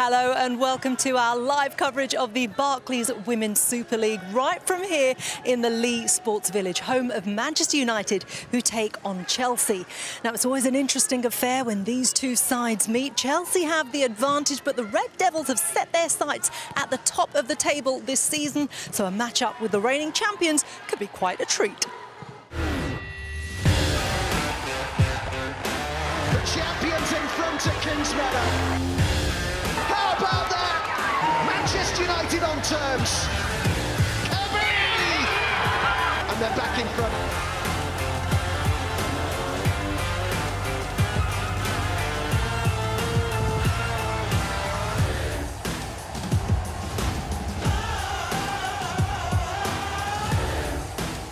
Hello and welcome to our live coverage of the Barclays Women's Super League right from here in the Lee Sports Village, home of Manchester United, who take on Chelsea. Now, it's always an interesting affair when these two sides meet. Chelsea have the advantage, but the Red Devils have set their sights at the top of the table this season, so a match-up with the reigning champions could be quite a treat. The champions in front at Kingsmeadow. How about that? Manchester United on terms. Kevin! And they're back in front.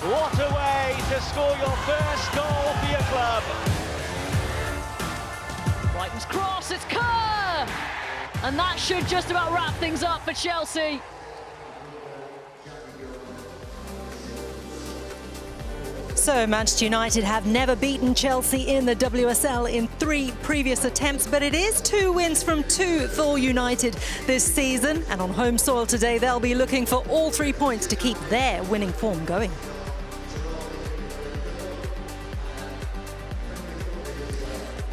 What a way to score your first goal for your club. Brighton's cross, it's Kerr! And that should just about wrap things up for Chelsea. So Manchester United have never beaten Chelsea in the WSL in 3 previous attempts, but it is 2 wins from 2 for United this season. And on home soil today, they'll be looking for all 3 points to keep their winning form going.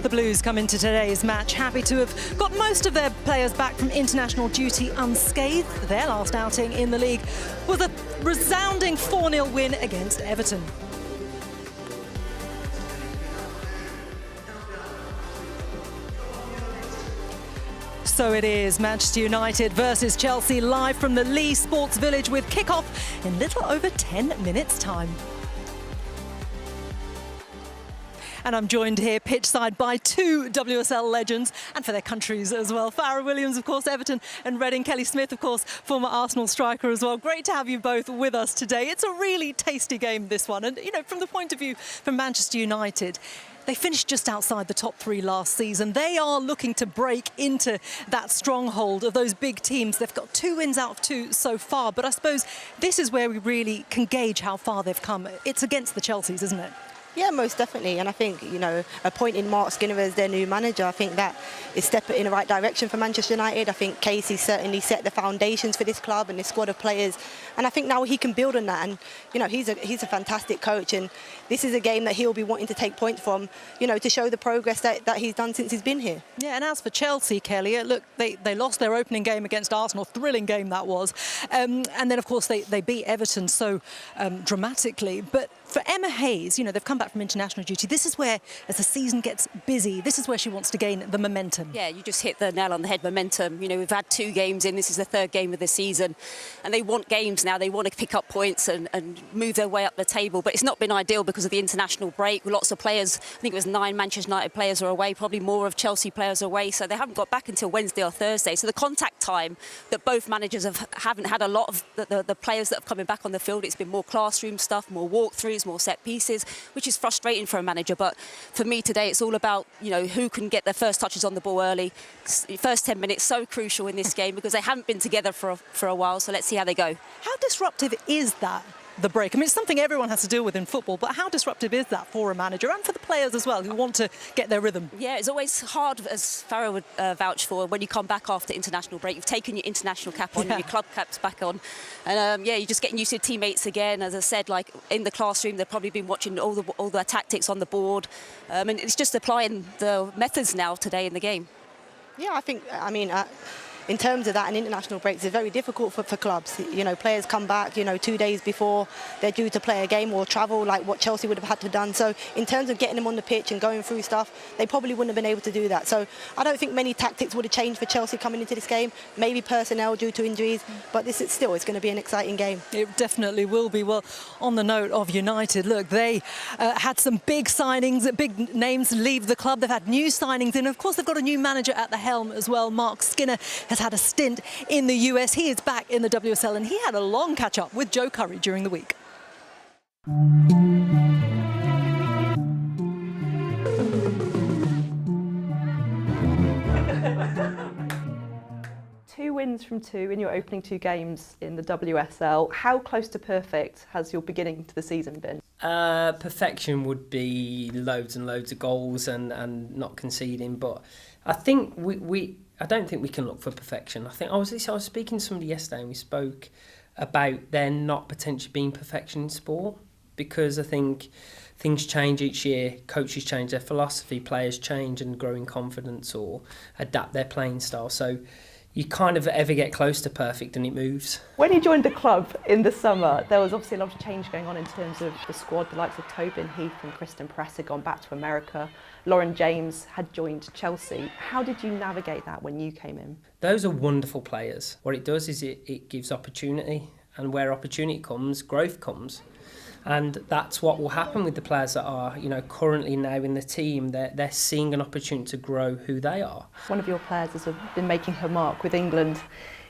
The Blues come into today's match happy to have got most of their players back from international duty unscathed. Their last outing in the league was a resounding 4-0 win against Everton. So it is Manchester United versus Chelsea live from the Lee Sports Village with kick-off in little over 10 minutes' time. And I'm joined here pitchside by 2 WSL legends, and for their countries as well. Farrah Williams, of course, Everton, and Reading. Kelly Smith, of course, former Arsenal striker as well. Great to have you both with us today. It's a really tasty game, this one. And, you know, from the point of view from Manchester United, they finished just outside the top 3 last season. They are looking to break into that stronghold of those big teams. They've got 2 wins out of 2 so far, but I suppose this is where we really can gauge how far they've come. It's against the Chelseas, isn't it? Yeah, most definitely. And I think, you know, appointing Mark Skinner as their new manager, I think that is stepping in the right direction for Manchester United. I think Casey certainly set the foundations for this club and this squad of players. And I think now he can build on that. And, you know, he's a fantastic coach. And this is a game that he'll be wanting to take points from, you know, to show the progress that he's done since he's been here. Yeah, and as for Chelsea, Kelly, look, they lost their opening game against Arsenal. Thrilling game that was. And then, of course, they beat Everton so dramatically. But for Emma Hayes, you know, they've come back from international duty. This is where, as the season gets busy, this is where she wants to gain the momentum. Yeah, you just hit the nail on the head, momentum. You know, we've had 2 games in. This is the 3rd game of the season. And they want games now. They want to pick up points and move their way up the table. But it's not been ideal because of the international break. Lots of players, I think it was 9 Manchester United players are away, probably more of Chelsea players are away. So they haven't got back until Wednesday or Thursday. So the contact time that both managers haven't had a lot of the players that have coming back on the field. It's been more classroom stuff, more walkthroughs, more set pieces, which is frustrating for a manager. But for me today, it's all about, you know, who can get their first touches on the ball early. First 10 minutes, so crucial in this game because they haven't been together for a while. So let's see how they go. How disruptive is that, the break? I mean, it's something everyone has to deal with in football, but how disruptive is that for a manager and for the players as well who want to get their rhythm? Yeah, it's always hard, as Farrah would vouch for, when you come back after international break. You've taken your international cap on, your club cap's back on. And, yeah, you're just getting used to your teammates again. As I said, like, in the classroom, they've probably been watching all the tactics on the board. And it's just applying the methods now today in the game. Yeah, I mean, in terms of that, and international breaks are very difficult for clubs. You know, players come back, you know, 2 days before they're due to play a game or travel, like what Chelsea would have had to have done. So in terms of getting them on the pitch and going through stuff, they probably wouldn't have been able to do that. So I don't think many tactics would have changed for Chelsea coming into this game. Maybe personnel due to injuries, but it's going to be an exciting game. It definitely will be. Well, on the note of United, look, they had some big signings, big names leave the club. They've had new signings in. Of course, they've got a new manager at the helm as well. Mark Skinner has had a stint in the US. He is back in the WSL, and he had a long catch-up with Joe Curry during the week. 2 wins from 2 in your opening 2 games in the WSL. How close to perfect has your beginning to the season been? Perfection would be loads and loads of goals and not conceding, but I think we I don't think we can look for perfection. I think I was speaking to somebody yesterday and we spoke about there not potentially being perfection in sport, because I think things change each year, coaches change their philosophy, players change and grow in confidence or adapt their playing style. So you kind of ever get close to perfect and it moves. When you joined the club in the summer, there was obviously a lot of change going on in terms of the squad. The likes of Tobin Heath and Kristen Press had gone back to America. Lauren James had joined Chelsea. How did you navigate that when you came in? Those are wonderful players. What it does is it gives opportunity, and where opportunity comes, growth comes. And that's what will happen with the players that are, currently now in the team. They're seeing an opportunity to grow who they are. One of your players has been making her mark with England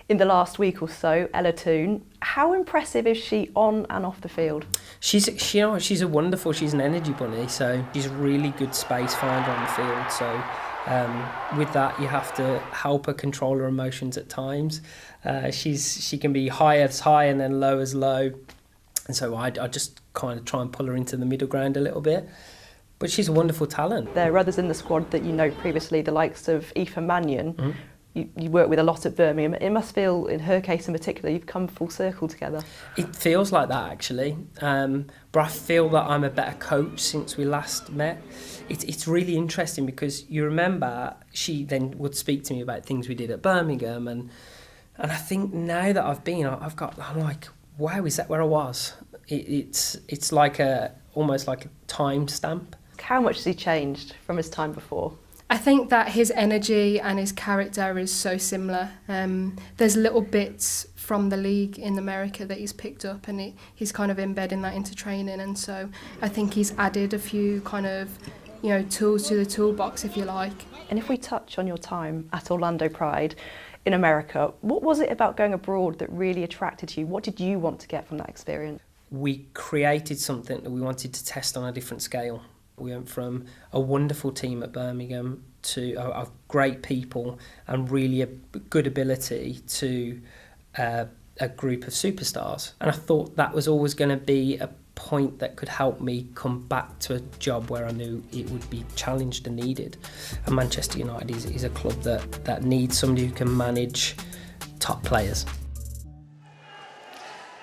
in the last week or so, Ella Toone. How impressive is she on and off the field? She's a wonderful. She's an energy bunny, so she's a really good space finder on the field. So with that, you have to help her control her emotions at times. She can be high as high and then low as low. And so I just kind of try and pull her into the middle ground a little bit. But she's a wonderful talent. There are others in the squad that you know previously, the likes of Aoife Mannion. Mm-hmm. You work with a lot at Birmingham. It must feel, in her case in particular, you've come full circle together. It feels like that, actually. But I feel that I'm a better coach since we last met. It's really interesting because you remember she then would speak to me about things we did at Birmingham. And I think now that I've been, I'm like, wow, is that where I was? It's like almost like a time stamp. How much has he changed from his time before? I think that his energy and his character is so similar. There's little bits from the league in America that he's picked up, and he's kind of embedding that into training. And so I think he's added a few kind of, tools to the toolbox, if you like. And if we touch on your time at Orlando Pride in America, what was it about going abroad that really attracted you? What did you want to get from that experience? We created something that we wanted to test on a different scale. We went from a wonderful team at Birmingham to of great people and really a good ability to a group of superstars. And I thought that was always going to be a point that could help me come back to a job where I knew it would be challenged and needed. And Manchester United is a club that needs somebody who can manage top players.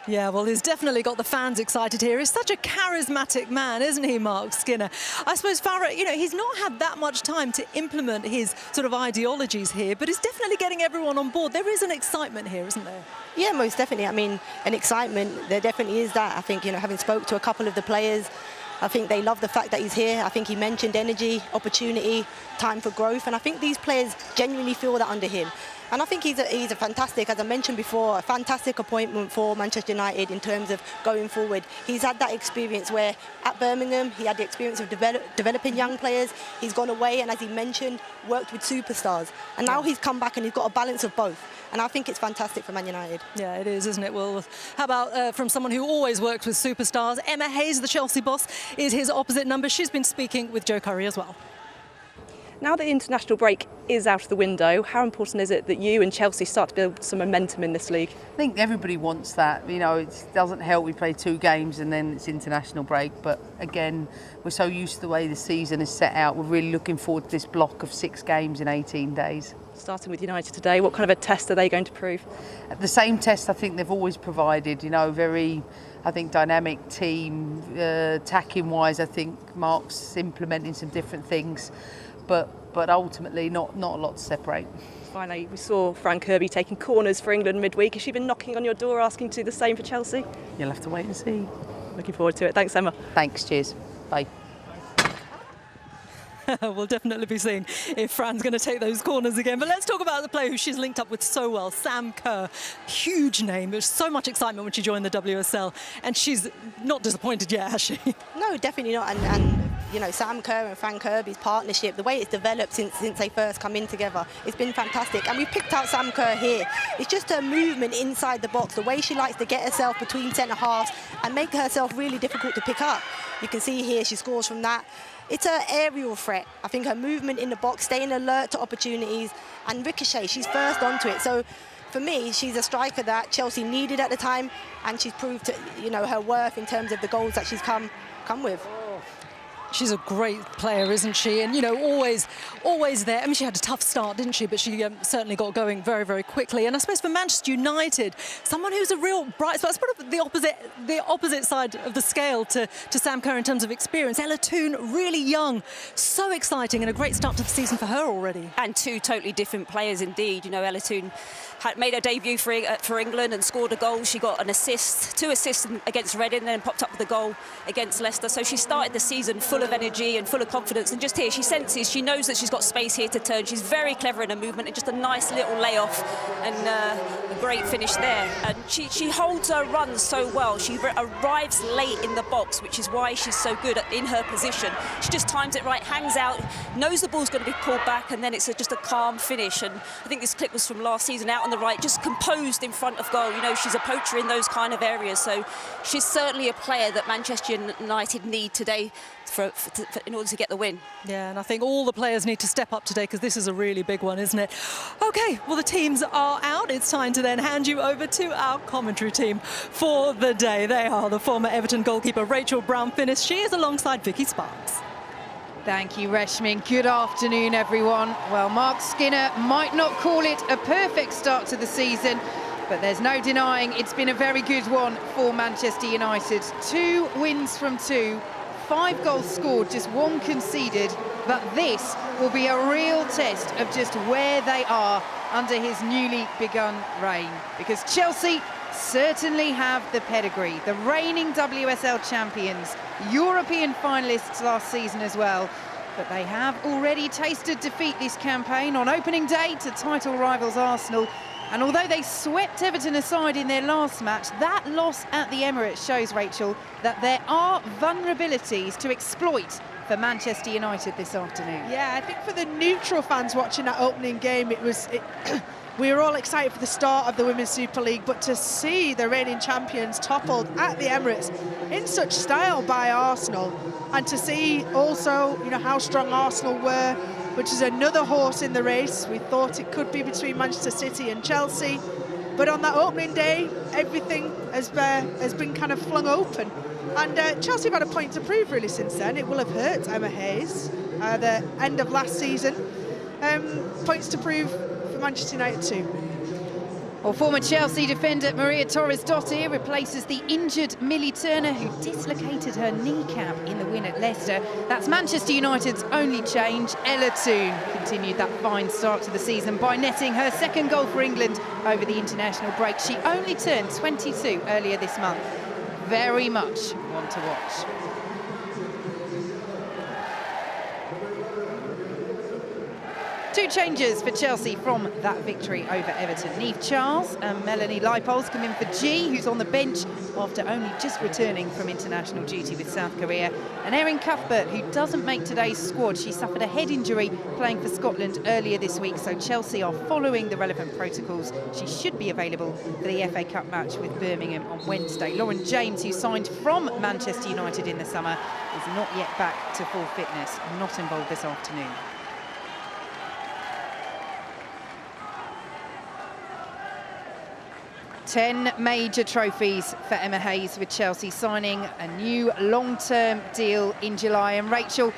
Yeah, well, he's definitely got the fans excited here. He's such a charismatic man, isn't he, Mark Skinner? I suppose Farah, he's not had that much time to implement his sort of ideologies here, but he's definitely getting everyone on board. There is an excitement here, isn't there? Yeah, most definitely. I mean, an excitement, there definitely is that. I think, having spoke to a couple of the players, I think they love the fact that he's here. I think he mentioned energy, opportunity, time for growth, and I think these players genuinely feel that under him. And I think he's a fantastic, as I mentioned before, a fantastic appointment for Manchester United in terms of going forward. He's had that experience where at Birmingham, he had the experience of developing young players. He's gone away and, as he mentioned, worked with superstars. And now he's come back and he's got a balance of both. And I think it's fantastic for Man United. Yeah, it is, isn't it? Well, how about from someone who always works with superstars? Emma Hayes, the Chelsea boss, is his opposite number. She's been speaking with Joe Curry as well. Now that the international break is out of the window, how important is it that you and Chelsea start to build some momentum in this league? I think everybody wants that. It doesn't help we play 2 games and then it's international break. But again, we're so used to the way the season is set out. We're really looking forward to this block of 6 games in 18 days. Starting with United today, what kind of a test are they going to prove? The same test I think they've always provided. Very, I think, dynamic team. Attacking wise, I think Mark's implementing some different things. But ultimately not a lot to separate. Finally, we saw Fran Kirby taking corners for England midweek. Has she been knocking on your door asking to do the same for Chelsea? You'll have to wait and see. Looking forward to it. Thanks, Emma. Thanks, cheers. Bye. We'll definitely be seeing if Fran's going to take those corners again. But let's talk about the player who she's linked up with so well, Sam Kerr. Huge name. There's so much excitement when she joined the WSL. And she's not disappointed yet, has she? No, definitely not. And Sam Kerr and Fran Kirby's partnership, the way it's developed since they first come in together, it's been fantastic. And we picked out Sam Kerr here. It's just her movement inside the box, the way she likes to get herself between centre-halves and make herself really difficult to pick up. You can see here she scores from that. It's her aerial threat. I think her movement in the box, staying alert to opportunities, and ricochet, she's first onto it. So for me, she's a striker that Chelsea needed at the time, and she's proved her worth in terms of the goals that she's come with. She's a great player, isn't she? And, you know, always there. I mean, she had a tough start, didn't she? But she certainly got going very, very quickly. And I suppose for Manchester United, someone who's a real bright spot, sort of the opposite side of the scale to Sam Kerr in terms of experience. Ella Toone, really young, so exciting, and a great start to the season for her already. And two totally different players indeed. You know, Ella Toone had made her debut for England and scored a goal. She got an assist, 2 assists against Reading, and then popped up with a goal against Leicester. So she started the season full of energy and full of confidence. And just here, she knows that she's got space here to turn. She's very clever in her movement, and just a nice little layoff and a great finish there. And she holds her runs so well. She arrives late in the box, which is why she's so good in her position. She just times it right, hangs out, knows the ball's going to be pulled back, and then it's just a calm finish. And I think this clip was from last season, out on the right, just composed in front of goal. You know, she's a poacher in those kind of areas, so she's certainly a player that Manchester United need today in order to get the win. Yeah, and I think all the players need to step up today, because this is a really big one, isn't it? OK, well, the teams are out. It's time to then hand you over to our commentary team for the day. They are the former Everton goalkeeper Rachel Brown-Finnis. She is alongside Vicky Sparks. Thank you, Reshmin. Good afternoon, everyone. Well, Mark Skinner might not call it a perfect start to the season, but there's no denying it's been a very good one for Manchester United. 2 wins from 2, 5 goals scored, just 1 conceded. But this will be a real test of just where they are under his newly begun reign, because Chelsea certainly have the pedigree. The reigning WSL champions, European finalists last season as well. But they have already tasted defeat this campaign on opening day to title rivals Arsenal. And although they swept Everton aside in their last match, that loss at the Emirates shows, Rachel, that there are vulnerabilities to exploit for Manchester United this afternoon. Yeah, I think for the neutral fans watching that opening game, we were all excited for the start of the Women's Super League, but to see the reigning champions toppled at the Emirates in such style by Arsenal, and to see also, you know, how strong Arsenal were, which is another horse in the race. We thought it could be between Manchester City and Chelsea, but on that opening day, everything has been kind of flung open. And Chelsea have had a point to prove really since then. It will have hurt Emma Hayes, the end of last season. Points to prove for Manchester United too. Well, former Chelsea defender Maria Torres-Dottir replaces the injured Millie Turner, who dislocated her kneecap in the win at Leicester. That's Manchester United's only change. Ella Toone continued that fine start to the season by netting her 2nd goal for England over the international break. She only turned 22 earlier this month. Very much one to watch. Two changes for Chelsea from that victory over Everton. Niamh Charles and Melanie Leipold come in for G, who's on the bench after only just returning from international duty with South Korea. And Erin Cuthbert, who doesn't make today's squad. She suffered a head injury playing for Scotland earlier this week, so Chelsea are following the relevant protocols. She should be available for the FA Cup match with Birmingham on Wednesday. Lauren James, who signed from Manchester United in the summer, is not yet back to full fitness, not involved this afternoon. 10 major trophies for Emma Hayes, with Chelsea signing a new long-term deal in July. And Rachel,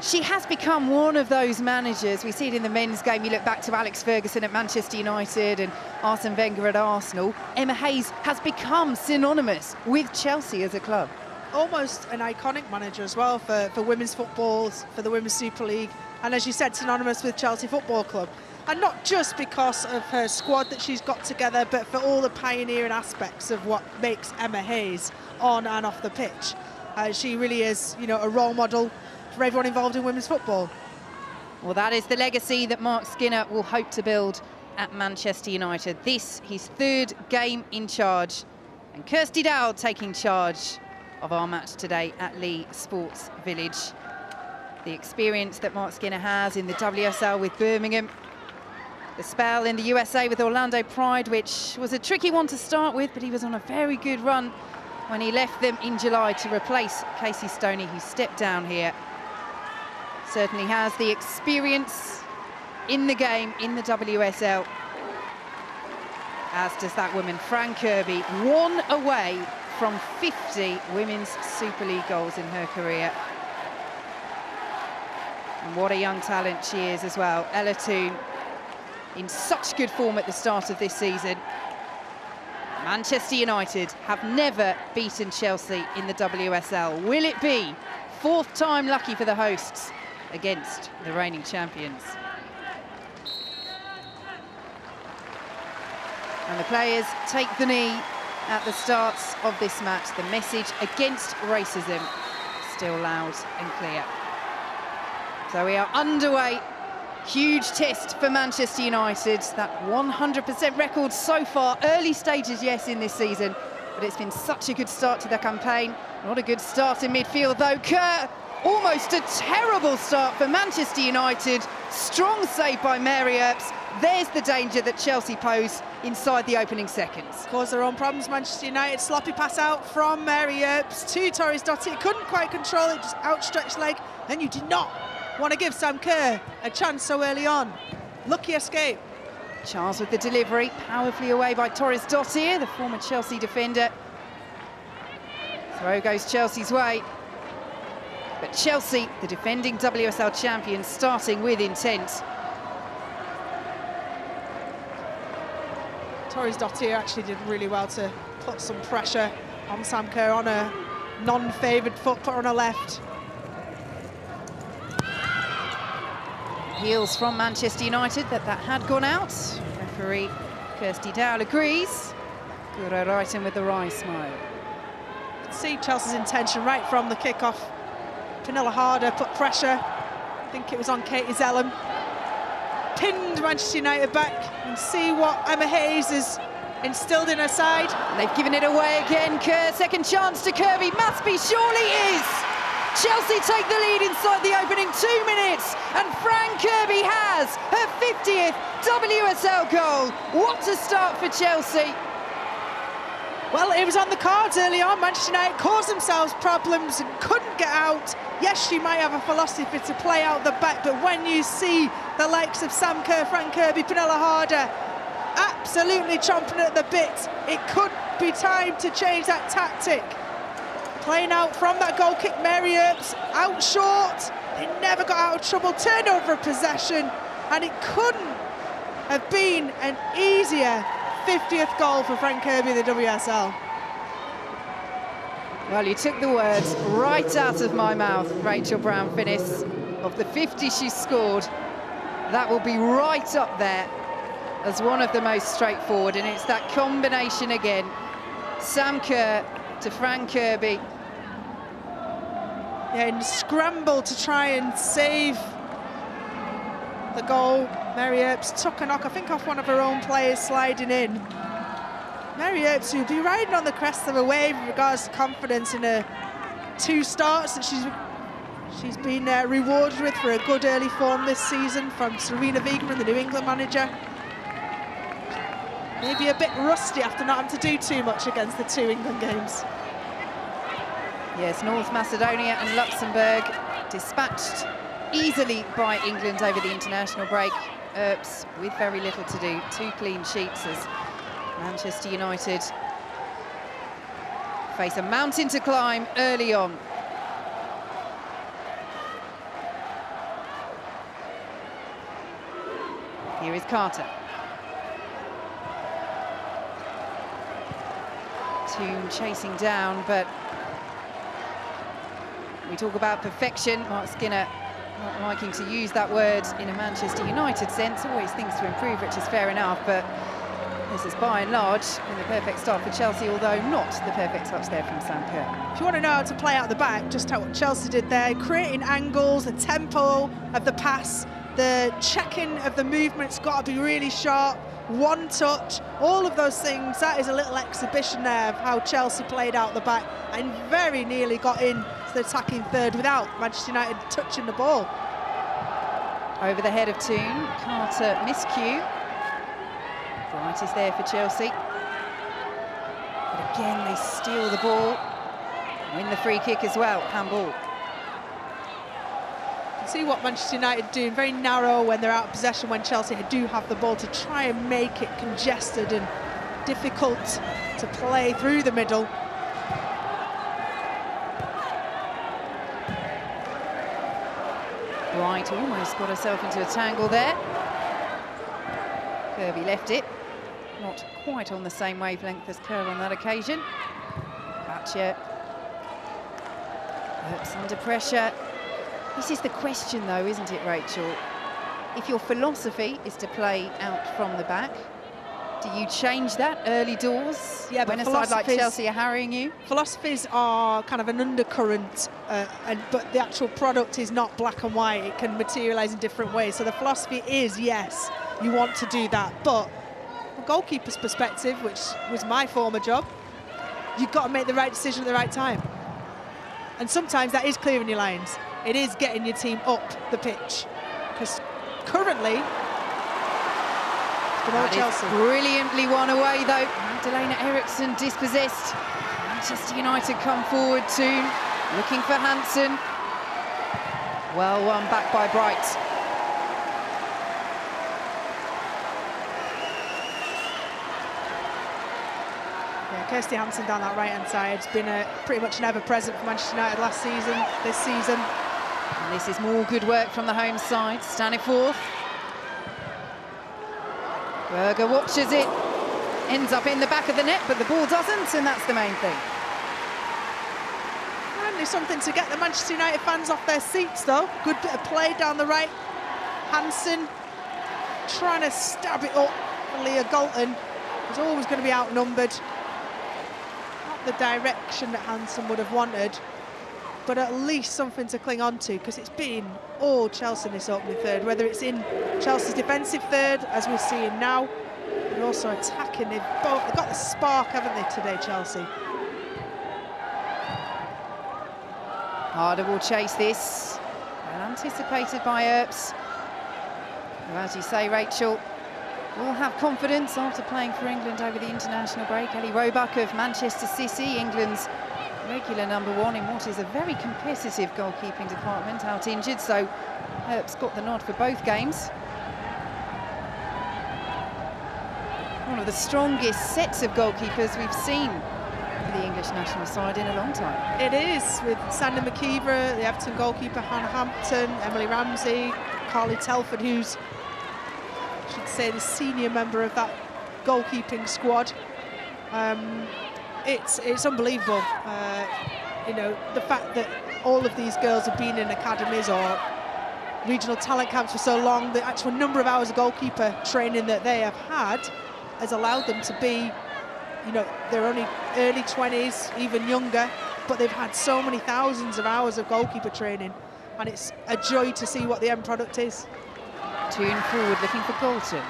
she has become one of those managers. We see it in the men's game. You look back to Alex Ferguson at Manchester United and Arsene Wenger at Arsenal. Emma Hayes has become synonymous with Chelsea as a club. Almost an iconic manager as well for women's football, for the Women's Super League. And as you said, synonymous with Chelsea Football Club. And not just because of her squad that she's got together, but for all the pioneering aspects of what makes Emma Hayes on and off the pitch. She really is, you know, a role model for everyone involved in women's football. Well, that is the legacy that Mark Skinner will hope to build at Manchester United. This, his 3rd game in charge. And Kirsty Dowd taking charge of our match today at Leigh Sports Village. The experience that Mark Skinner has in the WSL with Birmingham, the spell in the USA with Orlando Pride, which was a tricky one to start with, but he was on a very good run when he left them in July to replace Casey Stoney, who stepped down here. Certainly has the experience in the game, in the WSL, as does that woman, Fran Kirby, 1 away from 50 Women's Super League goals in her career. And what a young talent she is as well. Ella Toone in such good form at the start of this season. Manchester United have never beaten Chelsea in the WSL. Will it be fourth time lucky for the hosts against the reigning champions? And the players take the knee at the start of this match. The message against racism still loud and clear. So we are underway. Huge test for Manchester United. That 100% record so far. Early stages, yes, in this season, but it's been such a good start to the campaign. Not a good start in midfield, though. Kerr, almost a terrible start for Manchester United. Strong save by Mary Earps. There's the danger that Chelsea pose inside the opening seconds. Cause their own problems, Manchester United. Sloppy pass out from Mary Earps to Torres Dottir. Couldn't quite control it, just outstretched leg. And you did not want to give Sam Kerr a chance so early on. Lucky escape. Charles with the delivery, powerfully away by Torres Dottir, the former Chelsea defender. Throw goes Chelsea's way. But Chelsea, the defending WSL champions, starting with intent. Torres Dottir actually did really well to put some pressure on Sam Kerr on a non-favoured foot, put her on her left. Appeals from Manchester United that had gone out. Referee Kirsty Dowell agrees. Guro Reiten with the wry smile. You can see Chelsea's intention right from the kickoff. Pernilla Harder put pressure. I think it was on Katie Zellum. Pinned Manchester United back, and see what Emma Hayes has instilled in her side. And they've given it away again. Kerr, second chance to Kirby. Must be, surely is. Chelsea take the lead inside the opening 2 minutes, and Fran Kirby has her 50th WSL goal. What a start for Chelsea. Well, it was on the cards early on. Manchester United caused themselves problems and couldn't get out. Yes, she might have a philosophy to play out the back, but when you see the likes of Sam Kerr, Fran Kirby, Pernilla Harder absolutely chomping at the bit, it could be time to change that tactic. Playing out from that goal kick, Mary Earps out short. They never got out of trouble. Turnover of possession, and it couldn't have been an easier 50th goal for Fran Kirby in the WSL. Well, you took the words right out of my mouth, Rachel Brown-Finnis. Of the 50 she scored, that will be right up there as one of the most straightforward, and it's that combination again. Sam Kerr to Fran Kirby. Yeah, and scramble to try and save the goal. Mary Earps took a knock, I think, off one of her own players sliding in. Mary Earps, who'll be riding on the crest of a wave in regards to confidence in her 2 starts that she's been rewarded with for a good early form this season from Serena Wiegman, the New England manager. Maybe a bit rusty after not having to do too much against the 2 England games. Yes, North Macedonia and Luxembourg dispatched easily by England over the international break. Earps with very little to do. 2 clean sheets as Manchester United face a mountain to climb early on. Here is Carter. Toone chasing down, but we talk about perfection. Mark Skinner not liking to use that word in a Manchester United sense. Always things to improve, which is fair enough, but this is by and large been the perfect start for Chelsea, although not the perfect touch there from Sam Kerr. If you want to know how to play out the back, just how what Chelsea did there, creating angles, the tempo of the pass, the checking of the movement's got to be really sharp, one touch, all of those things. That is a little exhibition there of how Chelsea played out the back and very nearly got in to the attacking third without Manchester United touching the ball. Over the head of Toone, Carter miscue. Bright is there for Chelsea. But again, they steal the ball, win the free kick as well, handball. See what Manchester United do, very narrow when they're out of possession, when Chelsea do have the ball, to try and make it congested and difficult to play through the middle. Bright almost got herself into a tangle there. Kirby left it. Not quite on the same wavelength as Kerr on that occasion. Batcher. Earps under pressure. This is the question though, isn't it, Rachel? If your philosophy is to play out from the back, do you change that early doors? Yeah, when but a side like Chelsea are harrying you? Philosophies are kind of an undercurrent, but the actual product is not black and white. It can materialise in different ways. So the philosophy is, yes, you want to do that, but from a goalkeeper's perspective, which was my former job, you've got to make the right decision at the right time. And sometimes that is clearing your lines. It is getting your team up the pitch. Because currently, Chelsea. Brilliantly won away though. Magdalena Eriksson dispossessed. Manchester United come forward too, looking for Hansen. Well won back by Bright. Yeah, Kirsty Hansen down that right-hand side has been pretty much an ever-present for Manchester United last season, this season. And this is more good work from the home side. Staniforth. Berger watches it, ends up in the back of the net, but the ball doesn't, and that's the main thing. Finally something to get the Manchester United fans off their seats, though. Good bit of play down the right. Hansen trying to stab it up for Leah Galton. He's always going to be outnumbered. Not the direction that Hansen would have wanted, but at least something to cling on to, because it's been all Chelsea in this opening third, whether it's in Chelsea's defensive third, as we're seeing now, but also attacking. They've got the spark, haven't they, today, Chelsea? Harder will chase this. Well anticipated by Earps. Well, as you say, Rachel, will have confidence after playing for England over the international break. Ellie Roebuck of Manchester City, England's regular #1 in what is a very competitive goalkeeping department, out injured, so Earps got the nod for both games. One of the strongest sets of goalkeepers we've seen for the English national side in a long time. It is, with Sandy McKeever, the Everton goalkeeper, Hannah Hampton, Emily Ramsey, Carly Telford, who's, I should say, the senior member of that goalkeeping squad. It's unbelievable, you know, the fact that all of these girls have been in academies or regional talent camps for so long. The actual number of hours of goalkeeper training that they have had has allowed them to be, you know, they're only early 20s, even younger, but they've had so many thousands of hours of goalkeeper training, and it's a joy to see what the end product is. Tune forward, looking for Galton.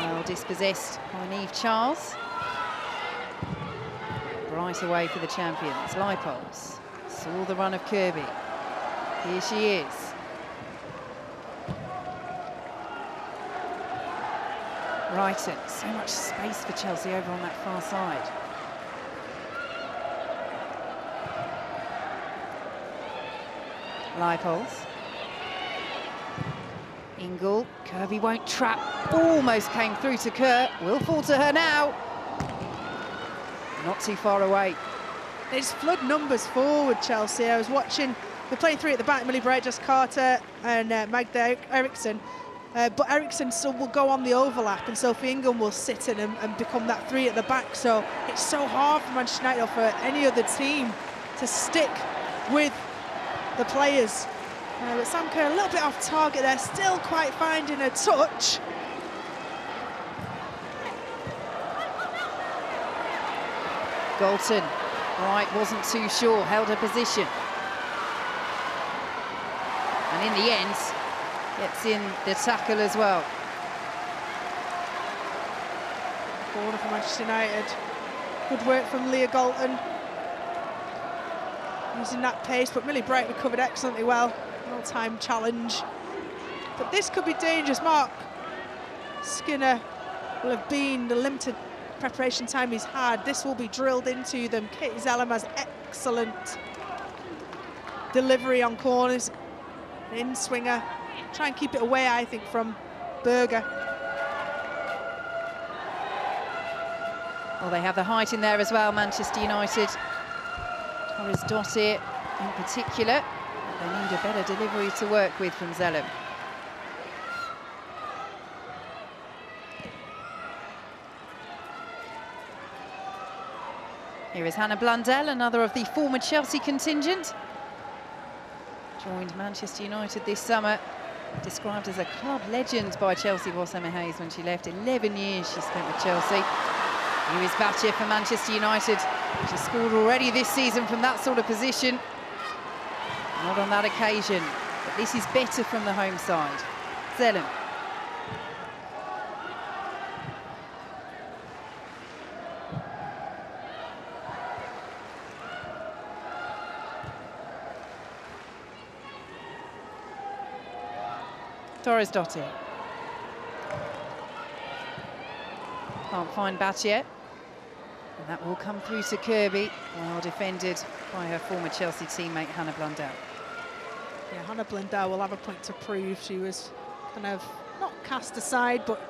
Well dispossessed by Niamh Charles. Right away for the champions. Lipos saw the run of Kirby. Here she is. Wrighton, so much space for Chelsea over on that far side. Lipos. Ingle, Kirby won't trap, almost came through to Kerr, will fall to her now. Not too far away. It's flood numbers forward, Chelsea. I was watching, they're playing three at the back, Millie Bright, Jess Carter and Magda Eriksson. But Eriksson still will go on the overlap, and Sophie Ingham will sit in and become that three at the back. So it's so hard for Manchester United or for any other team to stick with the players. But Sam Kerr a little bit off target there, still quite finding a touch. Galton, Bright wasn't too sure, held her position. And in the end, gets in the tackle as well. Corner for Manchester United. Good work from Leah Galton. Using that pace, but Millie Bright recovered excellently well. All-time challenge. But this could be dangerous. Mark Skinner will have been the limited preparation time he's had. This will be drilled into them. Katie Zellem has excellent delivery on corners. In-swinger. Try and keep it away, I think, from Berger. Well, they have the height in there as well, Manchester United. Torres Dottir in particular. They need a better delivery to work with from Zellem. Here is Hannah Blundell, another of the former Chelsea contingent. Joined Manchester United this summer, described as a club legend by Chelsea boss Emma Hayes when she left. 11 years she spent with Chelsea. Here is Batje for Manchester United. She scored already this season from that sort of position. Not on that occasion, but this is better from the home side. Zellem. Torres Dottir. Can't find Batje. And that will come through to Kirby, well defended by her former Chelsea teammate Hannah Blundell. Yeah, Hannah Blundell will have a point to prove. She was kind of not cast aside, but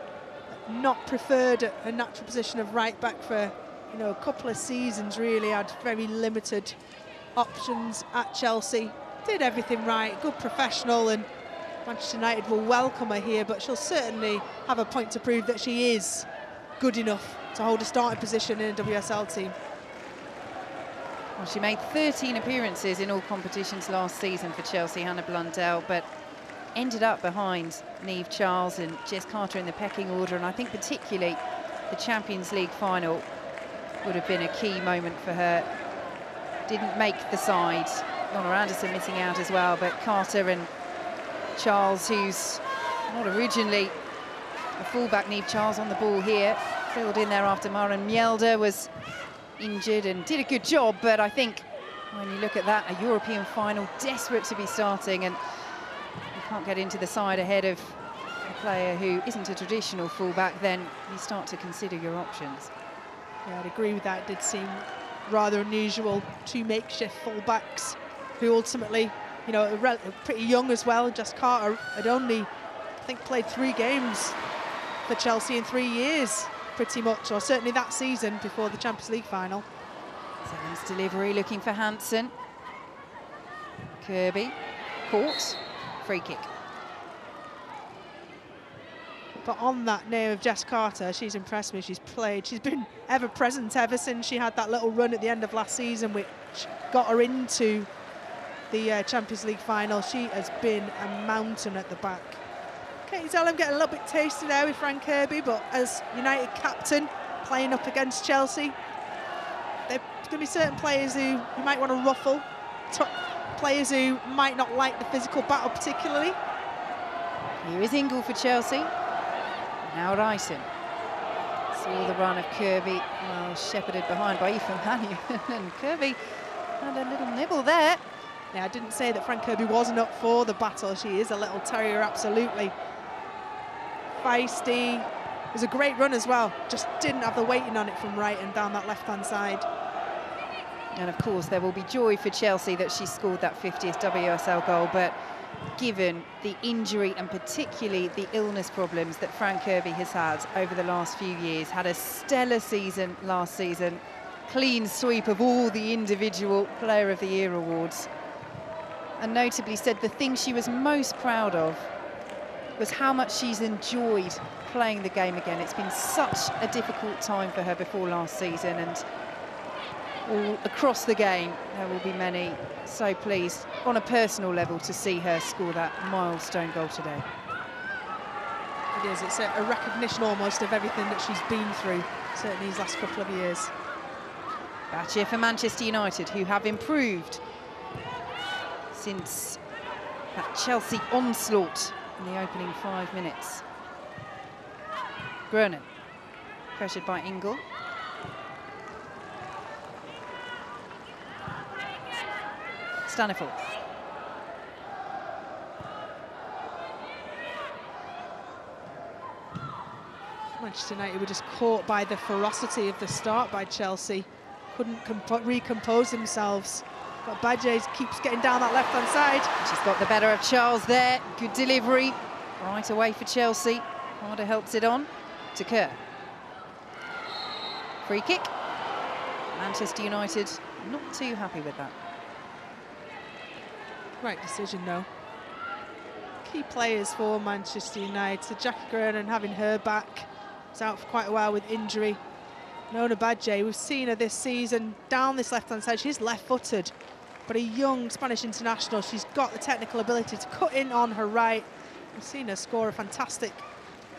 not preferred at her natural position of right back for, you know, a couple of seasons. Really had very limited options at Chelsea. Did everything right, good professional, and Manchester United will welcome her here, but she'll certainly have a point to prove that she is good enough to hold a starting position in a WSL team. Well, she made 13 appearances in all competitions last season for Chelsea, Hannah Blundell, but ended up behind Niamh Charles and Jess Carter in the pecking order, and I think particularly the Champions League final would have been a key moment for her. Didn't make the side. Lorna Anderson missing out as well, but Carter and Charles, who's not originally a fullback, Niamh Charles on the ball here, filled in there after Maren Mjelde was injured and did a good job, but I think when you look at that, a European final, desperate to be starting, and you can't get into the side ahead of a player who isn't a traditional fullback, then you start to consider your options. Yeah, I'd agree with that. It did seem rather unusual, two makeshift fullbacks who ultimately, you know, pretty young as well. Jess Carter had only, I think, played 3 games for Chelsea in 3 years, pretty much, or certainly that season before the Champions League final. Zellem's delivery looking for Hansen. Kirby, caught, free kick. But on that name of Jess Carter, she's impressed me. She's been ever present ever since she had that little run at the end of last season, which got her into the Champions League final. She has been a mountain at the back. Katie Zellem getting a little bit tasty there with Fran Kirby, but as United captain playing up against Chelsea, there's going to be certain players who you might want to ruffle, players who might not like the physical battle particularly. Here is Ingle for Chelsea. Now Ryson. Saw the run of Kirby, well shepherded behind by Aoife Mannion, and Kirby had a little nibble there. Yeah, I didn't say that Fran Kirby wasn't up for the battle. She is a little terrier, absolutely. Feisty. It was a great run as well. Just didn't have the weighting on it from right and down that left-hand side. And of course, there will be joy for Chelsea that she scored that 50th WSL goal, but given the injury and particularly the illness problems that Fran Kirby has had over the last few years, had a stellar season last season, clean sweep of all the individual Player of the Year awards, and notably said the thing she was most proud of was how much she's enjoyed playing the game again. It's been such a difficult time for her before last season, and all across the game there will be many so pleased on a personal level to see her score that milestone goal today. It is, it's a recognition almost of everything that she's been through, certainly these last couple of years. Batje for Manchester United, who have improved since that Chelsea onslaught in the opening 5 minutes. Grunen, pressured by Ingle. Staniforth. Manchester United were just caught by the ferocity of the start by Chelsea. Couldn't recompose themselves. But Batje keeps getting down that left-hand side. She's got the better of Charles there. Good delivery right away for Chelsea. Harder helps it on to Kerr. Free kick. Manchester United not too happy with that. Right decision, though. Key players for Manchester United. So Jackie Groenen, having her back, was out for quite a while with injury. Nona Badje, we've seen her this season down this left-hand side. She's left-footed, but a young Spanish international. She's got the technical ability to cut in on her right. We've seen her score a fantastic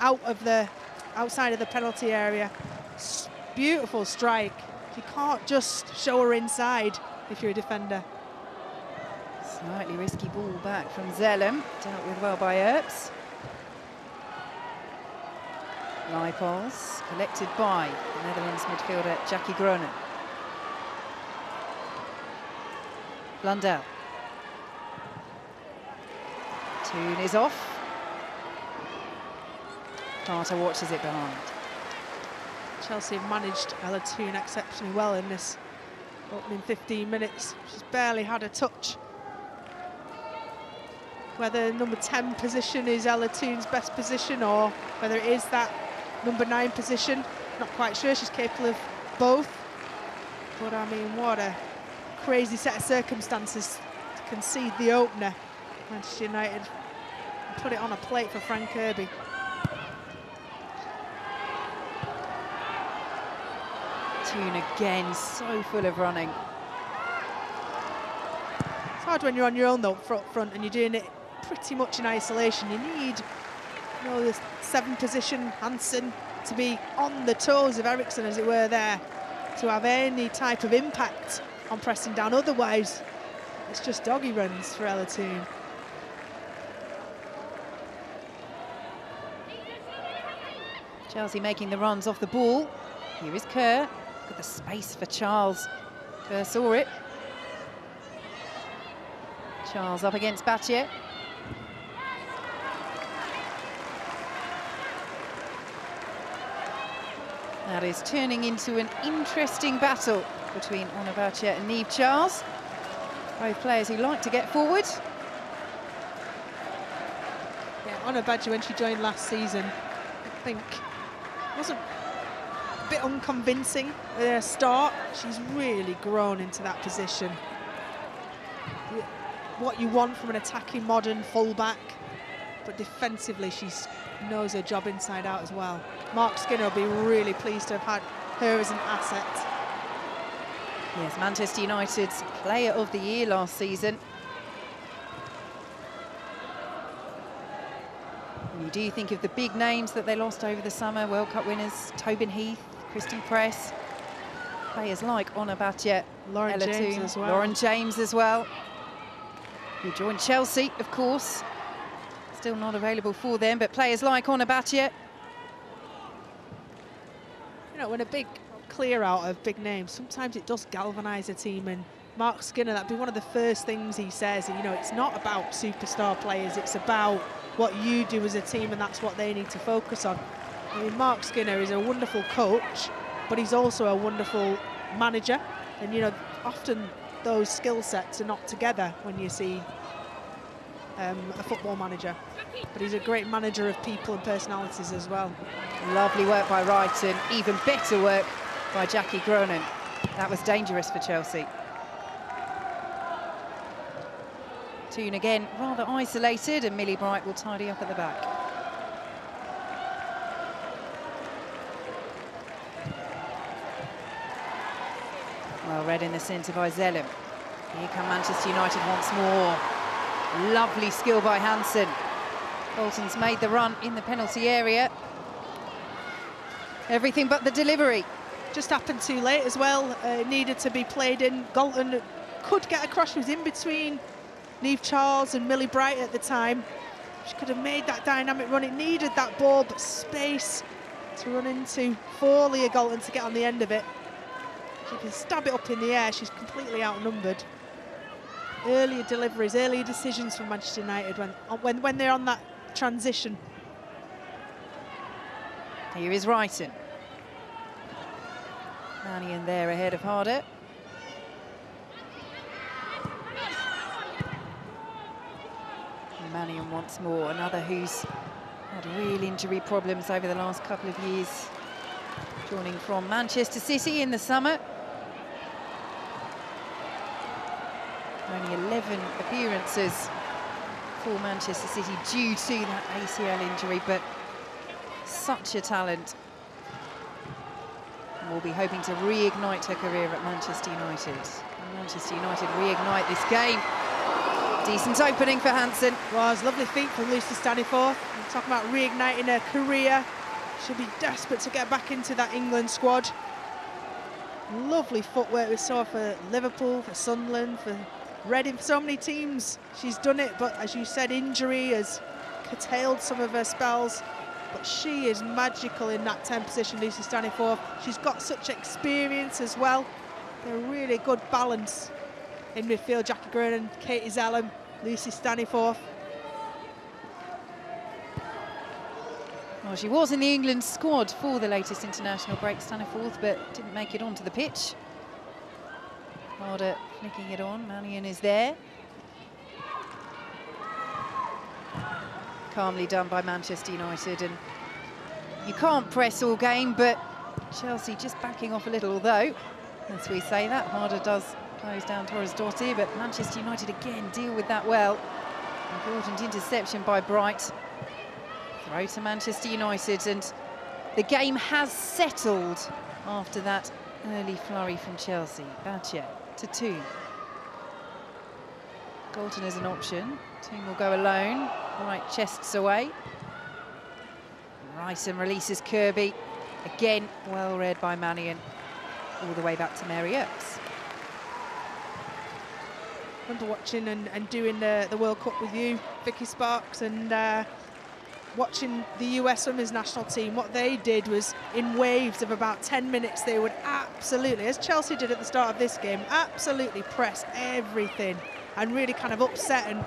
outside of the penalty area. Beautiful strike. You can't just show her inside if you're a defender. Slightly risky ball back from Zellem, dealt with well by Earps. Lipos collected by the Netherlands midfielder Jackie Groenen. Blundell. Toon is off. Carter watches it behind. Chelsea have managed Ella Toon exceptionally well in this opening 15 minutes. She's barely had a touch. Whether number 10 position is Ella Toon's best position or whether it is that number 9 position, not quite sure. She's capable of both. But I mean, what a crazy set of circumstances to concede the opener. Manchester United put it on a plate for Frank Kirby. Toon again, so full of running. It's hard when you're on your own though, front, and you're doing it pretty much in isolation. You need, you know, the 7 position Hansen to be on the toes of Eriksson, as it were, there, to have any type of impact on pressing down. Otherwise, it's just doggy runs for Ella Toon. Chelsea making the runs off the ball. Here is Kerr. Look at the space for Charles. Kerr saw it. Charles up against Battier. That is turning into an interesting battle between Ona Battier and Niamh Charles. Both players who like to get forward. Yeah, Ona Badger, when she joined last season, I think wasn't a bit unconvincing at her start. She's really grown into that position. What you want from an attacking modern fullback, but defensively she knows her job inside out as well. Mark Skinner will be really pleased to have had her as an asset. Yes, Manchester United's Player of the Year last season. And you do think of the big names that they lost over the summer, World Cup winners, Tobin Heath, Kristen Press, players like Ona Battier, Lauren James as well. Lauren James as well, who joined Chelsea, of course. Still not available for them, but players like Ona Battier. You know, when a big clear out of big names, sometimes it does galvanise a team, and Mark Skinner, that'd be one of the first things he says. You know, it's not about superstar players, it's about what you do as a team, and that's what they need to focus on. I mean, Mark Skinner is a wonderful coach, but he's also a wonderful manager, and you know, often those skill sets are not together when you see a football manager, but he's a great manager of people and personalities as well. Lovely work by Wright, and even better work by Jackie Groenen. That was dangerous for Chelsea. Toon again rather isolated, and Millie Bright will tidy up at the back. Well read in the centre by Zellem. Here come Manchester United once more. Lovely skill by Hansen. Bolton's made the run in the penalty area. Everything but the delivery. Just happened too late as well. Needed to be played in. Galton could get across. She was in between Niamh Charles and Millie Bright at the time. She could have made that dynamic run. It needed that ball, but space to run into for Leah Galton to get on the end of it. She can stab it up in the air. She's completely outnumbered. Earlier deliveries, earlier decisions from Manchester United when they're on that transition. Here is Wrighton. Mannion there ahead of Harder. And Mannion once more, another who's had real injury problems over the last couple of years, joining from Manchester City in the summer. Only 11 appearances for Manchester City due to that ACL injury, but such a talent. And we'll be hoping to reignite her career at Manchester United. And Manchester United reignite this game. Decent opening for Hansen. Was lovely feet from Lucy Staniforth. We're talking about reigniting her career. She'll be desperate to get back into that England squad. Lovely footwork we saw for Liverpool, for Sunderland, for Reading, for so many teams. She's done it, but as you said, injury has curtailed some of her spells. But she is magical in that 10 position, Lucy Staniforth. She's got such experience as well. A really good balance in midfield. Jackie Gernan, Katie Zellem, Lucy Staniforth. Well, she was in the England squad for the latest international break, Staniforth, but didn't make it onto the pitch. Harder flicking it on. Mannion is there. Calmly done by Manchester United, and you can't press all game, but Chelsea just backing off a little, although, as we say that, Harder does close down Torres Dottir, but Manchester United again deal with that well. Important interception by Bright. Throw to Manchester United, and the game has settled after that early flurry from Chelsea. Batche to Toon. Galton is an option. Toon will go alone. Right, chests away. Ryson releases Kirby. Again, well read by Mannion. All the way back to Mary Earps. I remember watching and doing the World Cup with you, Vicky Sparks, and watching the US women's national team. What they did was, in waves of about 10 minutes, they would absolutely, as Chelsea did at the start of this game, absolutely press everything and really kind of upset and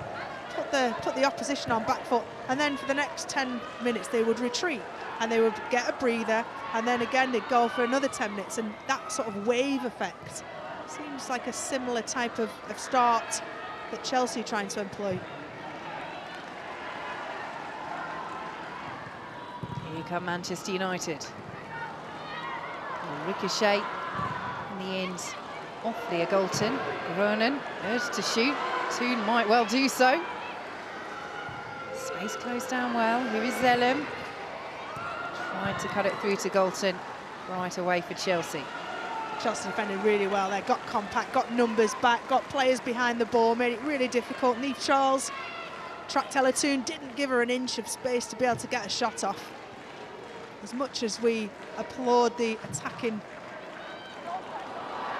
put the opposition on back foot. And then for the next 10 minutes, they would retreat and they would get a breather, and then again they'd go for another 10 minutes, and that sort of wave effect seems like a similar type of start that Chelsea are trying to employ. Here come Manchester United. A ricochet in the end off Leah Galton. Ronan urged to shoot. Toon might well do so. Space closed down well. Here is Zellem. Tried to cut it through to Galton. Right away for Chelsea. Chelsea defended really well there. Got compact, got numbers back, got players behind the ball, made it really difficult. Niamh Charles tracked Ella Toon, didn't give her an inch of space to be able to get a shot off. As much as we applaud the attacking.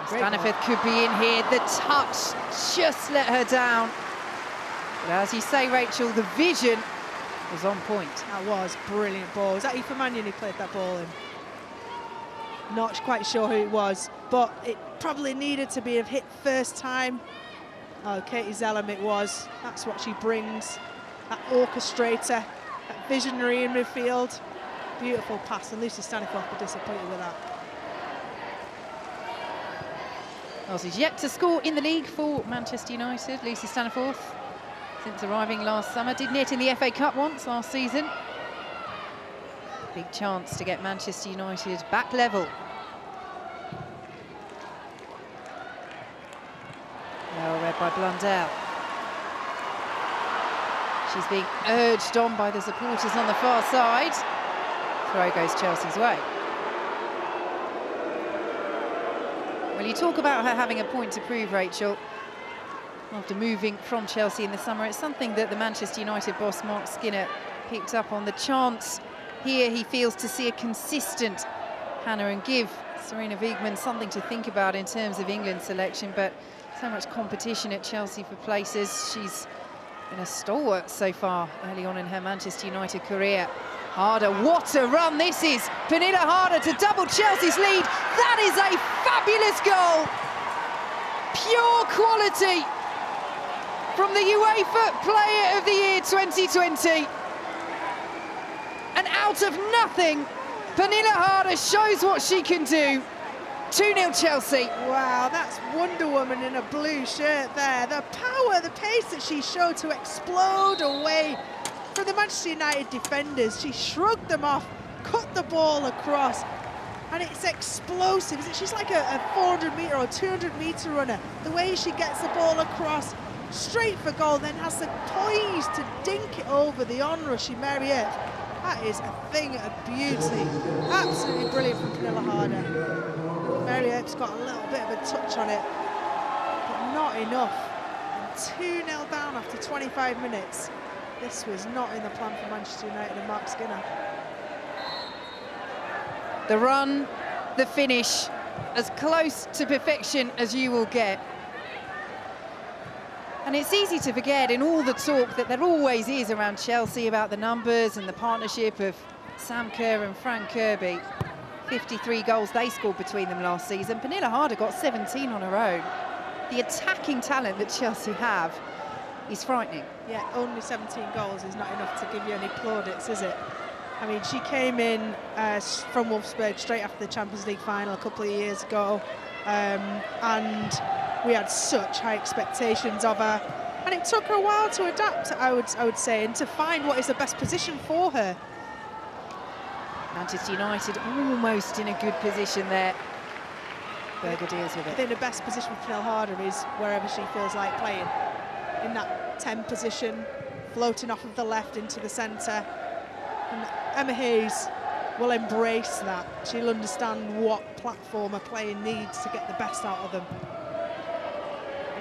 Staniforth could be in here. The touch just let her down. But as you say, Rachel, the vision was on point. That was brilliant ball. Was that Aoife Mannion who played that ball in? Not quite sure who it was, but it probably needed to be hit first time. Oh, Katie Zellem it was. That's what she brings. That orchestrator, that visionary in midfield. Beautiful pass, and Lucy Staniforth were disappointed with that. Well, she's yet to score in the league for Manchester United. Lucy Staniforth, since arriving last summer, did knit in the FA Cup once last season. Big chance to get Manchester United back level. Well read by Blundell. She's being urged on by the supporters on the far side. Throw goes Chelsea's way. Well, you talk about her having a point to prove, Rachel, after moving from Chelsea in the summer. It's something that the Manchester United boss, Mark Skinner, picked up on. The chance here he feels to see a consistent Hannah and give Serena Wiegman something to think about in terms of England selection, but so much competition at Chelsea for places. She's been a stalwart so far early on in her Manchester United career. Harder, what a run this is! Pernilla Harder to double Chelsea's lead. That is a fabulous goal! Pure quality from the UEFA Player of the Year 2020. And out of nothing, Pernilla Harder shows what she can do. 2-0 Chelsea. Wow, that's Wonder Woman in a blue shirt there. The power, the pace that she showed to explode away from the Manchester United defenders. She shrugged them off, cut the ball across. And it's explosive. She's like a 400-metre or 200-metre runner. The way she gets the ball across, straight for goal, then has the poise to dink it over the onrushing Marriott. That is a thing of beauty. Absolutely brilliant from Pernilla Harder. Marriott's got a little bit of a touch on it, but not enough. And 2-0 down after 25 minutes. This was not in the plan for Manchester United and Mark Skinner. The run, the finish, as close to perfection as you will get. And it's easy to forget in all the talk that there always is around Chelsea about the numbers and the partnership of Sam Kerr and Frank Kirby. 53 goals they scored between them last season. Pernilla Harder got 17 on her own. The attacking talent that Chelsea have is frightening. Yeah, only 17 goals is not enough to give you any plaudits, is it? I mean, she came in from Wolfsburg straight after the Champions League final a couple of years ago, and we had such high expectations of her, and it took her a while to adapt, I would say, and to find what is the best position for her. Manchester United almost in a good position there. Berger deals with it. I think the best position for Pernilla Harder is wherever she feels like playing. In that 10 position, floating off of the left into the centre. And Emma Hayes will embrace that. She'll understand what platform a player needs to get the best out of them.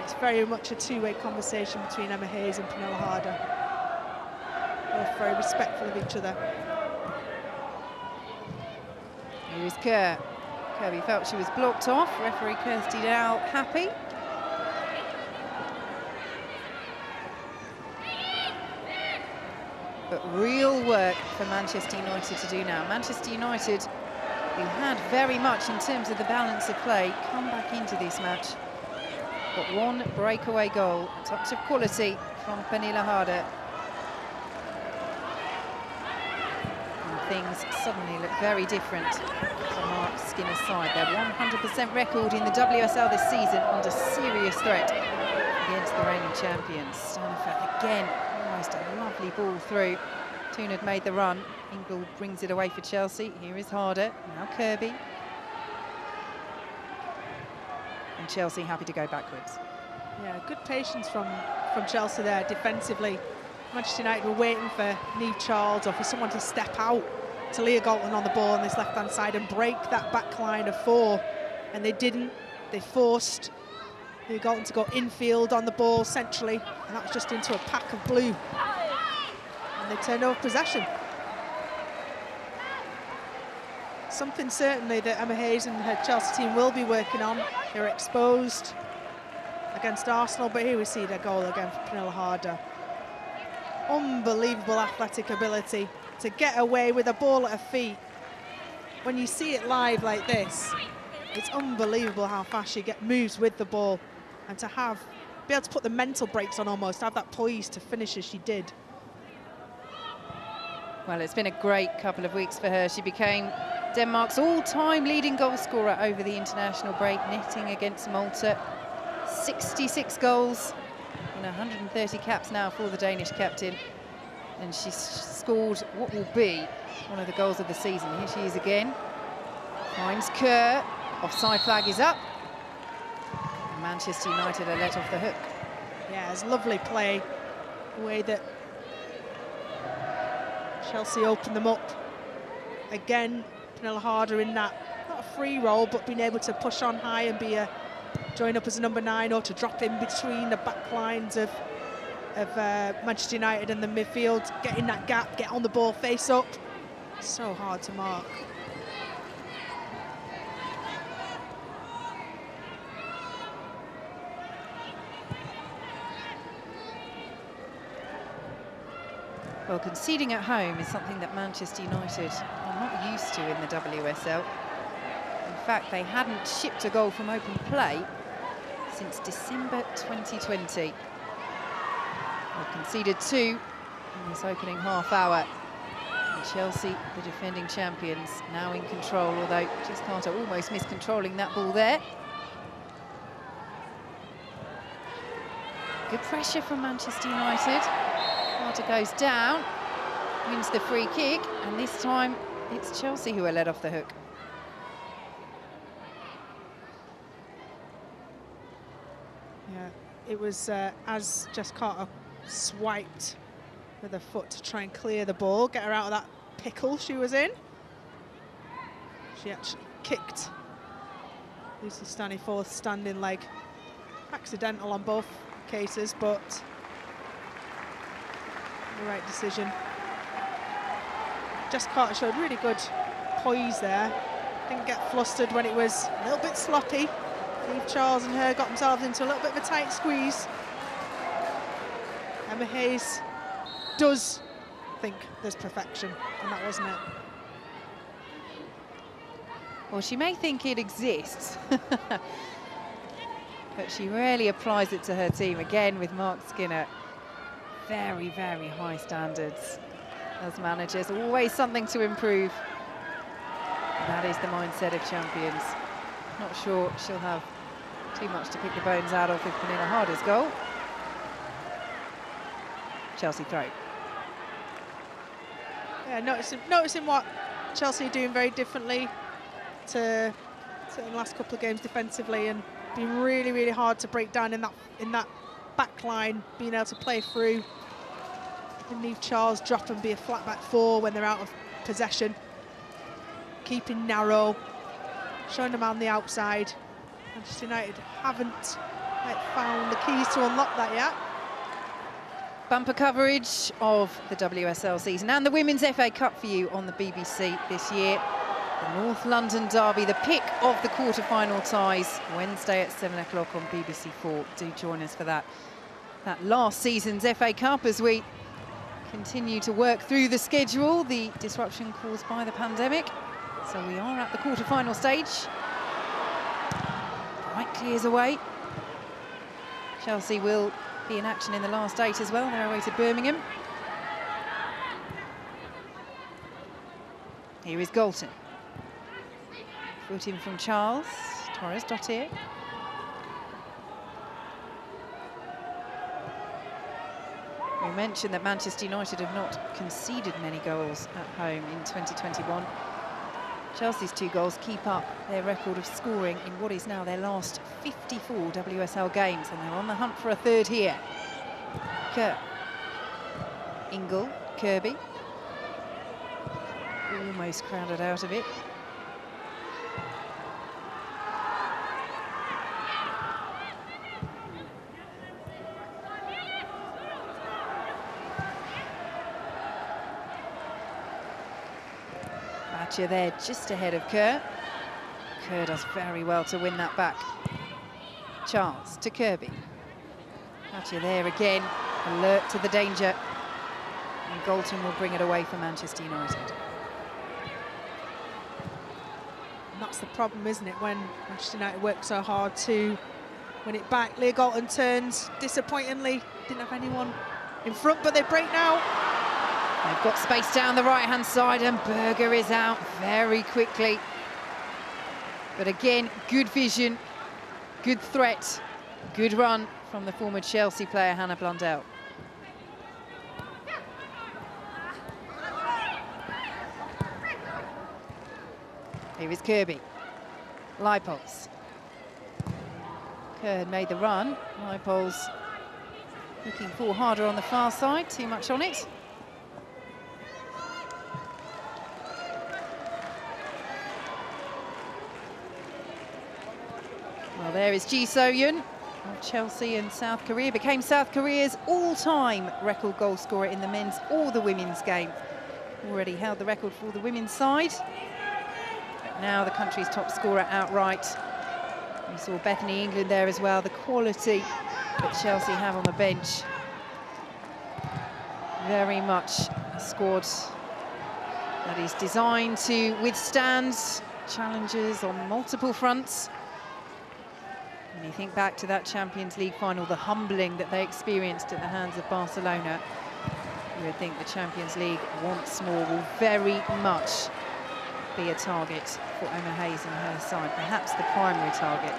It's very much a two-way conversation between Emma Hayes and Pernilla Harder. Both very respectful of each other. Here is Kerr. Kirby felt she was blocked off. Referee Kirsty Dow happy. But real work for Manchester United to do now. Manchester United, who had very much in terms of the balance of play, come back into this match. Got one breakaway goal, a touch of quality from Pernilla Harder. And things suddenly look very different for Mark Skinner's side. Their 100% record in the WSL this season under serious threat against the reigning champions. Stanifer again, almost a lovely ball through. Toon had made the run. Ingle brings it away for Chelsea. Here is Harder, now Kirby. And Chelsea happy to go backwards. Yeah, good patience from Chelsea there defensively. Manchester United were waiting for Niamh Charles or for someone to step out to Leah Galton on the ball on this left-hand side and break that back line of four. And they didn't. They forced Leah Galton to go infield on the ball centrally, and that was just into a pack of blue. And they turned over possession. Something certainly that Emma Hayes and her Chelsea team will be working on. They're exposed against Arsenal, but here we see their goal again for Pernilla Harder. Unbelievable athletic ability to get away with a ball at her feet. When you see it live like this, it's unbelievable how fast she moves with the ball, and to be able to put the mental brakes on almost, have that poise to finish as she did. Well, it's been a great couple of weeks for her. She became Denmark's all-time leading goal scorer over the international break, netting against Malta. 66 goals and 130 caps now for the Danish captain. And she scored what will be one of the goals of the season. Here she is again. Finds Kerr. Offside flag is up. Manchester United are let off the hook. Yeah, it's lovely play. The way that Chelsea opened them up. Again, Pernilla Harder in that, not a free role, but being able to push on high and join up as a number 9, or to drop in between the back lines of Manchester United and the midfield, get in that gap, get on the ball, face up. So hard to mark. Well, conceding at home is something that Manchester United are not used to in the WSL. In fact, they hadn't shipped a goal from open play since December 2020. They conceded 2 in this opening half hour. And Chelsea, the defending champions, now in control, although Jess Carter almost missed controlling that ball there. Good pressure from Manchester United. Carter goes down, wins the free kick, and this time it's Chelsea who are let off the hook. Yeah, it was as Jess Carter swiped with her foot to try and clear the ball, get her out of that pickle she was in. She actually kicked Lucy Staniforth's standing leg. Accidental on both cases, but the right decision. Jess Carter showed really good poise there. Didn't get flustered when it was a little bit sloppy. Eve Charles and her got themselves into a little bit of a tight squeeze. Emma Hayes does think there's perfection, and that wasn't it. Well, she may think it exists, but she rarely applies it to her team. Again, with Mark Skinner, very, very high standards as managers, always something to improve. And that is the mindset of champions. Not sure she'll have too much to pick the bones out of with Pernilla Harder's goal. Chelsea throw. Yeah, noticing what Chelsea are doing very differently to the last couple of games defensively, and being really, really hard to break down in that back line, being able to play through. And Eve Charles drop and be a flat back four when they're out of possession. Keeping narrow, showing them on the outside. Manchester United haven't found the keys to unlock that yet. Bumper coverage of the WSL season and the Women's FA Cup for you on the BBC this year. The North London derby, the pick of the quarter-final ties, Wednesday at 7 o'clock on BBC4. Do join us for that last season's FA Cup as we continue to work through the schedule, the disruption caused by the pandemic. So we are at the quarter-final stage. Right clears away. Chelsea will be in action in the last 8 as well. They're away to Birmingham. Here is Galton. Foot in from Charles. Torres Dottir. We mentioned that Manchester United have not conceded many goals at home in 2021. Chelsea's 2 goals keep up their record of scoring in what is now their last 54 WSL games, and they're on the hunt for a third here. Kerr. Ingle, Kirby. Almost crowded out of it. Batcher there just ahead of Kerr. Kerr does very well to win that back. Charles to Kirby. Batcher there again, alert to the danger. And Galton will bring it away for Manchester United. And that's the problem, isn't it, when Manchester United work so hard to win it back. Leah Galton turns, disappointingly, didn't have anyone in front, but they break now. They've got space down the right-hand side, and Berger is out very quickly. But again, good vision, good threat, good run from the former Chelsea player, Hannah Blundell. Here is Kirby. Leipold. Kerr had made the run. Leipold looking for harder on the far side, too much on it. Well, there is Ji So-yun of Chelsea and South Korea. Became South Korea's all-time record goal scorer in the men's or the women's game. Already held the record for the women's side. But now the country's top scorer outright. We saw Bethany England there as well. The quality that Chelsea have on the bench. Very much a squad that is designed to withstand challenges on multiple fronts. When you think back to that Champions League final, the humbling that they experienced at the hands of Barcelona, you would think the Champions League once more will very much be a target for Emma Hayes and her side, perhaps the primary target.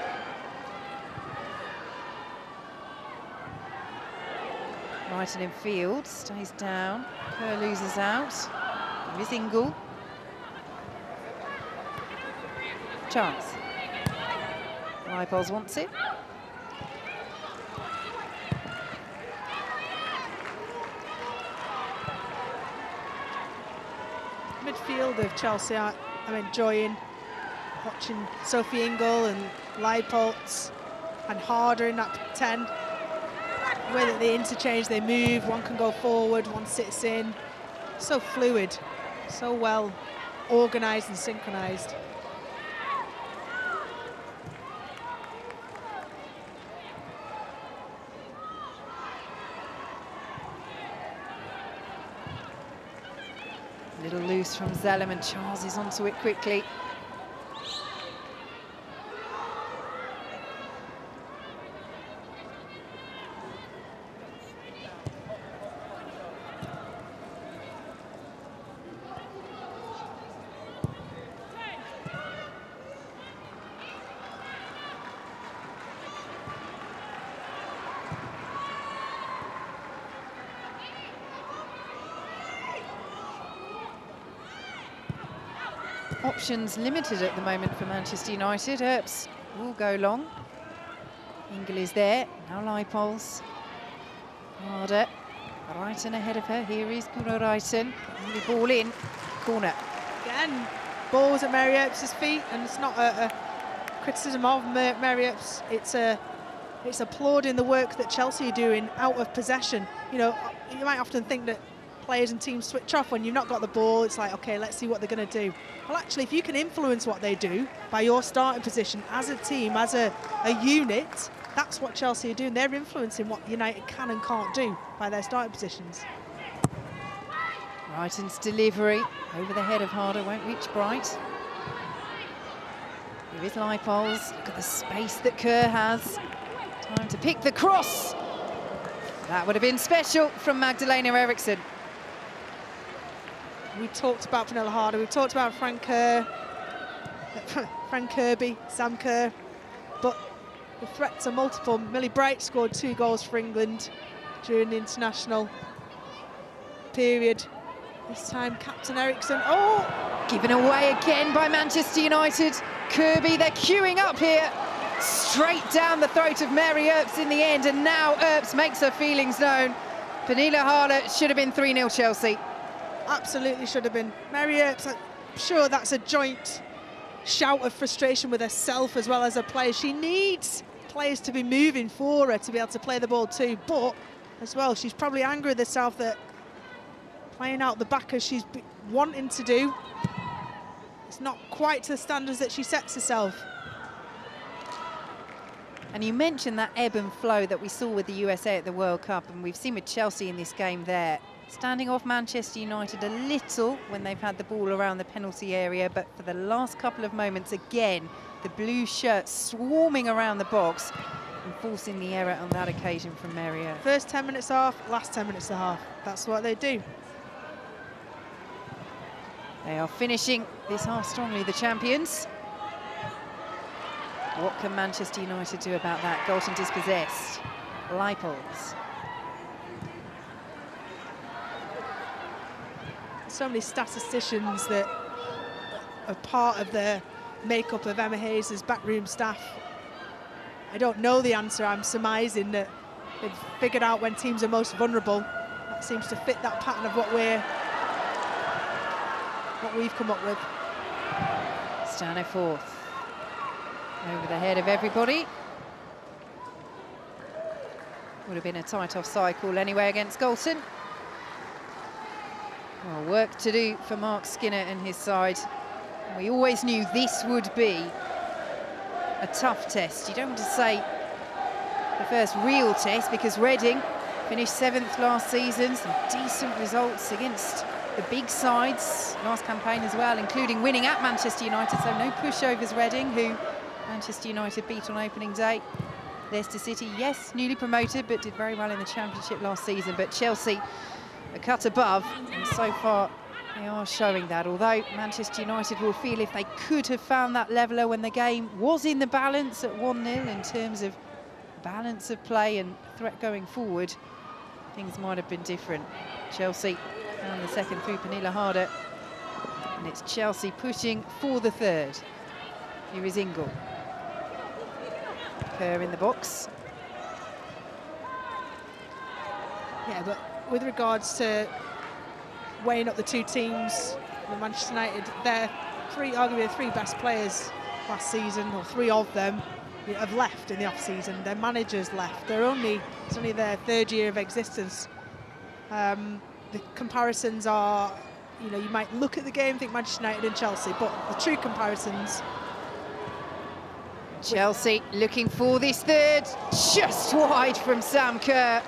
Brighton in field, stays down, Kerr loses out. Here is Ingle. Chance. Leipold wants it. midfield of Chelsea, I'm enjoying watching Sophie Ingle and Leipold and Harder in that 10. The way that they interchange, they move, one can go forward, one sits in. So fluid, so well organised and synchronised. Little loose from Zellem, and Charles is onto it quickly. Options limited at the moment for Manchester United. Earps will go long. Ingle is there. Now Leipold. Harder. Reiten ahead of her. Here is Guro Reiten. The ball in. Corner. Again, balls at Mary Earps' feet, and it's not a criticism of Mary Earps. It's applauding the work that Chelsea are doing out of possession. You know, you might often think that players and teams switch off when you've not got the ball. It's like, okay, let's see what they're going to do. Well, actually, if you can influence what they do by your starting position as a team, as a unit, that's what Chelsea are doing. They're influencing what United can and can't do by their starting positions. Reiten's delivery over the head of Harder, won't reach Bright. Here is Leipold. Look at the space that Kerr has. Time to pick the cross. That would have been special from Magdalena Eriksson. We talked about Pernilla Harder, we talked about Frank Kerr, Frank Kirby, Sam Kerr, but the threats are multiple. Millie Bright scored 2 goals for England during the international period. This time, Captain Eriksson, given away again by Manchester United. Kirby, they're queuing up here. Straight down the throat of Mary Earps in the end, and now Earps makes her feelings known. Pernilla Harder should have been 3-0 Chelsea. Absolutely should have been. Mary Earps, I'm sure that's a joint shout of frustration with herself as well as her players. She needs players to be moving for her to be able to play the ball too, but as well, she's probably angry with herself that playing out the back as she's wanting to do, it's not quite to the standards that she sets herself. And you mentioned that ebb and flow that we saw with the USA at the World Cup, and we've seen with Chelsea in this game there. Standing off Manchester United a little when they've had the ball around the penalty area, but for the last couple of moments, again, the blue shirts swarming around the box and forcing the error on that occasion from Mary Earps. First 10 minutes off, last 10 minutes of half. That's what they do. They are finishing this half strongly, the champions. What can Manchester United do about that? Galton dispossessed. Leipold. So many statisticians that are part of the makeup of Emma Hayes' backroom staff. I don't know the answer. I'm surmising that they've figured out when teams are most vulnerable. That seems to fit that pattern of what we've come up with. Staniforth over the head of everybody. Would have been a tight offside call anyway against Galton. Well, work to do for Mark Skinner and his side. We always knew this would be a tough test. You don't want to say the first real test, because Reading finished 7th last season, some decent results against the big sides last campaign as well, including winning at Manchester United, so no pushovers. Reading, who Manchester United beat on opening day. Leicester City, yes, newly promoted, but did very well in the Championship last season. But Chelsea a cut above, and so far they are showing that, although Manchester United will feel if they could have found that leveller when the game was in the balance at 1-0 in terms of balance of play and threat going forward, things might have been different. Chelsea found the second through Pernilla Harder, and it's Chelsea pushing for the third. Here is Ingle. Kerr in the box. Yeah, but with regards to weighing up the two teams, The Manchester United, they're arguably the three best players last season, or three of them have left in the off-season. Their managers left. It's only their third year of existence. The comparisons are, you might look at the game and think Manchester United and Chelsea, but the true comparisons. Chelsea looking for this third, just wide from Sam Kerr.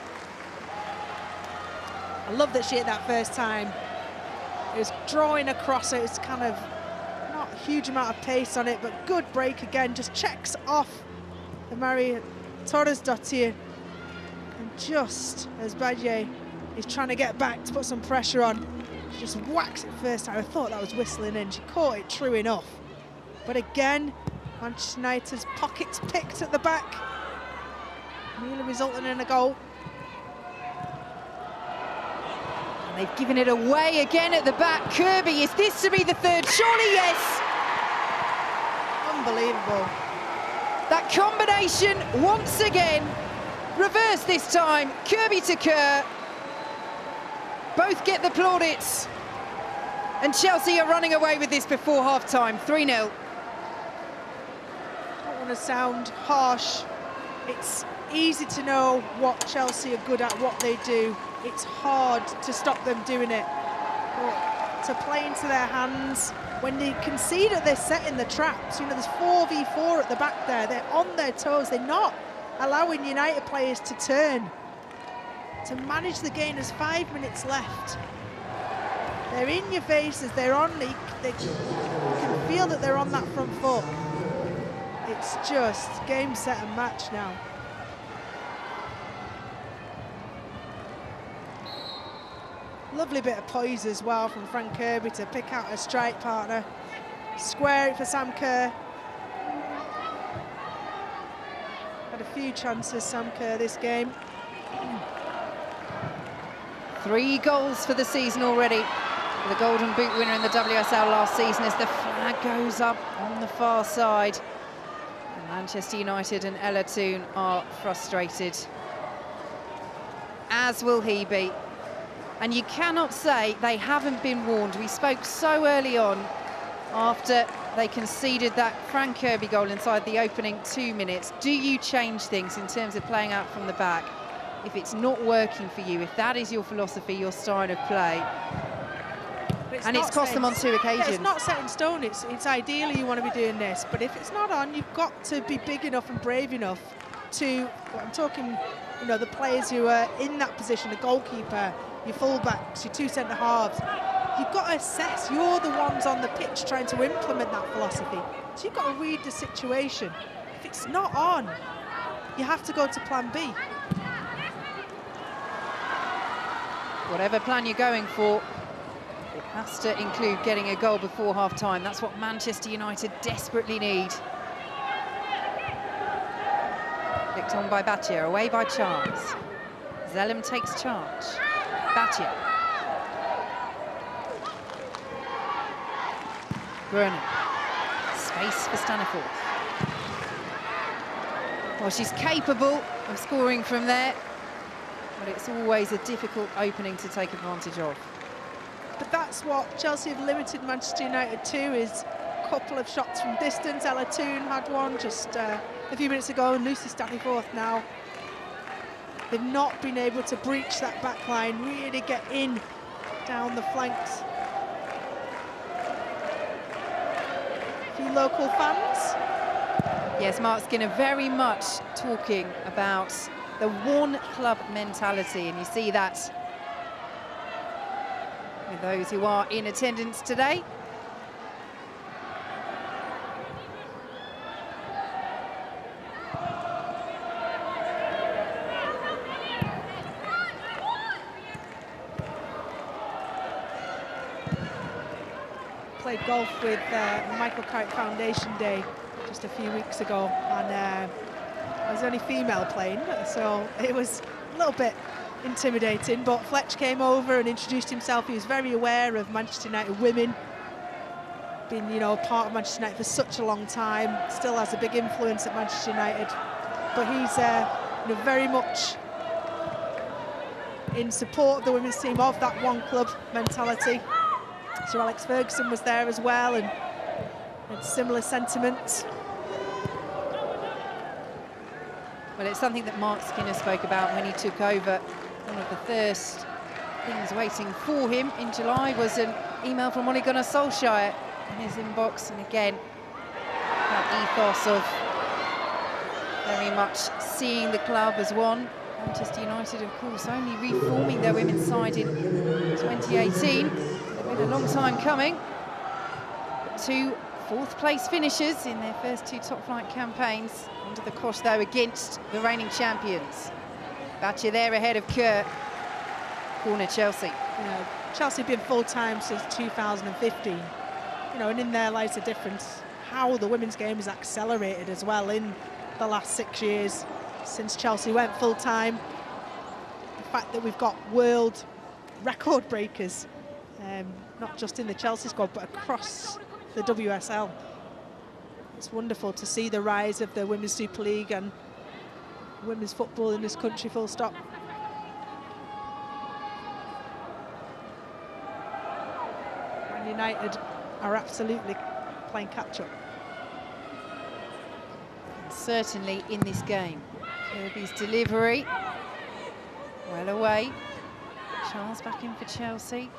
I love that she hit that first time. It was drawing across it. It's kind of not a huge amount of pace on it, but good break again. Just checks off the Maria Torres-Dottir. And just as Badje is trying to get back to put some pressure on, she just whacks it first time. I thought that was whistling in. She caught it true enough. But again, Manchester United's pockets picked at the back, nearly resulting in a goal. They've given it away again at the back. Kirby, is this to be the third? Surely yes. Unbelievable. That combination once again, reverse this time. Kirby to Kerr. Both get the plaudits. And Chelsea are running away with this before half-time, 3-0. I don't want to sound harsh. It's easy to know what Chelsea are good at, what they do. It's hard to stop them doing it. But to play into their hands, when they concede it, they're setting the traps. There's 4v4 at the back there. They're on their toes. They're not allowing United players to turn. To manage the game, there's 5 minutes left. They're in your faces. They're on. They can feel that they're on that front foot. It's just game, set and match now. Lovely bit of poise as well from Frank Kirby to pick out a strike partner. Square it for Sam Kerr. Had a few chances, Sam Kerr, this game. 3 goals for the season already. The Golden Boot winner in the WSL last season as the flag goes up on the far side. And Manchester United and Ella Toone are frustrated, as will he be. And you cannot say they haven't been warned. We spoke so early on after they conceded that Frank Kirby goal inside the opening 2 minutes. Do you change things in terms of playing out from the back? If it's not working for you, if that is your philosophy, your style of play, and it's cost them on 2 occasions. Yeah, it's not set in stone. It's ideally you want to be doing this, but if it's not on, you've got to be big enough and brave enough to, well, I'm talking, the players who are in that position, the goalkeeper, your full-backs, your 2 centre-halves, you've got to assess. You're the ones on the pitch trying to implement that philosophy. So you've got to read the situation. If it's not on, you have to go to plan B. Whatever plan you're going for, it has to include getting a goal before half-time. That's what Manchester United desperately need. Flicked on by Battier, away by Charles. Zellem takes charge. Battier. Brennan. Space for Staniforth. Well, she's capable of scoring from there, but it's always a difficult opening to take advantage of. But that's what Chelsea have limited Manchester United to, is a couple of shots from distance. Ella Toone had one just a few minutes ago, and Lucy Staniforth now. They've not been able to breach that back line, really get in down the flanks. A few local fans. Yes, Mark Skinner very much talking about the one club mentality, and you see that with those who are in attendance today. Played golf with Michael Carrick Foundation Day just a few weeks ago, and I was the only female playing, so it was a little bit intimidating, but Fletch came over and introduced himself. He was very aware of Manchester United women, been, part of Manchester United for such a long time, still has a big influence at Manchester United, but he's very much in support of the women's team, of that one club mentality. Sir Alex Ferguson was there as well, and had similar sentiments. Well, it's something that Mark Skinner spoke about when he took over. One of the first things waiting for him in July was an email from Ole Gunnar Solskjaer in his inbox, and again, that ethos of very much seeing the club as one. Manchester United, of course, only reforming their women's side in 2018. It's been a long time coming. But 2 fourth-place finishes in their first 2 top-flight campaigns. Under the cosh, though, against the reigning champions. Batcher there ahead of Kerr. Corner Chelsea. Yeah, Chelsea have been full-time since 2015. You know, and in there lies the difference. How the women's game has accelerated as well in the last 6 years since Chelsea went full-time. The fact that we've got world record breakers, not just in the Chelsea squad, but across the WSL. It's wonderful to see the rise of the Women's Super League and women's football in this country, full stop. Man United are absolutely playing catch-up. Certainly in this game. Kirby's delivery, well away. Charles back in for Chelsea.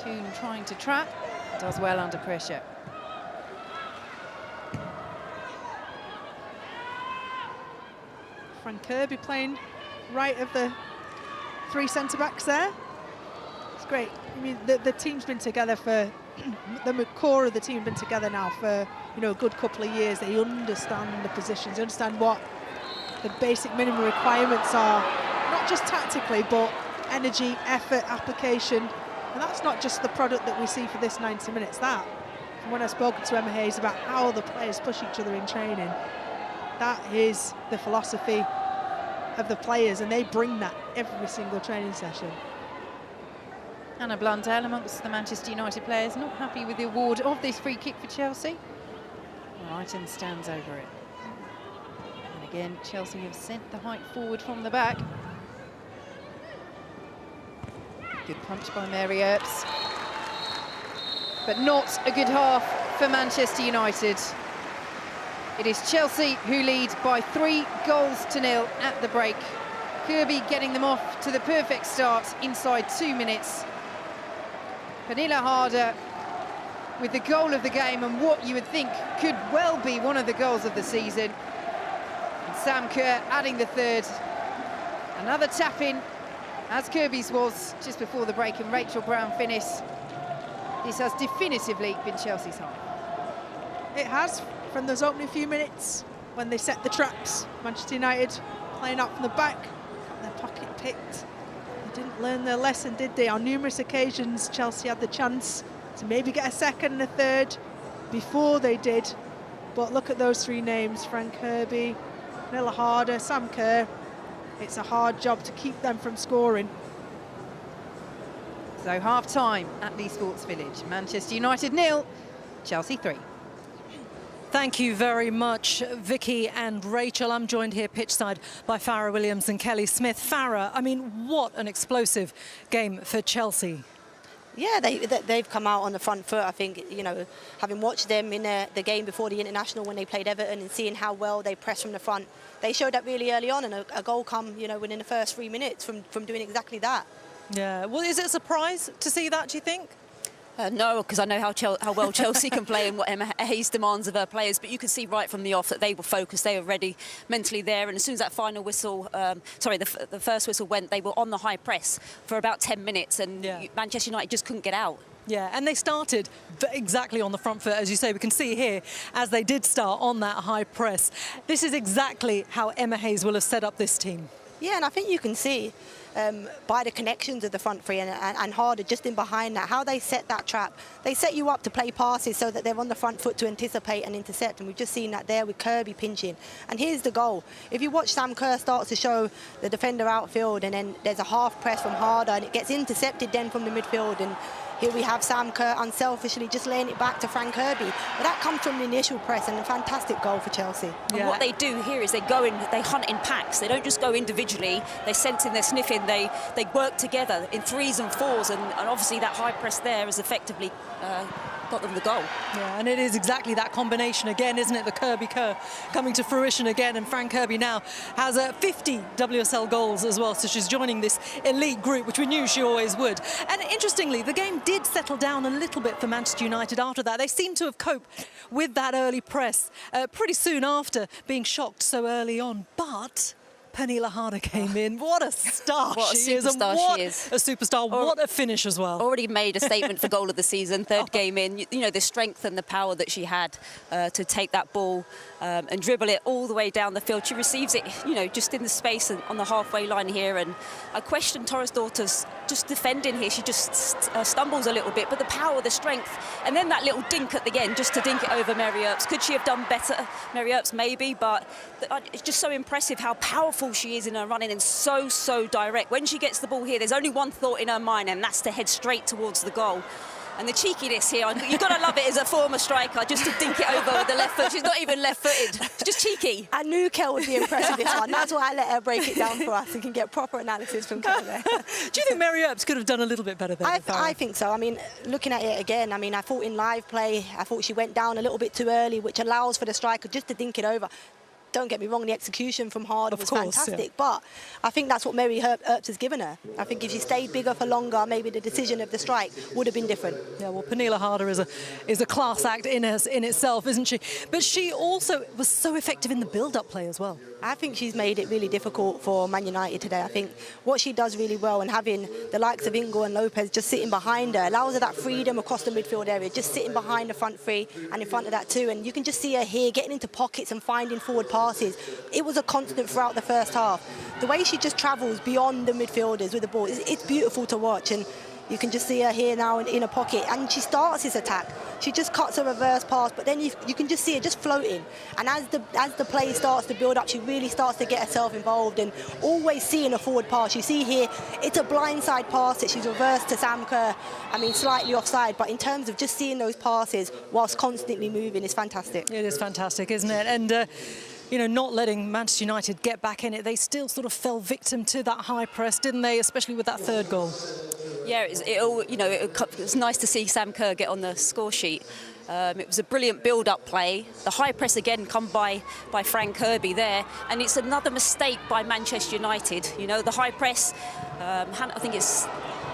Toon trying to trap, does well under pressure. Frank Kirby playing right of the 3 centre-backs there. It's great. I mean, the team's been together for, the core of the team have been together now for, you know, a good couple of years. They understand the positions, they understand what the basic minimum requirements are, not just tactically, but energy, effort, application. And that's not just the product that we see for this 90 minutes. That, from when I've spoken to Emma Hayes about how the players push each other in training, that is the philosophy of the players, and they bring that every single training session. Anna Blundell amongst the Manchester United players, not happy with the award of this free kick for Chelsea. Wrighton stands over it. And again, Chelsea have sent the height forward from the back. Good punch by Mary Earps. But not a good half for Manchester United. It is Chelsea who lead by 3-0 at the break. Kirby getting them off to the perfect start inside 2 minutes. Pernilla Harder with the goal of the game, and what you would think could well be one of the goals of the season. And Sam Kerr adding the third. Another tap-in, as Kirby's was just before the break, and Rachel Brown finish. This has definitively been Chelsea's half. It has, from those opening few minutes when they set the traps. Manchester United playing out from the back, their pocket picked. They didn't learn their lesson, did they? On numerous occasions, Chelsea had the chance to maybe get a second and a third before they did. But look at those 3 names, Frank Kirby, Pernilla Harder, Sam Kerr. It's a hard job to keep them from scoring. So half-time at Leigh Sports Village. Manchester United 0, Chelsea 3. Thank you very much, Vicky and Rachel. I'm joined here pitchside by Farrah Williams and Kelly Smith. Farrah, I mean, what an explosive game for Chelsea. Yeah, they've come out on the front foot. I think, you know, having watched them in the game before the international when they played Everton and seeing how well they press from the front, they showed that really early on, and a goal come, you know, within the first 3 minutes from doing exactly that. Yeah, well, is it a surprise to see that, do you think? No, because I know how well Chelsea can play and what Emma Hayes demands of her players. But you can see right from the off that they were focused, they were ready, mentally there. And as soon as that final whistle, the first whistle went, they were on the high press for about 10 minutes, and Manchester United just couldn't get out. Yeah, and they started exactly on the front foot, as you say. We can see here, as they did start on that high press. This is exactly how Emma Hayes will have set up this team. Yeah, and I think you can see by the connections of the front 3 and Harder just in behind that, how they set that trap. They set you up to play passes so that they're on the front foot to anticipate and intercept, and we've just seen that there with Kirby pinching. And here's the goal. If you watch, Sam Kerr starts to show the defender outfield, and then there's a half press from Harder, and it gets intercepted then from the midfield, and here we have Sam Kerr unselfishly just laying it back to Frank Kirby. But that comes from the initial press, and a fantastic goal for Chelsea. Yeah. And what they do here is they go in, they hunt in packs. They don't just go individually. They sense in, they're sniffing. They work together in 3s and 4s, and obviously that high press there has effectively got them the goal. Yeah, and it is exactly that combination again, isn't it? The Kirby-Kerr coming to fruition again, and Frank Kirby now has 50 WSL goals as well, so she's joining this elite group, which we knew she always would. And interestingly, the game did settle down a little bit for Manchester United after that. They seem to have coped with that early press pretty soon after being shocked so early on, but Pernille Harder came in. What a star she is. And what a superstar. What a finish as well. Already made a statement for goal of the season, third game in. You know, the strength and the power that she had to take that ball and dribble it all the way down the field. She receives it, you know, just in the space and on the halfway line here. And I question Torresdottir's just defending here. She just stumbles a little bit, but the power, the strength, and then that little dink at the end just to dink it over Mary Earps. Could she have done better? Mary Earps maybe, but it's just so impressive how powerful she is in her running and so direct. When she gets the ball here, there's only one thought in her mind, and that's to head straight towards the goal. And the cheekiness here, you've got to love it as a former striker, just to dink it over with the left foot. She's not even left-footed. She's just cheeky. I knew Kel would be impressed with this one. That's why I let her break it down for us. We can get proper analysis from Kel there. Do you think Mary Earps could have done a little bit better there? I think so. I mean, looking at it again, I mean, I thought in live play, I thought she went down a little bit too early, which allows for the striker just to dink it over. Don't get me wrong, the execution from Harder was fantastic, yeah. But I think that's what Mary Earps has given her. I think if she stayed bigger for longer, maybe the decision of the strike would have been different. Yeah, well, Pernille Harder is a class act in itself, isn't she? But she also was so effective in the build-up play as well. I think she's made it really difficult for Man United today. I think what she does really well, and having the likes of Ingo and Lopez just sitting behind her, allows her that freedom across the midfield area, just sitting behind the front three and in front of that too. And you can just see her here getting into pockets and finding forward passes. It was a constant throughout the first half. The way she just travels beyond the midfielders with the ball, it's beautiful to watch. And you can just see her here now in a pocket, and she starts this attack. She just cuts a reverse pass, but then you can just see her just floating. And as the play starts to build up, she really starts to get herself involved and always seeing a forward pass. You see here, it's a blindside pass that she's reversed to Sam Kerr. I mean, slightly offside, but in terms of just seeing those passes whilst constantly moving is fantastic. It is fantastic, isn't it? And you know, not letting Manchester United get back in it, they still sort of fell victim to that high press, didn't they? Especially with that third goal. Yeah, it was nice to see Sam Kerr get on the score sheet. It was a brilliant build-up play. The high press again come by Frank Kirby there, and it's another mistake by Manchester United. You know, the high press. I think it's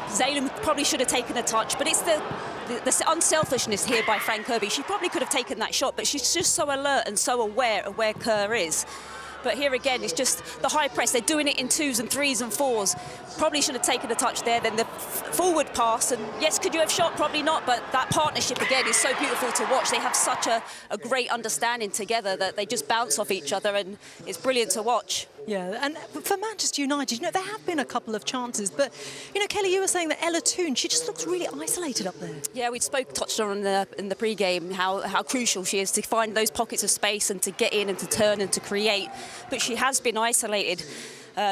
Zaylan probably should have taken a touch, but it's the unselfishness here by Frank Kirby. She probably could have taken that shot, but she's just so alert and so aware of where Kerr is. But here again, it's just the high press. They're doing it in 2s and 3s and 4s. Probably should have taken a touch there. Then the forward pass. And yes, could you have shot? Probably not. But that partnership, again, is so beautiful to watch. They have such a great understanding together that they just bounce off each other. And it's brilliant to watch. Yeah, and for Manchester United, you know, there have been a couple of chances. But, you know, Kelly, you were saying that Ella Toon, she just looks really isolated up there. Yeah, we touched on in the pre-game how crucial she is to find those pockets of space and to get in and to turn and to create. But she has been isolated.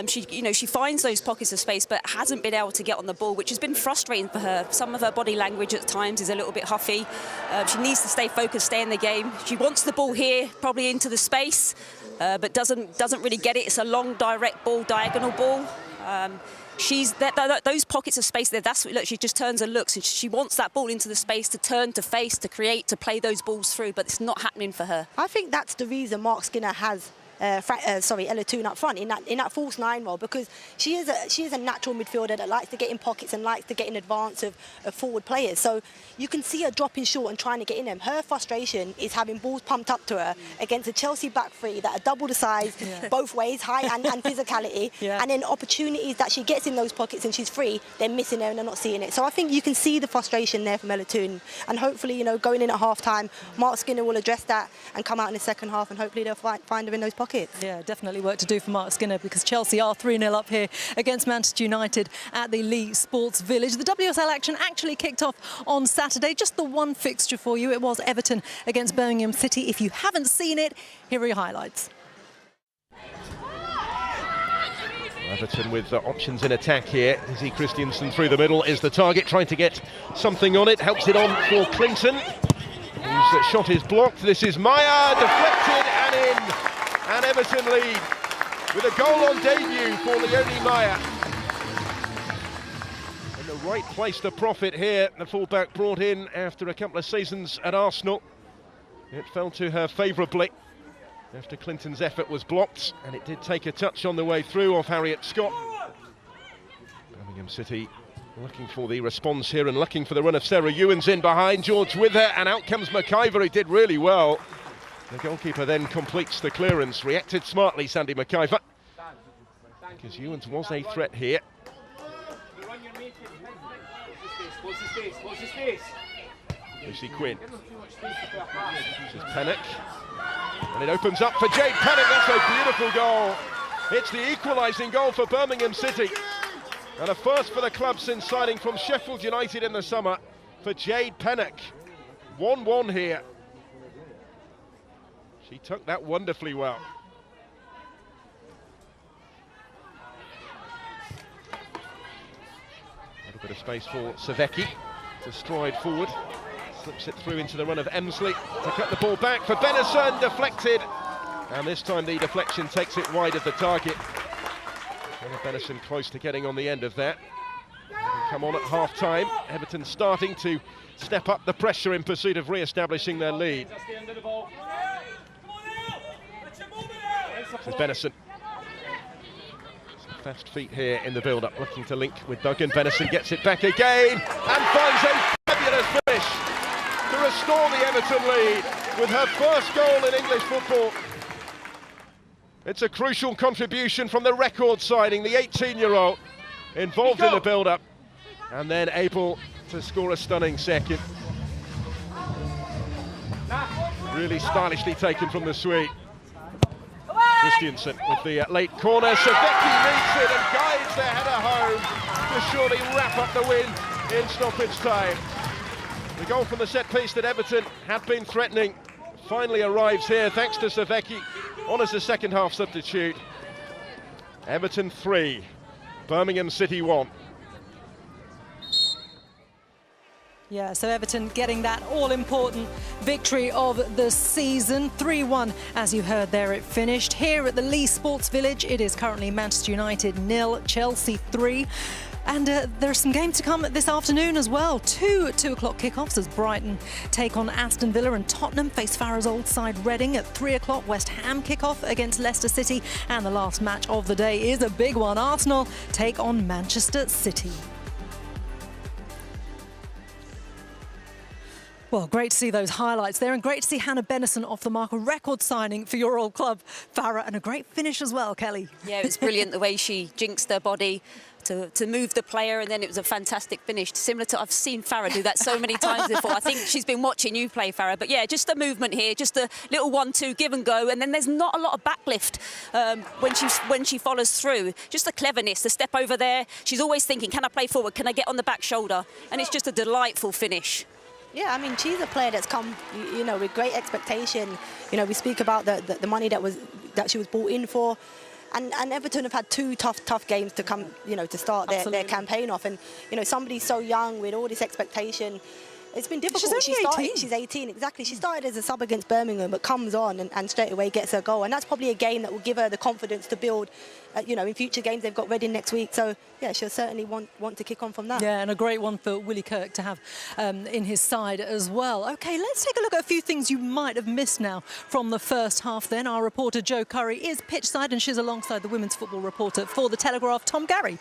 She finds those pockets of space, but hasn't been able to get on the ball, which has been frustrating for her. Some of her body language at times is a little bit huffy. She needs to stay focused, stay in the game. She wants the ball here, probably into the space, but doesn't really get it. It's a long, direct ball, diagonal ball. Those pockets of space there, that's what, look, she just turns and looks, and she wants that ball into the space to turn, to face, to create, to play those balls through, but it's not happening for her. I think that's the reason Mark Skinner has Ella Toon up front in that false 9 role, because she is a natural midfielder that likes to get in pockets and likes to get in advance of forward players. So you can see her dropping short and trying to get in them. Her frustration is having balls pumped up to her against a Chelsea back three that are double the size, both ways, height and physicality, and then opportunities that she gets in those pockets and she's free, they're missing her and they're not seeing it. So I think you can see the frustration there from Ella Toon, and hopefully, you know, going in at half-time, Mark Skinner will address that and come out in the second half, and hopefully they'll find her in those pockets. Yeah, definitely work to do for Mark Skinner, because Chelsea are 3-0 up here against Manchester United at the Lee Sports Village. The WSL action actually kicked off on Saturday. Just the one fixture for you. It was Everton against Birmingham City. If you haven't seen it, here are your highlights. Everton with options in attack here. Izzy Christiansen through the middle is the target, trying to get something on it. Helps it on for Clinton, whose shot is blocked. This is Maya, deflected and in. And Everton lead with a goal on debut for Leonie Maya. In the right place to profit here. The fullback brought in after a couple of seasons at Arsenal. It fell to her favourably after Clinton's effort was blocked, and it did take a touch on the way through off Harriet Scott. Birmingham City looking for the response here and looking for the run of Sarah Ewens in behind. George with her, and out comes McIver, who did really well. The goalkeeper then completes the clearance. Reacted smartly, Sandy McIver, because Ewens was a threat here. Lucy Quinn. This is Pennock. And it opens up for Jade Pennock. That's a beautiful goal. It's the equalising goal for Birmingham City. And a first for the club since signing from Sheffield United in the summer for Jade Pennock. 1-1 here. She took that wonderfully well. A little bit of space for Savecki to stride forward. Slips it through into the run of Emsley to cut the ball back for Benison, deflected. And this time the deflection takes it wide of the target. Benison close to getting on the end of that. Come on at half-time. Everton starting to step up the pressure in pursuit of re-establishing their lead. This is Benison. Some fast feet here in the build-up, looking to link with Duggan. Benison gets it back again and finds a fabulous finish to restore the Everton lead with her first goal in English football. It's a crucial contribution from the record signing, the 18-year-old, involved in the build-up and then able to score a stunning second. Really stylishly taken from the Swede. Christiansen with the late corner. Savecki meets it and guides their header home to surely wrap up the win in stoppage time. The goal from the set piece that Everton had been threatening finally arrives here thanks to Savecki on as a second half substitute. Everton 3, Birmingham City 1. Yeah, so Everton getting that all-important victory of the season. 3-1, as you heard there, it finished. Here at the Lee Sports Village, it is currently Manchester United 0, Chelsea 3. And there's some games to come this afternoon as well. Two 2 o'clock kickoffs as Brighton take on Aston Villa and Tottenham face Farah's old side Reading at 3 o'clock. West Ham kickoff against Leicester City. And the last match of the day is a big one. Arsenal take on Manchester City. Well, great to see those highlights there, and great to see Hannah Benison off the mark, a record signing for your old club, Farah, and a great finish as well, Kelly. Yeah, it was brilliant the way she jinxed her body to move the player, and then it was a fantastic finish. Similar to, I've seen Farah do that so many times before. I think she's been watching you play, Farah. But yeah, just the movement here, just a little 1-2 give and go, and then there's not a lot of backlift when she follows through. Just the cleverness, the step over there. She's always thinking, can I play forward? Can I get on the back shoulder? And it's just a delightful finish. Yeah, I mean, she's a player that's come, you know, with great expectation. You know, we speak about the money that she was brought in for. And Everton have had 2 tough games to come, you know, to start their campaign off. And, you know, somebody so young with all this expectation, it's been difficult. She's 18, exactly. She started as a sub against Birmingham, but comes on and straight away gets her goal. And that's probably a game that will give her the confidence to build, you know, in future games. They've got Reading next week. So, yeah, she'll certainly want to kick on from that. Yeah, and a great one for Willie Kirk to have in his side as well. OK, let's take a look at a few things you might have missed now from the first half then. Our reporter Jo Curry is pitchside, and she's alongside the women's football reporter for The Telegraph, Tom Garry.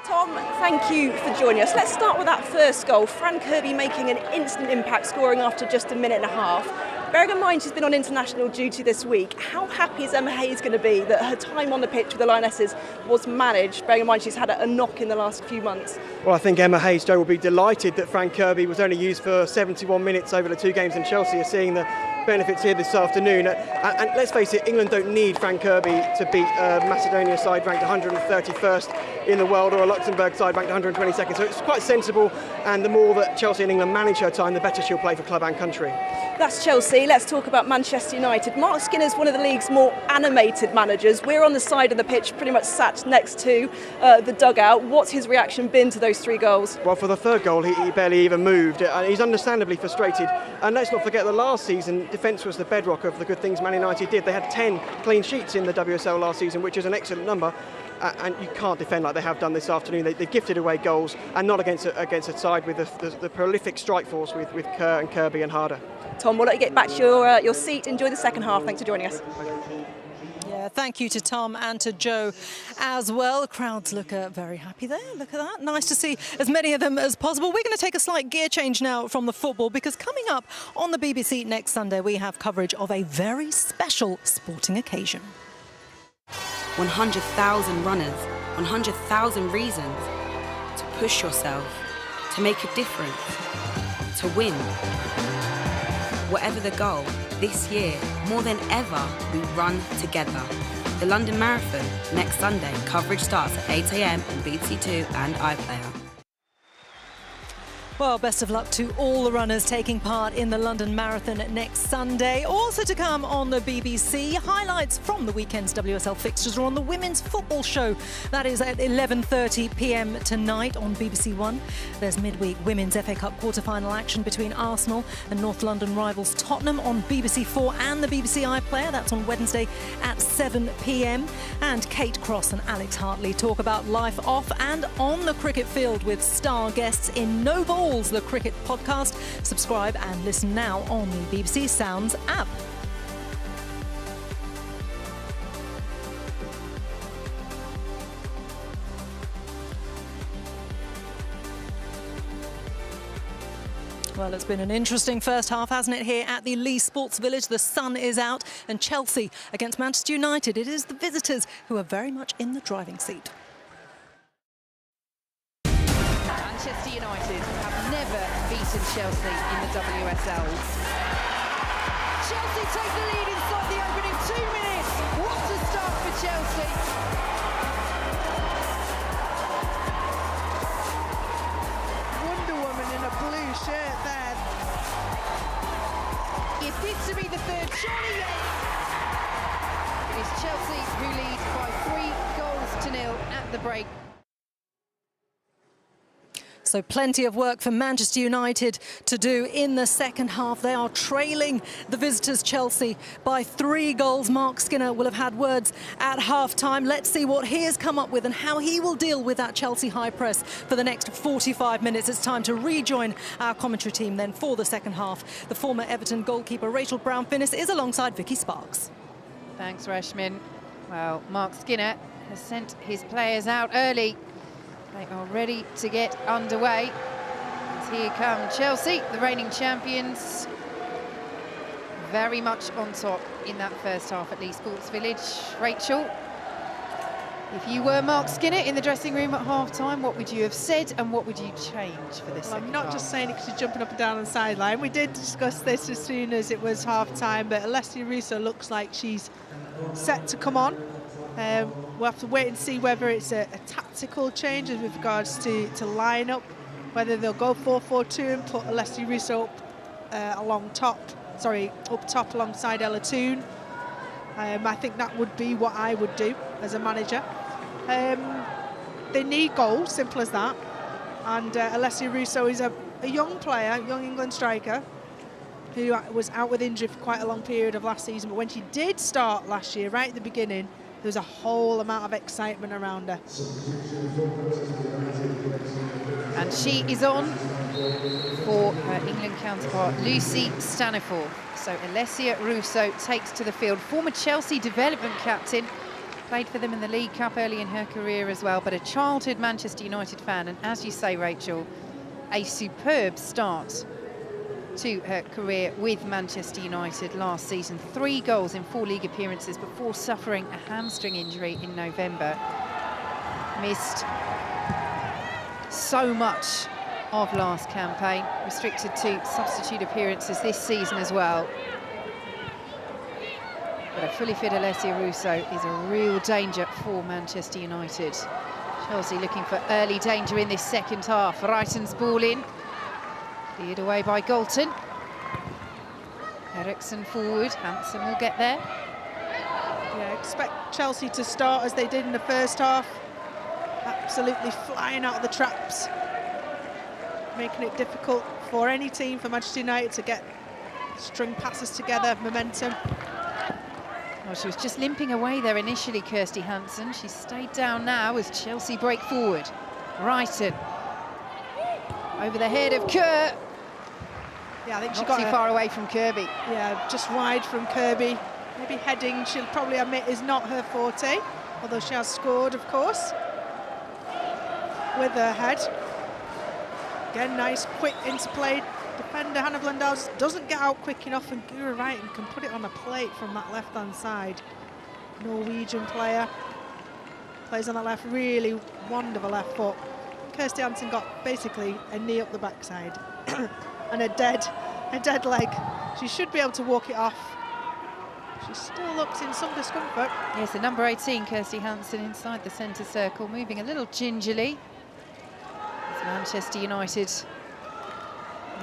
Tom, thank you for joining us. Let's start with that first goal. Fran Kirby making an instant impact, scoring after just a minute and a half. Bearing in mind she's been on international duty this week, how happy is Emma Hayes going to be that her time on the pitch with the Lionesses was managed, bearing in mind she's had a knock in the last few months? Well, I think Emma Hayes, Joe, will be delighted that Fran Kirby was only used for 71 minutes over the 2 games, and Chelsea are seeing the benefits here this afternoon. And let's face it, England don't need Fran Kirby to beat a Macedonia side ranked 131st in the world, or a Luxembourg side ranked 122nd. So it's quite sensible, and the more that Chelsea and England manage her time, the better she'll play for club and country. That's Chelsea. Let's talk about Manchester United. Mark Skinner's one of the league's more animated managers. We're on the side of the pitch, pretty much sat next to the dugout. What's his reaction been to those 3 goals? Well, for the third goal, he barely even moved. He's understandably frustrated. And let's not forget that last season, defence was the bedrock of the good things Man United did. They had 10 clean sheets in the WSL last season, which is an excellent number. And you can't defend like they have done this afternoon. They gifted away goals, and not against a side with the prolific strike force with Kerr and Kirby and Harder. Tom, we'll let you get back to your seat. Enjoy the second half. Thanks for joining us. Yeah, thank you to Tom and to Joe as well. The crowds look very happy there. Look at that. Nice to see as many of them as possible. We're going to take a slight gear change now from the football, because coming up on the BBC next Sunday, we have coverage of a very special sporting occasion. 100,000 runners, 100,000 reasons to push yourself, to make a difference, to win. Whatever the goal, this year, more than ever, we run together. The London Marathon, next Sunday. Coverage starts at 8 AM on BBC Two and iPlayer. Well, best of luck to all the runners taking part in the London Marathon next Sunday. Also to come on the BBC, highlights from the weekend's WSL fixtures are on the Women's Football Show. That is at 11:30 PM tonight on BBC One. There's midweek Women's FA Cup quarter-final action between Arsenal and North London rivals Tottenham on BBC 4 and the BBC iPlayer. That's on Wednesday at 7 PM. And Kate Cross and Alex Hartley talk about life off and on the cricket field with star guests in No Balls, the cricket podcast. Subscribe and listen now on the BBC Sounds app. Well, it's been an interesting first half, hasn't it, here at the Lee Sports Village. The sun is out, and Chelsea against Manchester United. It is the visitors who are very much in the driving seat. Manchester United have never beaten Chelsea in the WSL. Chelsea take the lead inside the opening 2 minutes. What a start for Chelsea. Wonder Woman in a blue shirt there. Is this to be the third? Surely yes. It is Chelsea who lead by 3-0 at the break. So plenty of work for Manchester United to do in the second half. They are trailing the visitors Chelsea by 3 goals. Mark Skinner will have had words at half-time. Let's see what he has come up with and how he will deal with that Chelsea high press for the next 45 minutes. It's time to rejoin our commentary team then for the second half. The former Everton goalkeeper Rachel Brown-Finnis is alongside Vicky Sparks. Thanks, Reshmin. Well, Mark Skinner has sent his players out early. They are ready to get underway. And here come Chelsea, the reigning champions. Very much on top in that first half at Lee Sports Village. Rachel, if you were Mark Skinner in the dressing room at half-time, what would you have said and what would you change for this second I'm not half? just saying it because you're jumping up and down on the sideline. We did discuss this as soon as it was half-time, but Alessia Russo looks like she's set to come on. We'll have to wait and see whether it's a tactical change with regards to line-up, whether they'll go 4-4-2 and put Alessia Russo up top alongside Ella Toone. I think that would be what I would do as a manager. They need goals, simple as that. And Alessia Russo is a young player, young England striker, who was out with injury for quite a long period of last season. But when she did start last year, right at the beginning, there was a whole amount of excitement around her. And she is on for her England counterpart, Lucy Staniforth. So Alessia Russo takes to the field. Former Chelsea development captain, played for them in the League Cup early in her career as well, but a childhood Manchester United fan. And as you say, Rachel, a superb start to her career with Manchester United last season. 3 goals in 4 league appearances before suffering a hamstring injury in November. Missed so much of last campaign, restricted to substitute appearances this season as well. But a fully fit Alessia Russo is a real danger for Manchester United. Chelsea looking for early danger in this second half. Reiten's ball in. Cleared away by Galton. Eriksson forward, Hansen will get there. Yeah, expect Chelsea to start as they did in the first half. Absolutely flying out of the traps. Making it difficult for any team, for Manchester United, to get string passes together, momentum. Well, she was just limping away there initially, Kirsty Hansen. She's stayed down now as Chelsea break forward. Brighton. Over the head of Kerr. Yeah, I think she Not got too far away from Kirby. Yeah, just wide from Kirby. Maybe heading, she'll probably admit, is not her forte, although she has scored, of course, with her head. Again, nice, quick interplay. Defender Hannah Blundell doesn't get out quick enough, and Gura Wrighton can put it on a plate from that left-hand side. Norwegian player. Plays on that left, really wonderful left foot. Kirsty Hansen got basically a knee up the backside and a dead leg. She should be able to walk it off. She still looks in some discomfort. Yes, the number 18, Kirsty Hansen, inside the centre circle, moving a little gingerly. As Manchester United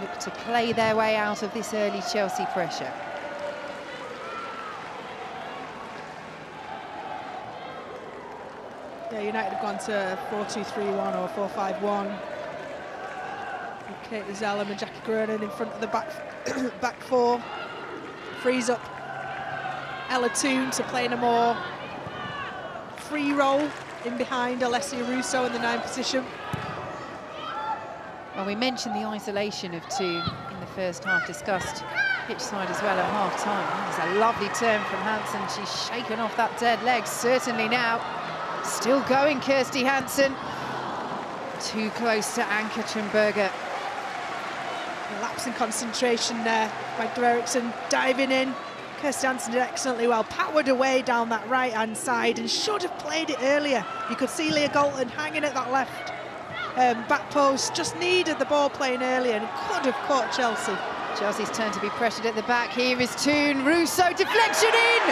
look to play their way out of this early Chelsea pressure. Yeah, United have gone to 4-2-3-1 or 4-5-1. Katie Zellum and Jackie Groening in front of the back four. Frees up Ella Toon to play in a more free role in behind Alessia Russo in the 9 position. Well, we mentioned the isolation of Toon in the first half, discussed pitch side as well at half-time. That was a lovely turn from Hansen. She's shaken off that dead leg, certainly now. Still going, Kirsty Hansen. Too close to Anke Trumberger. Lapse in concentration there. Magda Eriksson diving in. Kirsty Hansen did excellently well. Powered away down that right-hand side and should have played it earlier. You could see Leah Galton hanging at that left back post. Just needed the ball playing earlier and could have caught Chelsea. Chelsea's turn to be pressured at the back. Here is Toon. Russo, deflection in!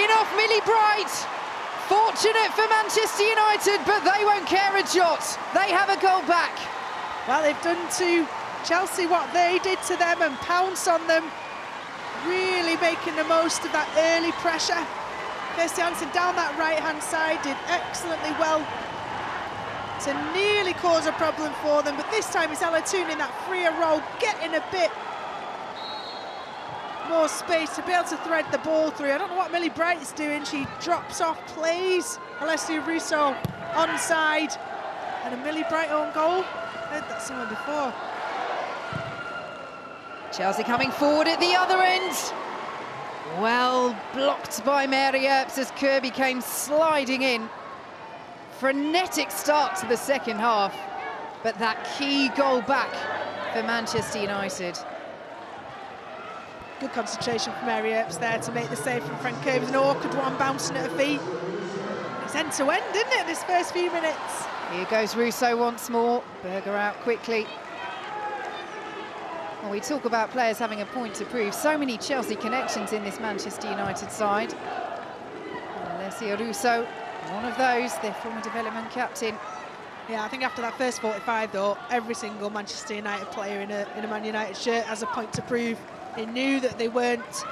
In off Millie Bright. Fortunate for Manchester United, but they won't care a jot. They have a goal back. Well, they've done to Chelsea what they did to them and pounced on them. Really making the most of that early pressure. Kirsty Hansen down that right-hand side did excellently well to nearly cause a problem for them, but this time it's Ella Toon in that freer role, getting a bit more space to be able to thread the ball through. I don't know what Millie Bright's doing. She drops off, plays Alessia Russo onside, and a Millie Bright own goal. Heard that somewhere before. Chelsea coming forward at the other end. Well blocked by Mary Earps as Kirby came sliding in. Frenetic start to the second half, but that key goal back for Manchester United. Good concentration from Mary Earps there to make the save from Frank Kirby. An awkward one bouncing at her feet. It's end to end, isn't it, this first few minutes? Here goes Russo once more. Berger out quickly. Well, we talk about players having a point to prove. So many Chelsea connections in this Manchester United side. Alessia Russo, one of those, their former development captain. Yeah, I think after that first 45, though, every single Manchester United player in a Man United shirt has a point to prove. They knew that they weren't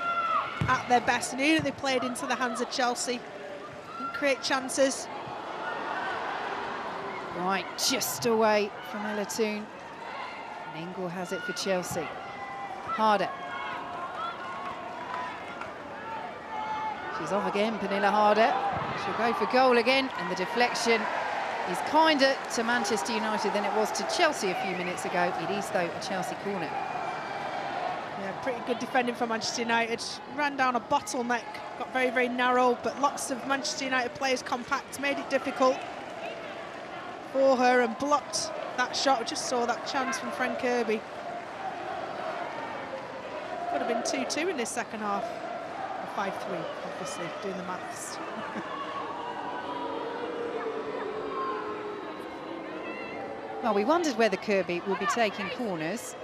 at their best. They knew that they played into the hands of Chelsea. Didn't create chances. Right, just away from Ella Toon. And Ingle has it for Chelsea. Harder. She's off again, Pernilla Harder. She'll go for goal again, and the deflection is kinder to Manchester United than it was to Chelsea a few minutes ago. It is, though, a Chelsea corner. Yeah, pretty good defending for Manchester United. Ran down a bottleneck, got very, very narrow, but lots of Manchester United players compact, made it difficult for her and blocked that shot. We just saw that chance from Frank Kirby. Could have been 2-2 in this second half. Or 5-3, obviously, doing the maths. Well, we wondered whether Kirby will be taking corners.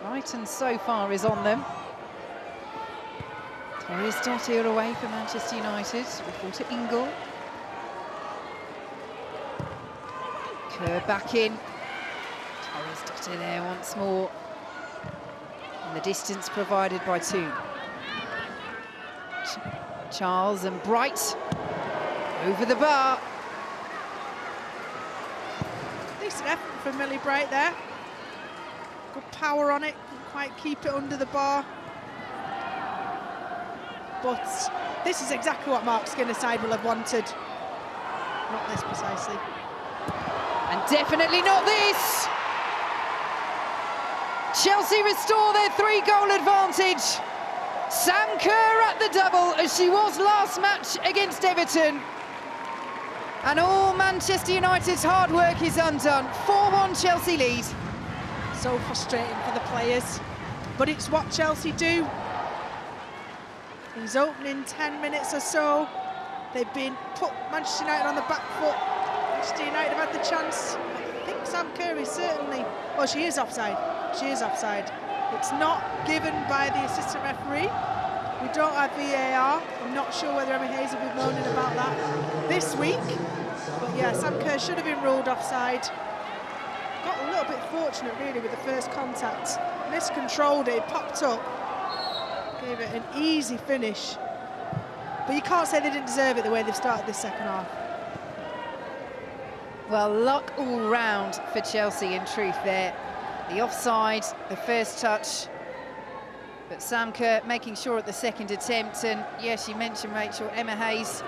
Brighton so far is on them. Torres Dottir away for Manchester United. Before to Ingle. Kerr back in. Torres Dottir there once more. And the distance provided by Toon. Charles and Bright over the bar. Decent effort from Millie Bright there. Good power on it, couldn't quite keep it under the bar. But this is exactly what Mark Skinner's side will have wanted. Not this precisely. And definitely not this! Chelsea restore their 3-goal advantage. Sam Kerr at the double, as she was last match against Everton. And all Manchester United's hard work is undone. 4-1 Chelsea lead. So frustrating for the players, but it's what Chelsea do. These opening 10 minutes or so, they've been put Manchester United on the back foot. Manchester United have had the chance. I think Sam Kerr is certainly, well, she is offside. She is offside. It's not given by the assistant referee. We don't have VAR. I'm not sure whether Emma Hayes will be moaning about that this week. But yeah, Sam Kerr should have been ruled offside. Got a little bit fortunate really with the first contact. Miscontrolled it, popped up. Gave it an easy finish. But you can't say they didn't deserve it the way they've started this second half. Well, luck all round for Chelsea in truth there. The offside, the first touch. But Sam Kerr making sure at the second attempt. And yes, you mentioned, Rachel, Emma Hayes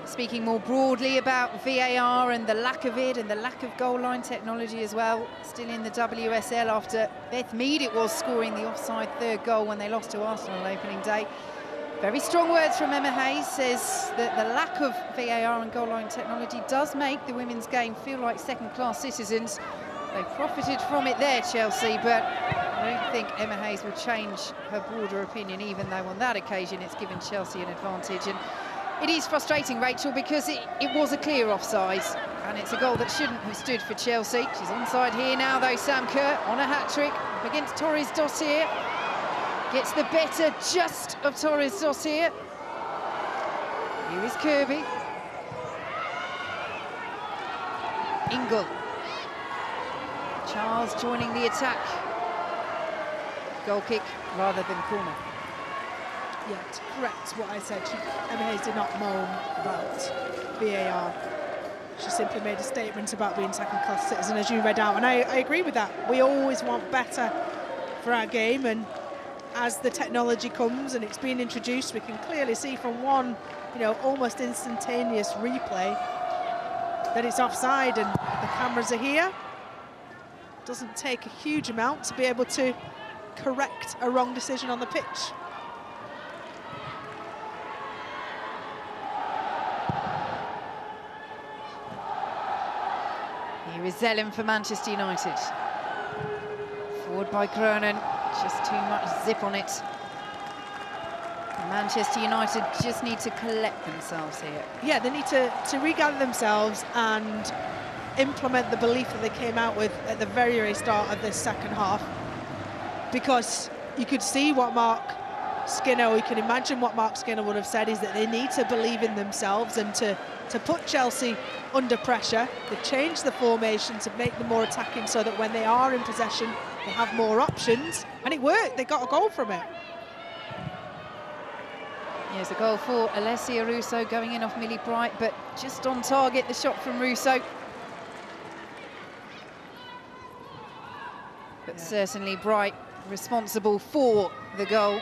speaking more broadly about VAR and the lack of it and the lack of goal line technology as well. Still in the WSL after Beth Mead, it was, scoring the offside third goal when they lost to Arsenal opening day. Very strong words from Emma Hayes, says that the lack of VAR and goal line technology does make the women's game feel like second-class citizens. They profited from it there, Chelsea, but I don't think Emma Hayes will change her broader opinion, even though on that occasion it's given Chelsea an advantage. And it is frustrating, Rachel, because it was a clear offside, and it's a goal that shouldn't have stood for Chelsea. She's onside here now, though, Sam Kerr, on a hat-trick up against Torres Dossier. Gets the better just of Torres Dossier. Here is Kirby. Ingle. Charles joining the attack. Goal kick rather than corner. Yeah, to correct what I said, Emma Hayes did not moan about VAR. She simply made a statement about being second-class citizen, as you read out, and I agree with that. We always want better for our game, and as the technology comes and it's being introduced, we can clearly see from one, almost instantaneous replay that it's offside, and the cameras are here. Doesn't take a huge amount to be able to correct a wrong decision on the pitch. Here is Zellem for Manchester United. Forward by Cronin, just too much zip on it. Manchester United just need to collect themselves here. Yeah, they need to regather themselves and implement the belief that they came out with at the very, very start of this second half. Because you could see what Mark Skinner, or you can imagine what Mark Skinner would have said, is that they need to believe in themselves and to put Chelsea under pressure. They've changed the formation to make them more attacking so that when they are in possession, they have more options. And it worked, they got a goal from it. Here's a goal for Alessia Russo, going in off Millie Bright, but just on target, the shot from Russo. But certainly Bright responsible for the goal.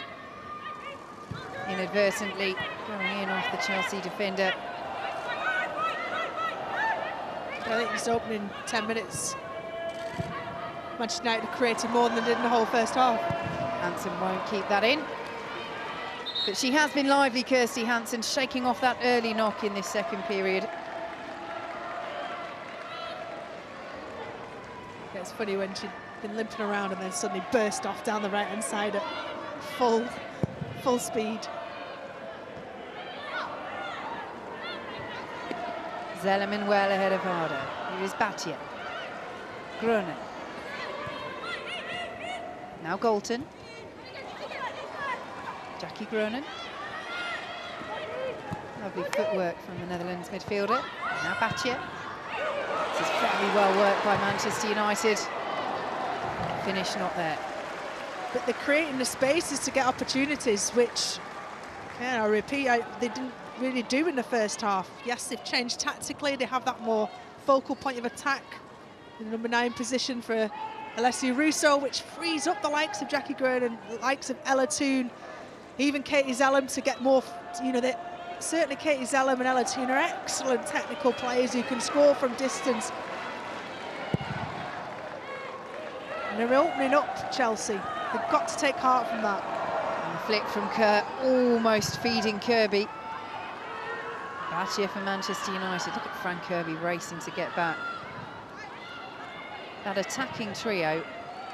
Inadvertently going in off the Chelsea defender. I think this opening 10 minutes, Manchester United created more than they did in the whole first half. Hansen won't keep that in. But she has been lively, Kirsty Hansen, shaking off that early knock in this second period. It's funny when she'd been limping around and then suddenly burst off down the right-hand side at full speed. Zellerman well ahead of Harder. Here is Batia. Gruner. Now Galton. Jackie Groenen. Lovely footwork from the Netherlands midfielder. Now Batia. This is very well worked by Manchester United. Finish not there. but they're creating the spaces to get opportunities, which, again, I repeat, they didn't really do in the first half. Yes, they've changed tactically. They have that more focal point of attack in the number 9 position for Alessia Russo, which frees up the likes of Jackie Green and the likes of Ella Toon, even Katie Zellum to get more, you know, certainly Katie Zellum and Ella Toon are excellent technical players who can score from distance. And they're opening up Chelsea. They've got to take heart from that. And the flick from Kerr, almost feeding Kirby. Bad year for Manchester United. Look at Frank Kirby racing to get back. That attacking trio,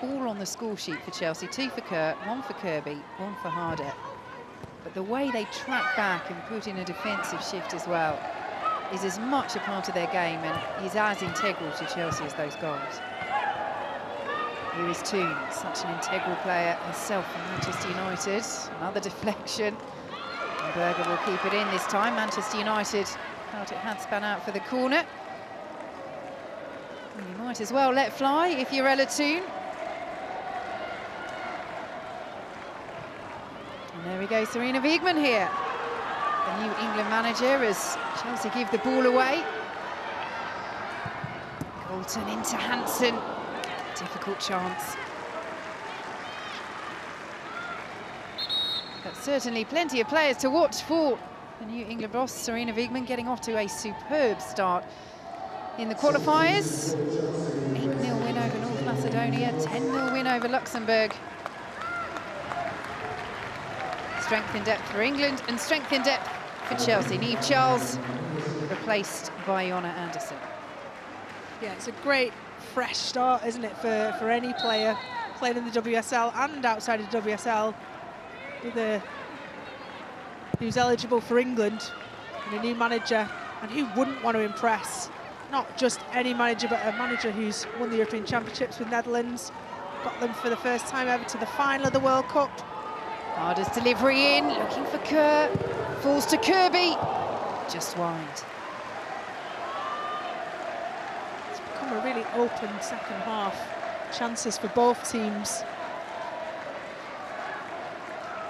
all on the score sheet for Chelsea. 2 for Kerr, 1 for Kirby, 1 for Harder. But the way they track back and put in a defensive shift as well is as much a part of their game and is as integral to Chelsea as those goals. Here is Toon, such an integral player herself for Manchester United. Another deflection. And Berger will keep it in this time. Manchester United felt it had spun out for the corner. And you might as well let fly if you're Ella Toon. And there we go, Serena Wiegmann here. The new England manager as Chelsea give the ball away. Galton into Hansen. Difficult chance. But certainly plenty of players to watch for the new England boss, Serena Wiegmann, getting off to a superb start in the qualifiers. 8-0 win over North Macedonia, 10-0 win over Luxembourg. Strength in depth for England and strength in depth for Chelsea. Niamh Charles replaced by Jonna Andersson. Yeah, it's a great fresh start, isn't it, for any player playing in the WSL and outside of the WSL, with who's eligible for England and a new manager, and who wouldn't want to impress? Not just any manager, but a manager who's won the European Championships with Netherlands, got them for the first time ever to the final of the World Cup. Harder's delivery in, looking for Kerr, falls to Kirby, just wide. It's become a really open second half. Chances for both teams.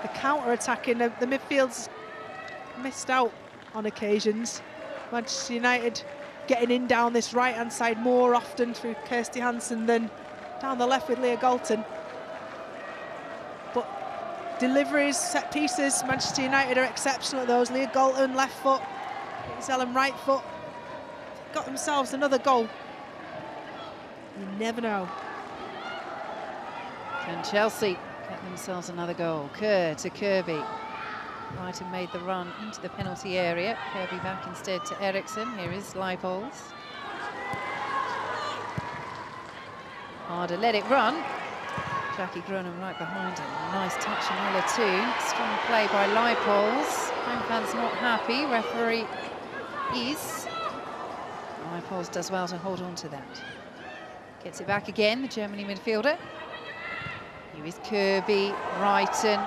The counter-attacking, the midfield's missed out on occasions. Manchester United getting in down this right-hand side more often through Kirsty Hansen than down the left with Leah Galton. But deliveries, set pieces, Manchester United are exceptional at those. Leah Galton, left foot, Zellum, right foot. Got themselves another goal. You never know. Can Chelsea get themselves another goal? Kerr to Kirby. Brighton made the run into the penalty area. Kirby back instead to Eriksson. Here is Leipold. Harder let it run. Jackie Groenham right behind him. Nice touch from Ella Toon. Strong play by Leipold. Home fans not happy. Referee is. Leipold does well to hold on to that. Gets it back again, the Germany midfielder. Here is Kirby, Brighton.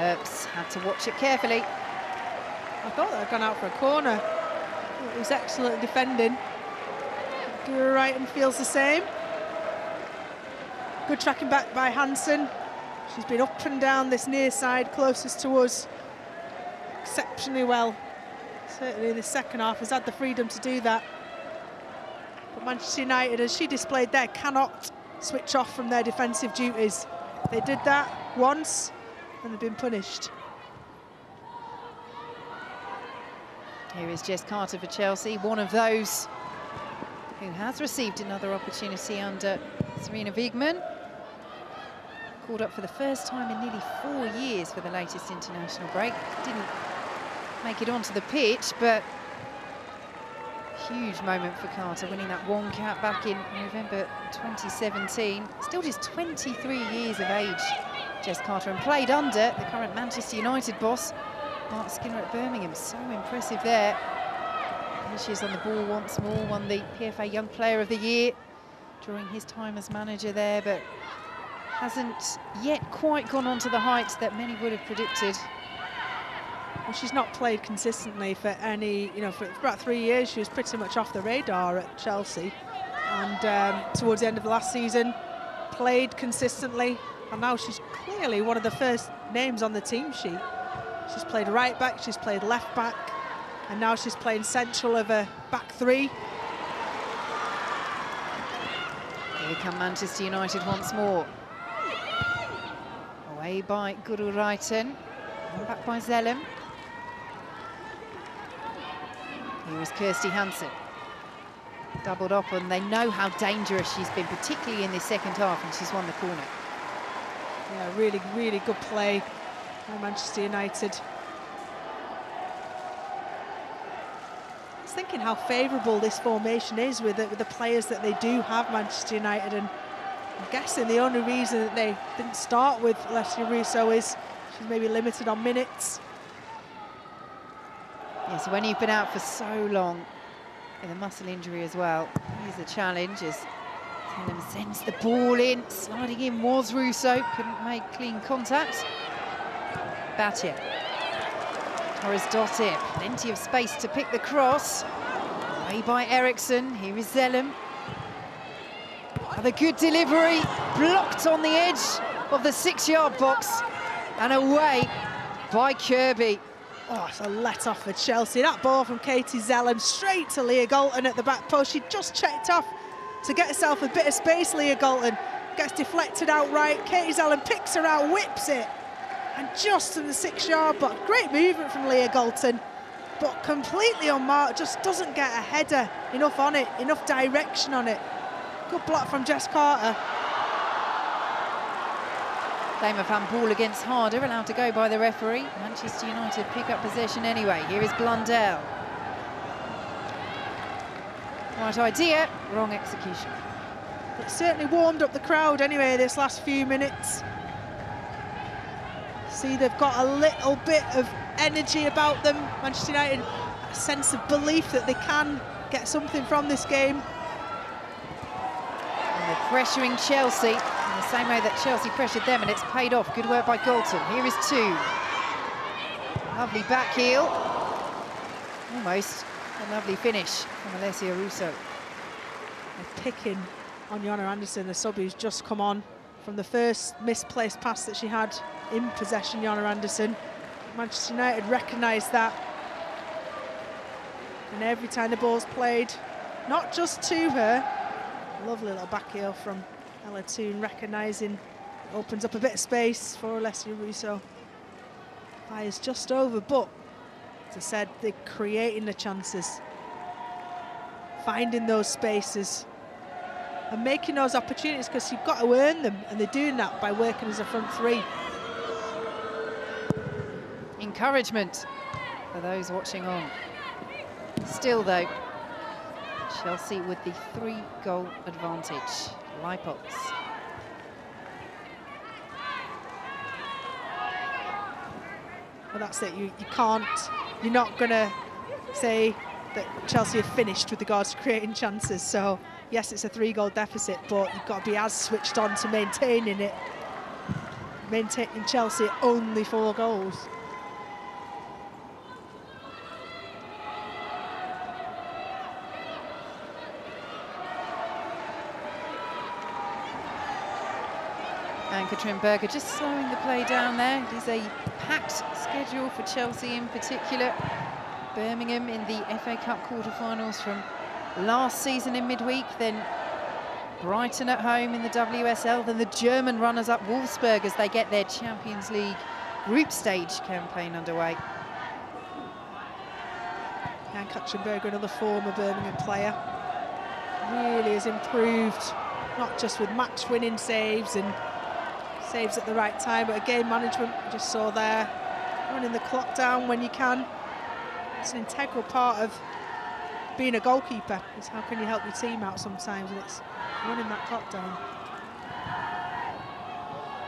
Oops, had to watch it carefully. I thought that had gone out for a corner. It was excellent defending. Brighton feels the same. Good tracking back by Hansen. She's been up and down this near side, closest to us, exceptionally well. Certainly in the second half has had the freedom to do that. But Manchester United, as she displayed there, cannot switch off from their defensive duties. They did that once and they've been punished. Here is Jess Carter for Chelsea, one of those who has received another opportunity under Serena Wiegmann. Called up for the first time in nearly 4 years for the latest international break. Didn't make it onto the pitch, but huge moment for Carter, winning that one cap back in November 2017. Still just 23 years of age, Jess Carter, and played under the current Manchester United boss, Mark Skinner at Birmingham. So impressive there. Here she is on the ball once more, won the PFA Young Player of the Year during his time as manager there, but hasn't yet quite gone on to the heights that many would have predicted. Well, she's not played consistently for any, for about 3 years. She was pretty much off the radar at Chelsea. And towards the end of the last season, played consistently, and now she's clearly one of the first names on the team sheet. She's played right back, she's played left back, and now she's playing central of a back three. Here come Manchester United once more. Away by Guru Reiten, and back by Zellem. Here is Kirsty Hansen. Doubled up, and they know how dangerous she's been, particularly in the second half, and she's won the corner. Yeah, really, really good play by Manchester United. I was thinking how favourable this formation is with the players that they do have, Manchester United, and I'm guessing the only reason that they didn't start with Alessia Russo is she's maybe limited on minutes. Yeah, so when you've been out for so long, with a muscle injury as well, here's the challenge as Zellem sends the ball in. Sliding in was Russo, couldn't make clean contact. Batje. Torres Dottir, plenty of space to pick the cross. Away by Eriksson, here is Zellem. Another good delivery, blocked on the edge of the 6-yard box, and away by Kirby. Oh, it's a let off for Chelsea. That ball from Katie Zellem straight to Leah Galton at the back post. She just checked off to get herself a bit of space. Leah Galton gets deflected outright. Katie Zellem picks her out, whips it, and just in the 6-yard box. Great movement from Leah Galton, but completely unmarked. Just doesn't get a header enough on it, enough direction on it. Good block from Jess Carter. Claim of handball against Harder, allowed to go by the referee. Manchester United pick up possession anyway. Here is Blundell. Right idea, wrong execution. It certainly warmed up the crowd anyway this last few minutes. See, they've got a little bit of energy about them. Manchester United, a sense of belief that they can get something from this game. And they're pressuring Chelsea in the same way that Chelsea pressured them, and it's paid off. Good work by Galton. Here is 2. Lovely back heel. Almost a lovely finish from Alessia Russo. They're picking on Jonna Andersson, the sub who's just come on from the first misplaced pass that she had in possession. Jonna Andersson. Manchester United recognised that, and every time the ball's played, not just to her, lovely little back heel from Ella Toon, recognising, opens up a bit of space for Alessia Russo. Fires just over, but as I said, they're creating the chances, finding those spaces and making those opportunities, because you've got to earn them, and they're doing that by working as a front three. Encouragement for those watching on. Still though, Chelsea with the 3-goal advantage. Leipold's. Well, that's it. You can't. You're not going to say that Chelsea have finished with regards to creating chances. So yes, it's a 3-goal deficit, but you've got to be as switched on to maintaining it. Maintaining Chelsea at only 4 goals. And Katrin Berger just slowing the play down there. It is a packed schedule for Chelsea in particular. Birmingham in the FA Cup quarter-finals from last season in midweek, then Brighton at home in the WSL, then the German runners-up Wolfsburg as they get their Champions League group stage campaign underway. And Katrin Berger, another former Birmingham player, really has improved, not just with match-winning saves and saves at the right time, but game management, we just saw there, running the clock down when you can. It's an integral part of being a goalkeeper. It's how can you help your team out sometimes, and it's running that clock down.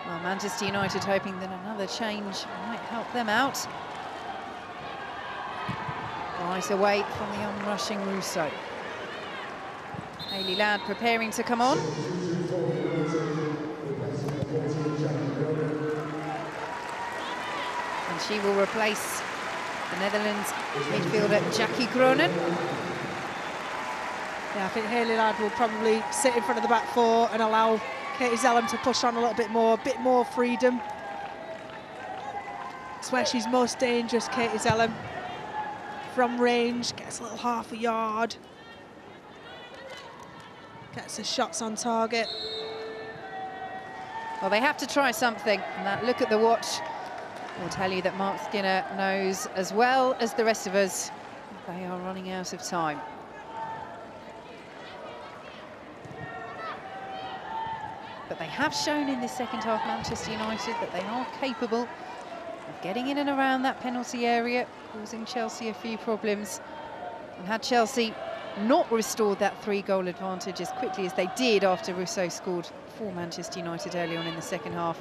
Well, Manchester United hoping that another change might help them out. Right away from the onrushing Russo. Hayley Ladd preparing to come on. And she will replace the Netherlands midfielder Jackie Groenen. Yeah, I think Hayley Ladd will probably sit in front of the back 4 and allow Katie Zellum to push on a little bit more freedom. It's where she's most dangerous, Katie Zellum. From range, gets a little half a yard. Gets the shots on target. Well, they have to try something, and that look at the watch will tell you that Mark Skinner knows as well as the rest of us they are running out of time. But they have shown in this second half, Manchester United, that they are capable of getting in and around that penalty area, causing Chelsea a few problems. And had Chelsea not restored that 3-goal advantage as quickly as they did after Rousseau scored for Manchester United early on in the second half,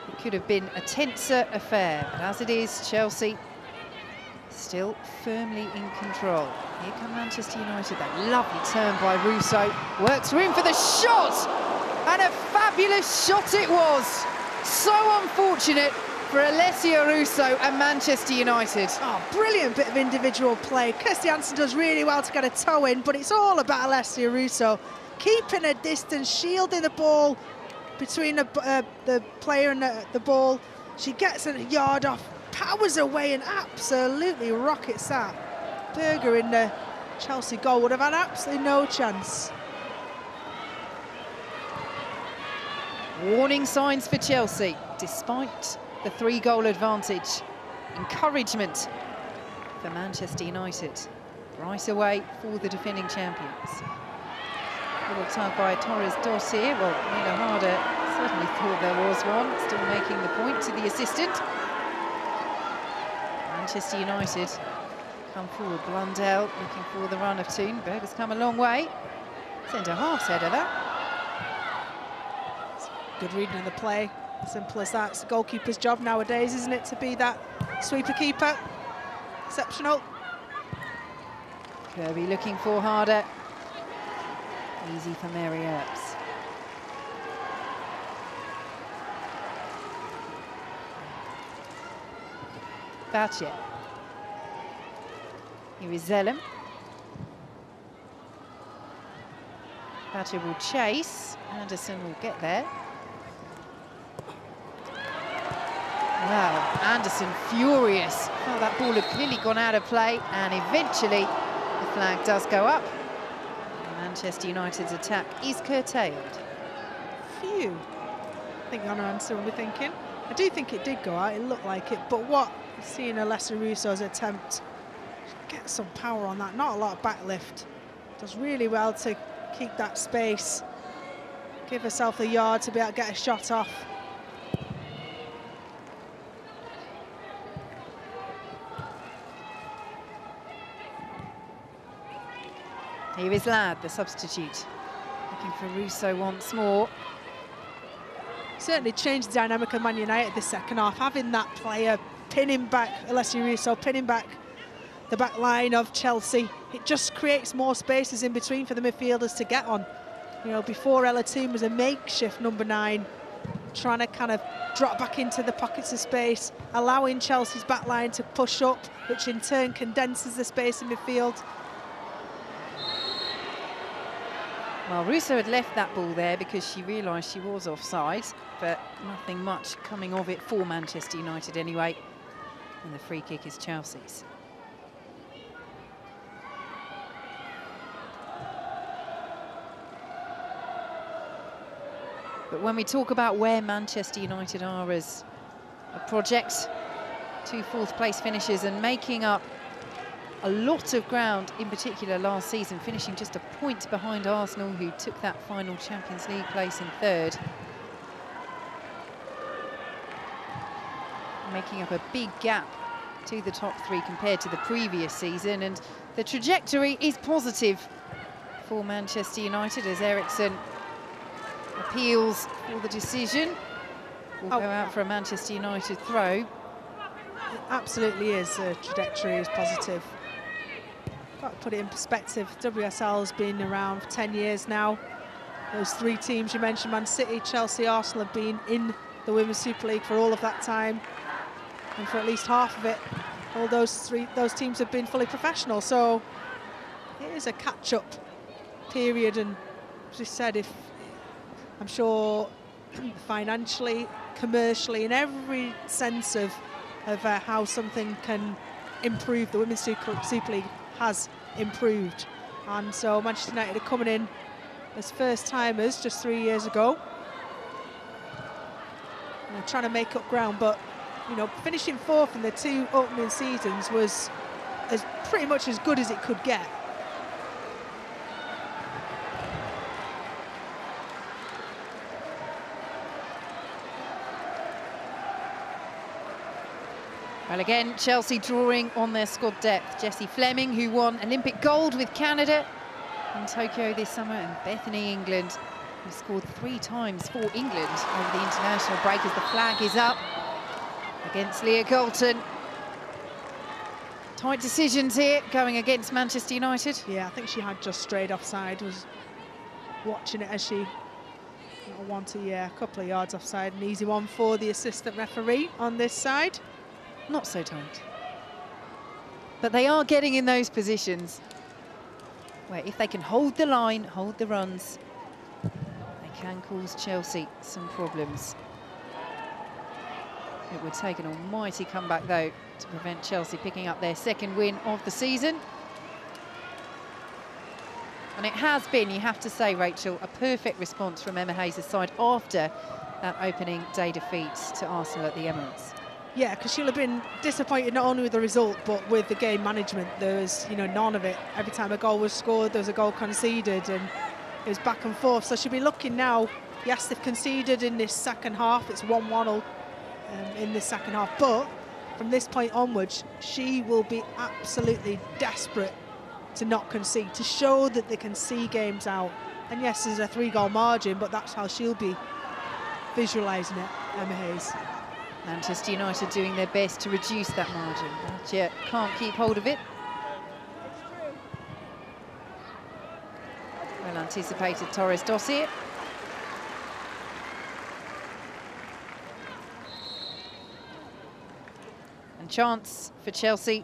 it could have been a tenser affair. But as it is, Chelsea still firmly in control. Here come Manchester United, that lovely turn by Rousseau. Works room for the shot! And a fabulous shot it was! So unfortunate for Alessia Russo and Manchester United. Oh, brilliant bit of individual play. Kirsty Hansen does really well to get a toe in, but it's all about Alessia Russo. Keeping a distance, shielding the ball between the player and the ball. She gets a yard off, powers away and absolutely rockets that. Berger in the Chelsea goal would have had absolutely no chance. Warning signs for Chelsea, despite the 3-goal advantage. Encouragement for Manchester United. Right away for the defending champions. Little tug by Torres Dossier. Well, Nina Harder certainly thought there was one. Still making the point to the assistant. Manchester United come forward. Blundell looking for the run of Toon. Berger's come a long way. Centre half's header that. Good reading of the play. Simple as that. It's the goalkeeper's job nowadays, isn't it, to be that sweeper keeper? Exceptional. Kirby looking for Harder. Easy for Mary Earps. Batje. Here is Zellum. Batje will chase. Anderson will get there. Wow, Anderson furious. Oh, that ball had clearly gone out of play, and eventually the flag does go up. Manchester United's attack is curtailed. Phew. I think Anna Anderson will be thinking. I do think it did go out, it looked like it, but what seeing Alessia Russo's attempt, get some power on that, not a lot of backlift. Does really well to keep that space, give herself a yard to be able to get a shot off. Here is Ladd, the substitute, looking for Russo once more. Certainly changed the dynamic of Man United this second half, having that player pinning back, Alessia Russo pinning back the back line of Chelsea. It just creates more spaces in between for the midfielders to get on. You know, before Ella Toon was a makeshift number 9, trying to kind of drop back into the pockets of space, allowing Chelsea's back line to push up, which in turn condenses the space in midfield. Well, Russo had left that ball there because she realised she was offside, but nothing much coming of it for Manchester United anyway. And the free kick is Chelsea's. But when we talk about where Manchester United are as a project, 2 fourth-place finishes and making up a lot of ground, in particular last season, finishing just a point behind Arsenal, who took that final Champions League place in 3rd. Making up a big gap to the top 3 compared to the previous season, and the trajectory is positive for Manchester United as Eriksson appeals for the decision. Will go out for a Manchester United throw. It absolutely is. The trajectory is positive. Got to put it in perspective. WSL's been around for 10 years now. Those 3 teams you mentioned, Man City, Chelsea, Arsenal, have been in the Women's Super League for all of that time, and for at least half of it, all those teams have been fully professional. So it is a catch-up period, and as you said, if I'm sure financially, commercially, in every sense of how something can improve, the Women's Super League has improved. And so Manchester United are coming in as first-timers just 3 years ago. And they're trying to make up ground, but, you know, finishing fourth in the 2 opening seasons was pretty much as good as it could get. Well, again, Chelsea drawing on their squad depth. Jessie Fleming, who won Olympic gold with Canada in Tokyo this summer, and Bethany England, who scored 3 times for England over the international break as the flag is up against Leah Galton. Tight decisions here going against Manchester United. Yeah, I think she had just strayed offside, was watching it as she wanted, a couple of yards offside. An easy one for the assistant referee on this side. Not so tight. But they are getting in those positions where if they can hold the line, hold the runs, they can cause Chelsea some problems. It would take an almighty comeback, though, to prevent Chelsea picking up their second win of the season. And it has been, you have to say, Rachel, a perfect response from Emma Hayes' side after that opening day defeat to Arsenal at the Emirates. Yeah, because she'll have been disappointed not only with the result, but with the game management. There was, none of it. Every time a goal was scored, there was a goal conceded, and it was back and forth. So she'll be looking now. Yes, they've conceded in this second half. It's 1-1 in the second half. But from this point onwards, she will be absolutely desperate to not concede, to show that they can see games out. And yes, there's a 3-goal margin, but that's how she'll be visualising it, Emma Hayes. Manchester United doing their best to reduce that margin, but yet can't keep hold of it. Well anticipated Torres Dossier. And chance for Chelsea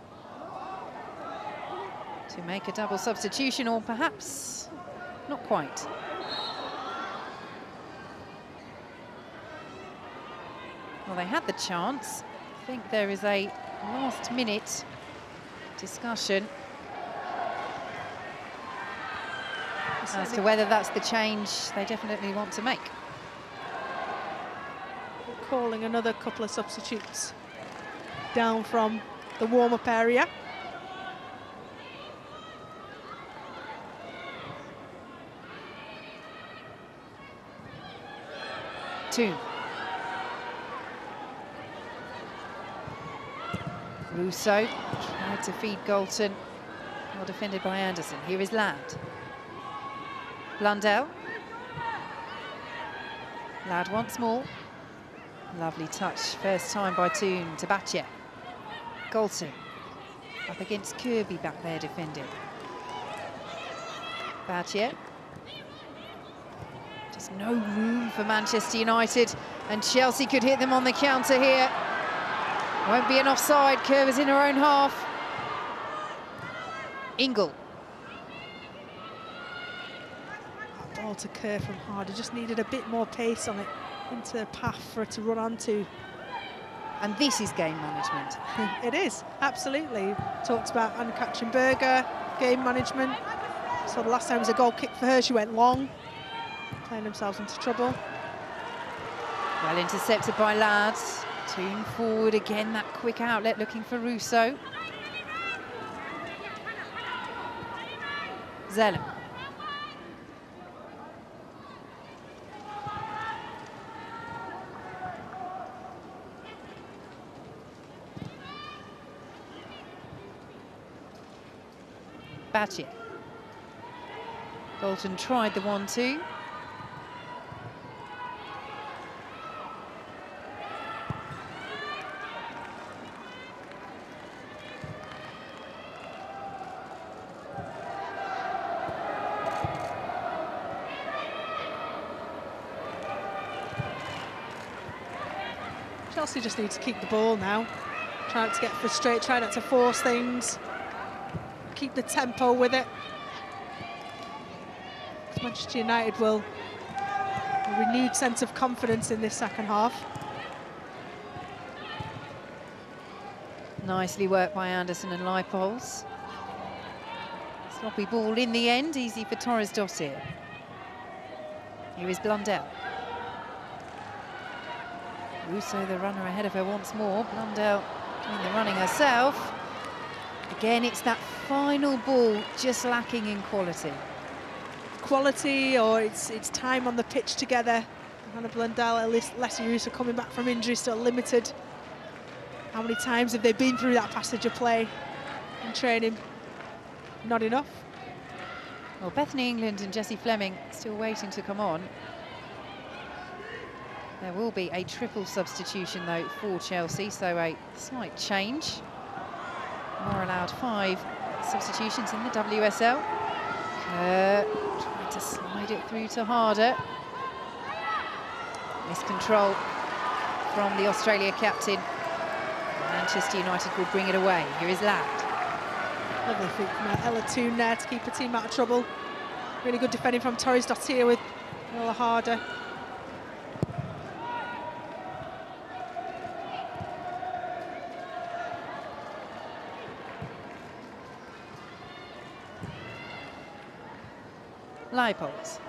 to make a double substitution, or perhaps not quite. Well, they had the chance. I think there is a last-minute discussion as to whether that's the change they definitely want to make. Calling another couple of substitutes down from the warm-up area. Toon. Russo tried to feed Galton, well defended by Anderson. Here is Ladd. Blundell. Ladd once more. Lovely touch, first time by Toon to Batje. Galton up against Kirby back there defending. Batje. Just no room for Manchester United, and Chelsea could hit them on the counter here. Won't be an offside. Kerr is in her own half. Ingle. Ball to Kerr from Harder. Just needed a bit more pace on it into a path for her to run onto. And this is game management. It is, absolutely. Talked about Anne Katzenberger, game management. So the last time was a goal kick for her. She went long, playing themselves into trouble. Well intercepted by Ladd. Toon forward again, that quick outlet looking for Russo. Zellem. Batje. Galton tried the 1-2. Chelsea just need to keep the ball now. Try not to get frustrated, try not to force things. Keep the tempo with it. Manchester United will a renewed sense of confidence in this second half. Nicely worked by Anderson and Leipold. Sloppy ball in the end, easy for Torres Dottir. Here is Blundell. Russo, the runner ahead of her once more. Blundell doing the running herself. Again, it's that final ball just lacking in quality. Quality, or it's time on the pitch together. Hannah Blundell, at least Leslie Russo coming back from injury, still limited. How many times have they been through that passage of play in training? Not enough. Well, Bethany England and Jessie Fleming still waiting to come on. There will be a triple substitution, though, for Chelsea, so a slight change. More allowed 5 substitutions in the WSL. Kerr trying to slide it through to Harder. Miscontrol from the Australia captain. Manchester United will bring it away. Here is Ladd. Lovely feat from Ella Toon there to keep her team out of trouble. Really good defending from Torres Dottir with Ella Harder. Leipold.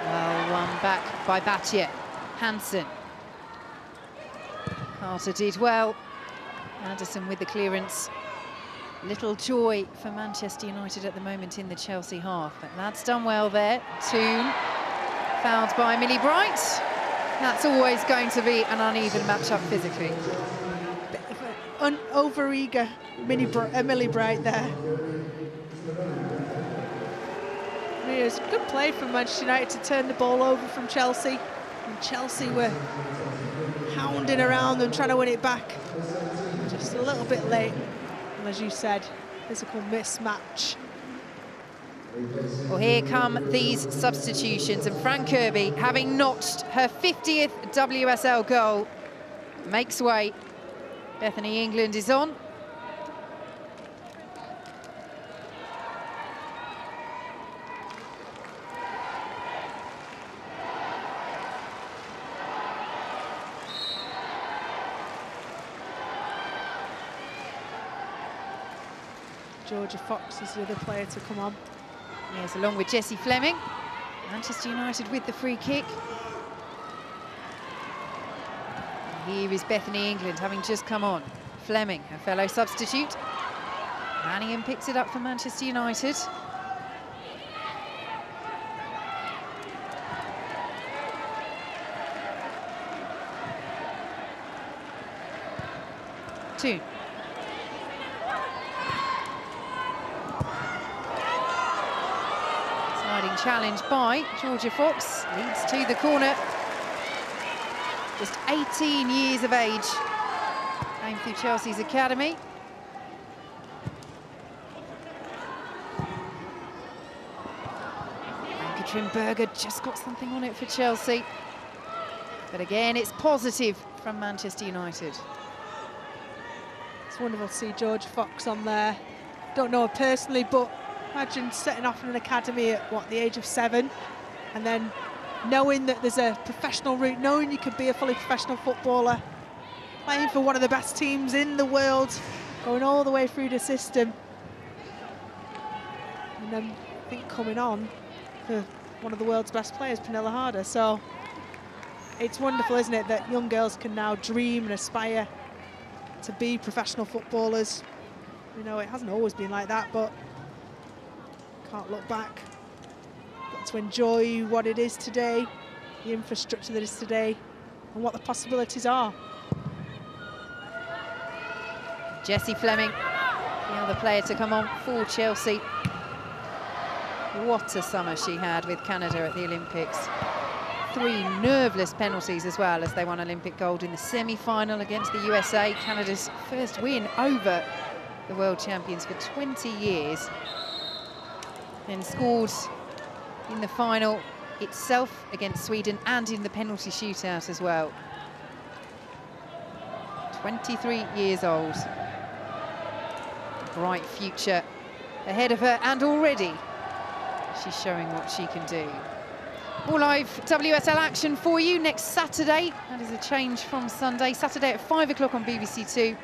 Well, one back by Batje. Hansen. Carter did well. Anderson with the clearance. Little joy for Manchester United at the moment in the Chelsea half. But that's done well there. Toon fouled by Millie Bright. That's always going to be an uneven matchup physically. Bit of an over-eager Millie Bright there. It was good play from Manchester United to turn the ball over from Chelsea. And Chelsea were hounding around them, trying to win it back. Just a little bit late. And as you said, physical mismatch. Well, here come these substitutions, and Fran Kirby, having notched her 50th WSL goal, makes way. Bethany England is on. Georgia Fox is the other player to come on. Yes, along with Jessie Fleming. Manchester United with the free kick. And here is Bethany England having just come on. Fleming, her fellow substitute. Manningham picks it up for Manchester United. Toon. Challenge by Georgia Fox, leads to the corner. Just 18 years of age, came through Chelsea's academy. And Katrin Berger just got something on it for Chelsea. But again, it's positive from Manchester United. It's wonderful to see Georgia Fox on there. Don't know her personally, but imagine setting off in an academy at, what, the age of 7, and then knowing that there's a professional route, knowing you could be a fully professional footballer, playing for one of the best teams in the world, going all the way through the system. And then, I think, coming on for one of the world's best players, Pernilla Harder. So it's wonderful, isn't it, that young girls can now dream and aspire to be professional footballers. You know, it hasn't always been like that, but can't look back. Got to enjoy what it is today, the infrastructure that is today, and what the possibilities are. Jessie Fleming, the other player to come on for Chelsea. What a summer she had with Canada at the Olympics. 3 nerveless penalties as well, as they won Olympic gold in the semi-final against the USA. Canada's first win over the world champions for 20 years. And scored in the final itself against Sweden and in the penalty shootout as well. 23 years old. Bright future ahead of her, and already she's showing what she can do. More live WSL action for you next Saturday. That is a change from Sunday. Saturday at 5 o'clock on BBC Two.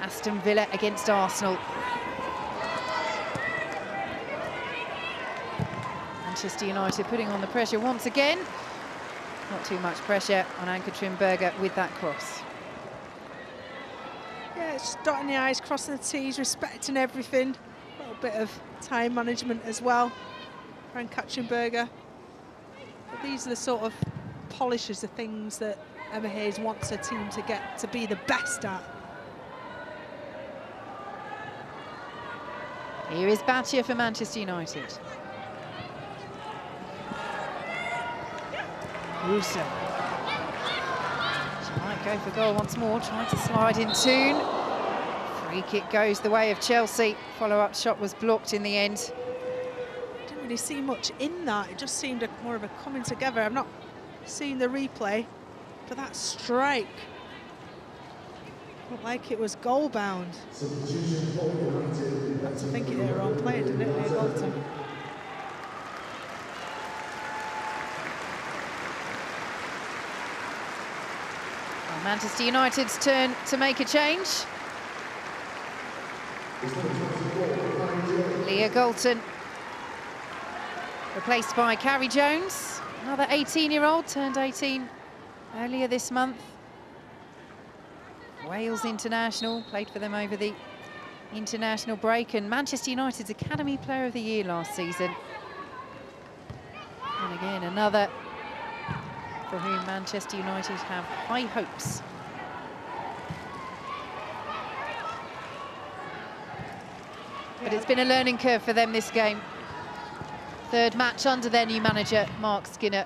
Aston Villa against Arsenal. Manchester United putting on the pressure once again. Not too much pressure on Ann-Katrin Berger with that cross. Yeah, it's just dotting the I's, crossing the T's, respecting everything. A little bit of time management as well for Ann-Katrin Berger. But these are the sort of polishes, the things that Emma Hayes wants her team to get to be the best at. Here is Battia for Manchester United. Russo. She might go for goal once more, trying to slide in tune. Free kick goes the way of Chelsea. Follow-up shot was blocked in the end. Didn't really see much in that. It just seemed more of a coming together. I've not seen the replay, but that strike looked like it was goal bound. That's, I think, it hit her own player, didn't it, Leah Bolton? Well, Manchester United's turn to make a change. Leah Galton replaced by Carrie Jones, another 18-year-old, turned 18 earlier this month. Wales international, played for them over the international break, and Manchester United's Academy Player of the Year last season. And again, another for whom Manchester United have high hopes. But it's been a learning curve for them this game. Third match under their new manager, Mark Skinner.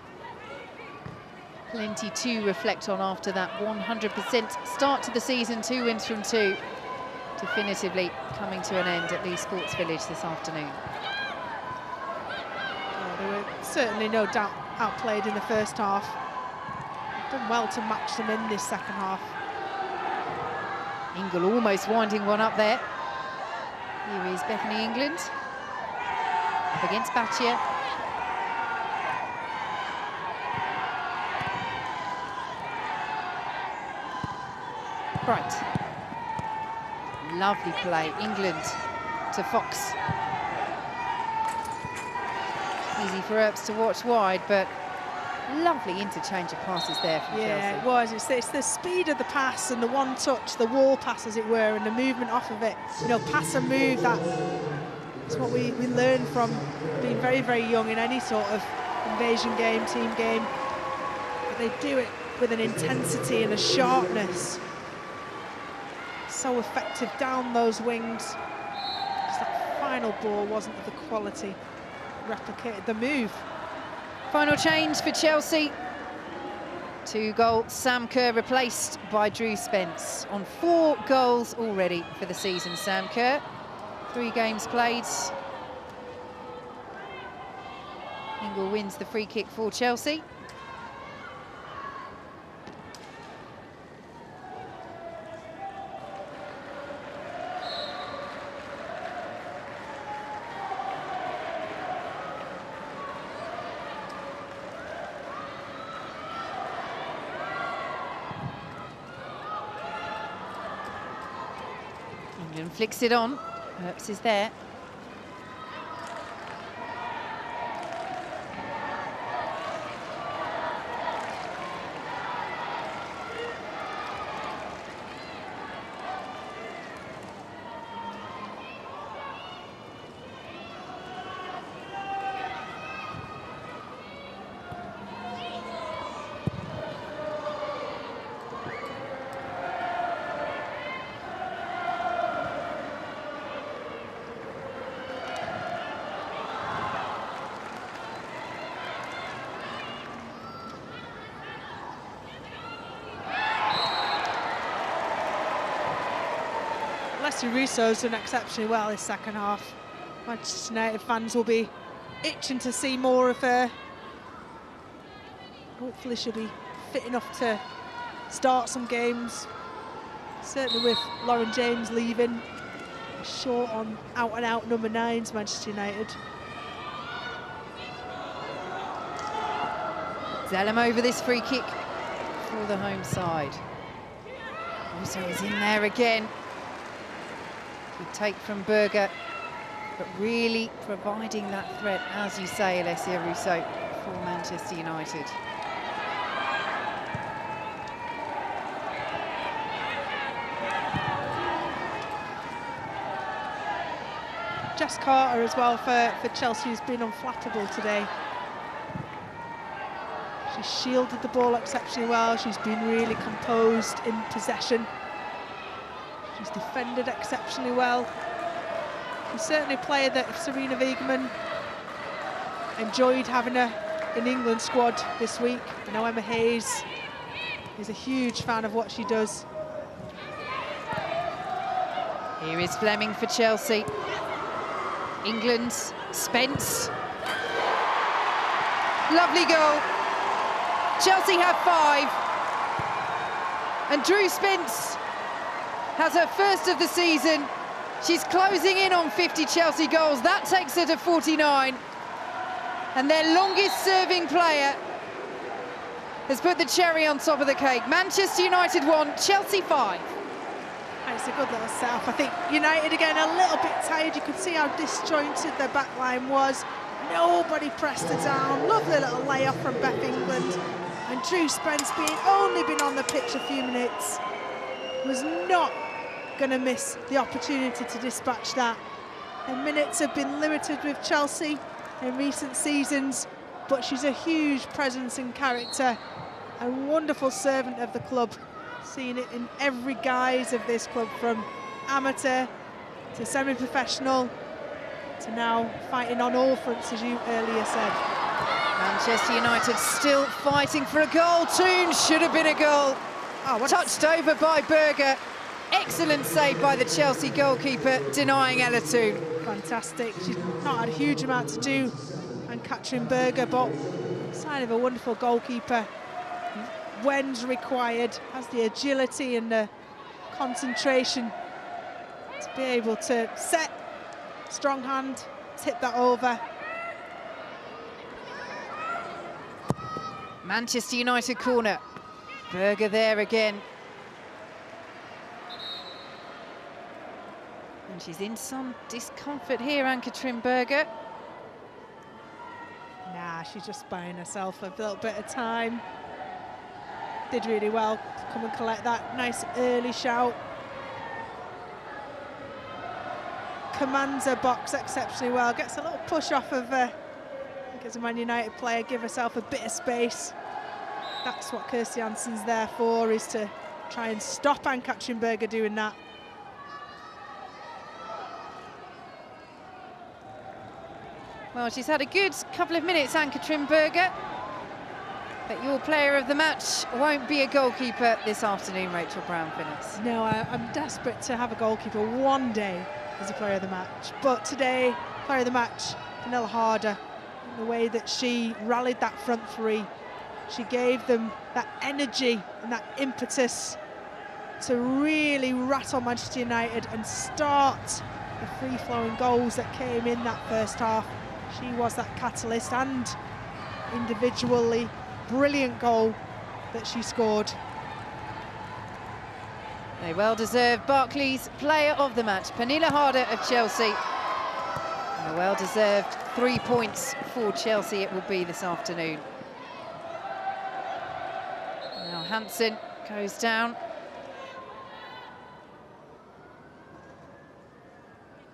Plenty to reflect on after that 100% start to the season, 2 wins from 2. Definitively coming to an end at Leigh Sports Village this afternoon. Oh, they were certainly no doubt outplayed in the first half. Done well to match them in this second half. Ingle almost winding one up there. Here is Bethany England up against Battia. Right. Lovely play. England to Fox. Easy for Earps to watch wide, but lovely interchange of passes there from Chelsea. Yeah, it was. It's the speed of the pass and the one touch, the wall pass as it were, and the movement off of it. You know, pass and move, that's what we learn from being very, very young in any sort of invasion game, team game. But they do it with an intensity and a sharpness. So effective down those wings. Just that final ball wasn't of the quality replicated the move. Final change for Chelsea. 2-goal Sam Kerr replaced by Drew Spence. On 4 goals already for the season, Sam Kerr. 3 games played. Ingle wins the free kick for Chelsea. England flicks it on. Earps is there. Leslie Russo's done exceptionally well this second half. Manchester United fans will be itching to see more of her. Hopefully she'll be fit enough to start some games. Certainly with Lauren James leaving, short on out-and-out number 9s, Manchester United. Zellem over this free kick for the home side. Also is in there again. Good take from Berger, but really providing that threat, as you say, Alessia Russo, for Manchester United. Jess Carter as well for Chelsea, who's been unflappable today. She's shielded the ball exceptionally well. She's been really composed in possession. She's defended exceptionally well. She's certainly a player that if Serena Wiegman enjoyed having her in the England squad this week. I know Emma Hayes is a huge fan of what she does. Here is Fleming for Chelsea. England's Spence. Lovely goal. Chelsea have 5. And Drew Spence has her first of the season. She's closing in on 50 Chelsea goals. That takes her to 49. And their longest serving player has put the cherry on top of the cake. Manchester United 1, Chelsea 5. It's a good little set-up. I think United again a little bit tired. You could see how disjointed their back line was. Nobody pressed her down. Lovely little layoff from Beth England. And Drew Spence, being only been on the pitch a few minutes, was not going to miss the opportunity to dispatch that. Her minutes have been limited with Chelsea in recent seasons, but she's a huge presence and character, a wonderful servant of the club. Seen it in every guise of this club, from amateur to semi-professional to now fighting on all fronts, as you earlier said. Manchester United still fighting for a goal. Toon should have been a goal. Oh, touched over by Berger. Excellent save by the Chelsea goalkeeper, denying Ella Toon. Fantastic. She's not had a huge amount to do, and Katrin Berger, but sign of a wonderful goalkeeper. When's required, has the agility and the concentration to be able to set, strong hand, tip that over. Manchester United corner. Berger there again. And she's in some discomfort here, Ann-Katrin Berger. Nah, she's just buying herself a little bit of time. Did really well to come and collect that nice early shout. Commands her box exceptionally well. Gets a little push off of, I think as a Man United player, give herself a bit of space. That's what Kirsty Hansen's there for, is to try and stop Ann-Katrin Berger doing that. Well, she's had a good couple of minutes, Ann-Katrin Berger. But your player of the match won't be a goalkeeper this afternoon, Rachel Brown-Finnis. No, I'm desperate to have a goalkeeper one day as a player of the match. But today, player of the match, Pernille Harder, in the way that she rallied that front three. She gave them that energy and that impetus to really rattle Manchester United and start the free-flowing goals that came in that first half. She was that catalyst, and individually, brilliant goal that she scored. A well-deserved Barclays player of the match, Pernille Harder of Chelsea. And a well-deserved 3 points for Chelsea it will be this afternoon. Now Hansen goes down.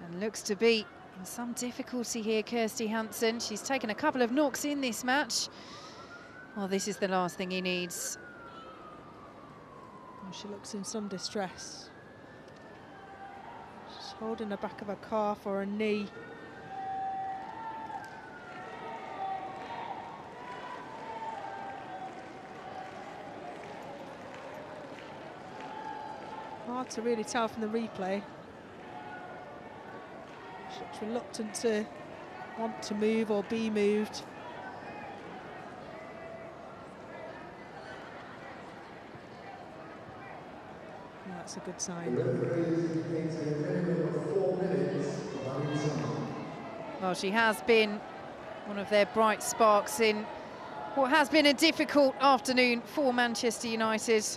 And looks to be in some difficulty here, Kirsty Hansen. She's taken a couple of knocks in this match. Well, this is the last thing he needs. Oh, she looks in some distress. She's holding the back of her calf or her knee. Hard to really tell from the replay. She's reluctant to want to move or be moved. That's a good sign. Well, she has been one of their bright sparks in what has been a difficult afternoon for Manchester United.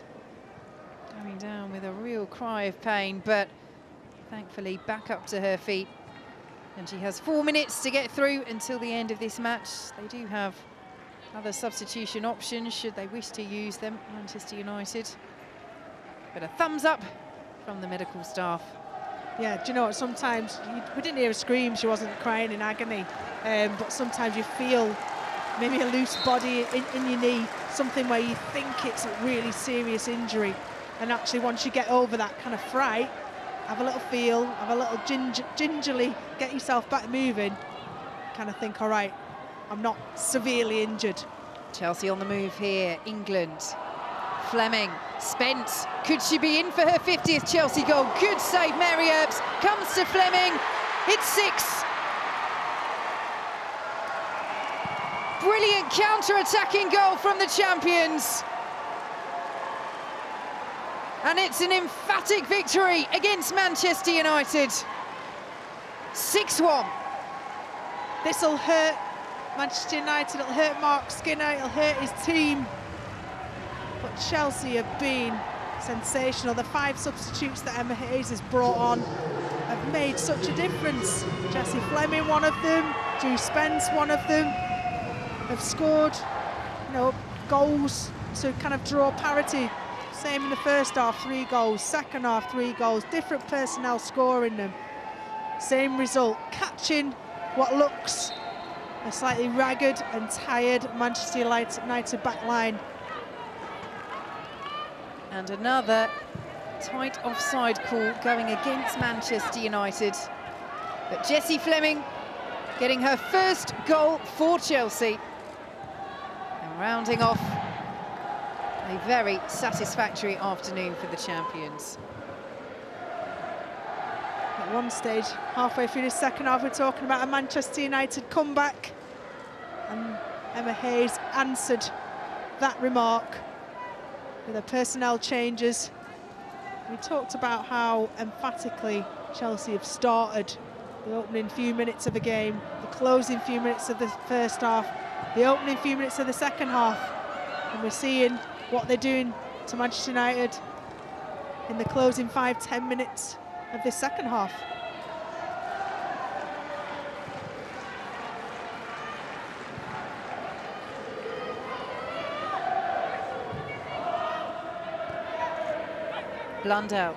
Going down with a real cry of pain, but thankfully back up to her feet. And she has 4 minutes to get through until the end of this match. They do have other substitution options should they wish to use them, Manchester United. But a thumbs up from the medical staff. Yeah, do you know what, sometimes, we didn't hear a scream, she wasn't crying in agony, but sometimes you feel maybe a loose body in your knee, something where you think it's a really serious injury, and actually once you get over that kind of fright, have a little feel, have a little gingerly get yourself back moving, kind of think, all right, I'm not severely injured. Chelsea on the move here, England. Fleming, Spence, could she be in for her 50th Chelsea goal? Good save, Mary Earps, comes to Fleming, it's 6. Brilliant counter-attacking goal from the champions. And it's an emphatic victory against Manchester United. 6-1. This'll hurt Manchester United, it'll hurt Mark Skinner, it'll hurt his team. But Chelsea have been sensational. The 5 substitutes that Emma Hayes has brought on have made such a difference. Jessie Fleming, one of them, Drew Spence, one of them, have scored, you know, goals to kind of draw parity. Same in the first half, 3 goals, second half, 3 goals, different personnel scoring them. Same result, catching what looks a slightly ragged and tired Manchester United back line. And another tight offside call going against Manchester United. But Jessie Fleming getting her first goal for Chelsea. And rounding off a very satisfactory afternoon for the champions. At one stage, halfway through the second half, we're talking about a Manchester United comeback. And Emma Hayes answered that remark with the personnel changes. We talked about how emphatically Chelsea have started the opening few minutes of the game, the closing few minutes of the first half, the opening few minutes of the second half, and we're seeing what they're doing to Manchester United in the closing 5-10 minutes of this second half. Blundell.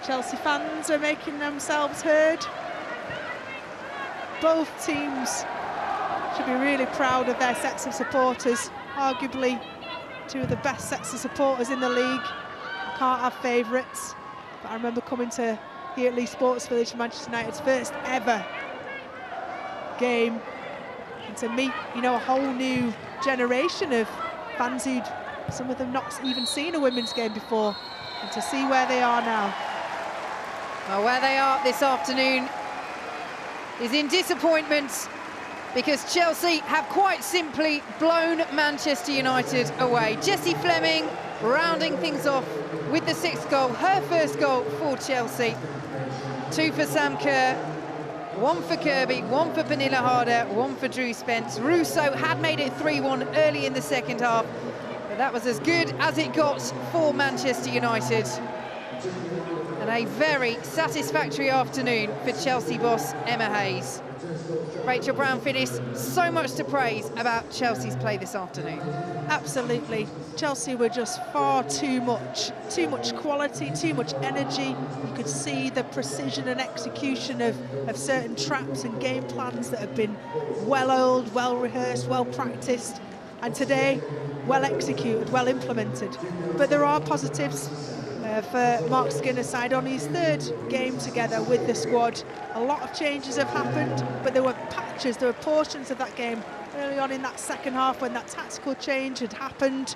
Chelsea fans are making themselves heard. Both teams should be really proud of their sets of supporters. Arguably 2 of the best sets of supporters in the league. Can't have favourites, but I remember coming to here at Leigh Sports Village, Manchester United's first ever game, and to meet, you know, a whole new generation of fans who'd, some of them not even seen a women's game before, and to see where they are now. Well, where they are this afternoon is in disappointment, because Chelsea have quite simply blown Manchester United away. Jessie Fleming rounding things off with the 6th goal, her first goal for Chelsea. 2 for Sam Kerr, 1 for Kirby, 1 for Pernilla Harder, 1 for Drew Spence. Russo had made it 3-1 early in the second half, but that was as good as it got for Manchester United. And a very satisfactory afternoon for Chelsea boss Emma Hayes. Rachel Brown-Finnis, so much to praise about Chelsea's play this afternoon. Absolutely. Chelsea were just far too much quality, too much energy. You could see the precision and execution of certain traps and game plans that have been well-oiled, well-rehearsed, well-practiced, and today, well executed, well implemented. But there are positives for Mark Skinner's side. Only his 3rd game together with the squad. A lot of changes have happened, but there were patches, there were portions of that game early on in that second half when that tactical change had happened.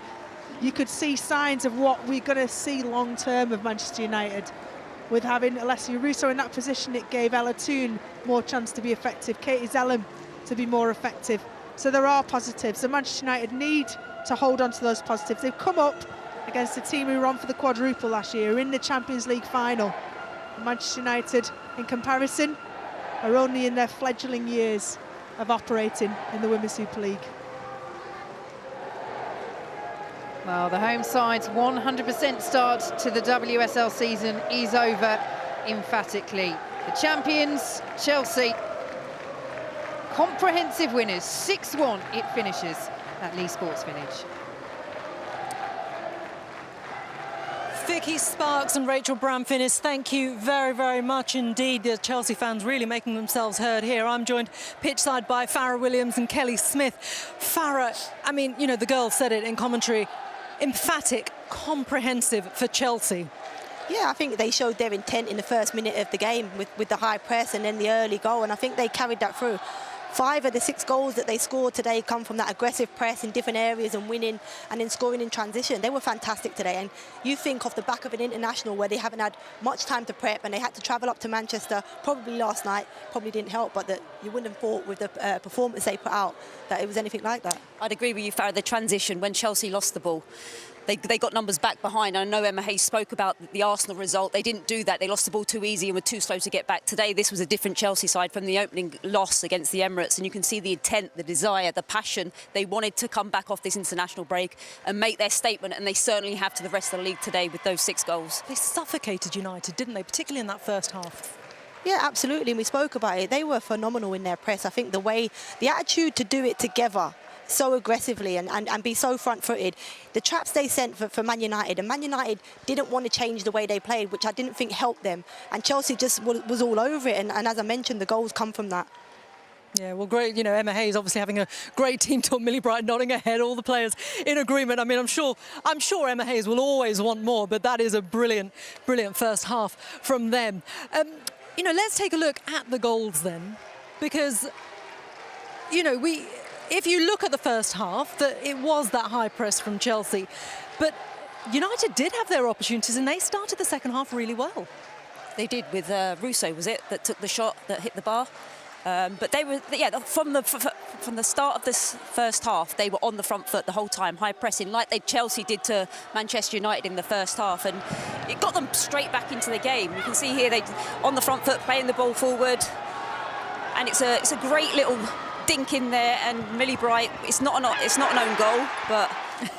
you could see signs of what we're going to see long term of Manchester United. With having Alessia Russo in that position, it gave Ella Toone more chance to be effective, Katie Zellem to be more effective. So there are positives. So Manchester United need to hold on to those positives. They've come up against a team who were on for the quadruple last year, in the Champions League final. Manchester United, in comparison, are only in their fledgling years of operating in the Women's Super League. Well, the home side's 100% start to the WSL season is over emphatically. The champions, Chelsea, comprehensive winners, 6-1 it finishes at Lee Sports Village. Vicky Sparks and Rachel Brown-Finnis, thank you very, very much indeed. The Chelsea fans really making themselves heard here. I'm joined pitchside by Farrah Williams and Kelly Smith. Farrah, I mean, you know, the girls said it in commentary, emphatic, comprehensive for Chelsea. Yeah, I think they showed their intent in the first minute of the game with the high press and then the early goal, and I think they carried that through. 5 of the 6 goals that they scored today come from that aggressive press in different areas and winning and then scoring in transition. They were fantastic today, and you think off the back of an international where they haven't had much time to prep and they had to travel up to Manchester, probably last night, probably didn't help, but that you wouldn't have thought with the performance they put out that it was anything like that. I'd agree with you, Farrah. The transition, when Chelsea lost the ball, they got numbers back behind. I know Emma Hayes spoke about the Arsenal result. They didn't do that. They lost the ball too easy and were too slow to get back. Today, this was a different Chelsea side from the opening loss against the Emirates. And you can see the intent, the desire, the passion. They wanted to come back off this international break and make their statement. And they certainly have to the rest of the league today with those 6 goals. They suffocated United, didn't they? Particularly in that first half. Yeah, absolutely. And we spoke about it. They were phenomenal in their press. I think the attitude to do it together so aggressively and be so front-footed. The traps they sent for Man United, and Man United didn't want to change the way they played, which I didn't think helped them. And Chelsea just was all over it. And as I mentioned, the goals come from that. Yeah, well, great. You know, Emma Hayes obviously having a great team talk. Millie Bright nodding her head, all the players in agreement. I mean, I'm sure Emma Hayes will always want more, but that is a brilliant, brilliant first half from them. You know, let's take a look at the goals then, because, you know, if you look at the first half, it was that high press from Chelsea, but United did have their opportunities and they started the second half really well. They did with Russo, was it, that took the shot that hit the bar? But they were, yeah, from the start of this first half, they were on the front foot the whole time, high pressing, like Chelsea did to Manchester United in the first half, and it got them straight back into the game. You can see here they on the front foot, playing the ball forward, and it's a great little dink in there, and Millie Bright. It's not an own goal, but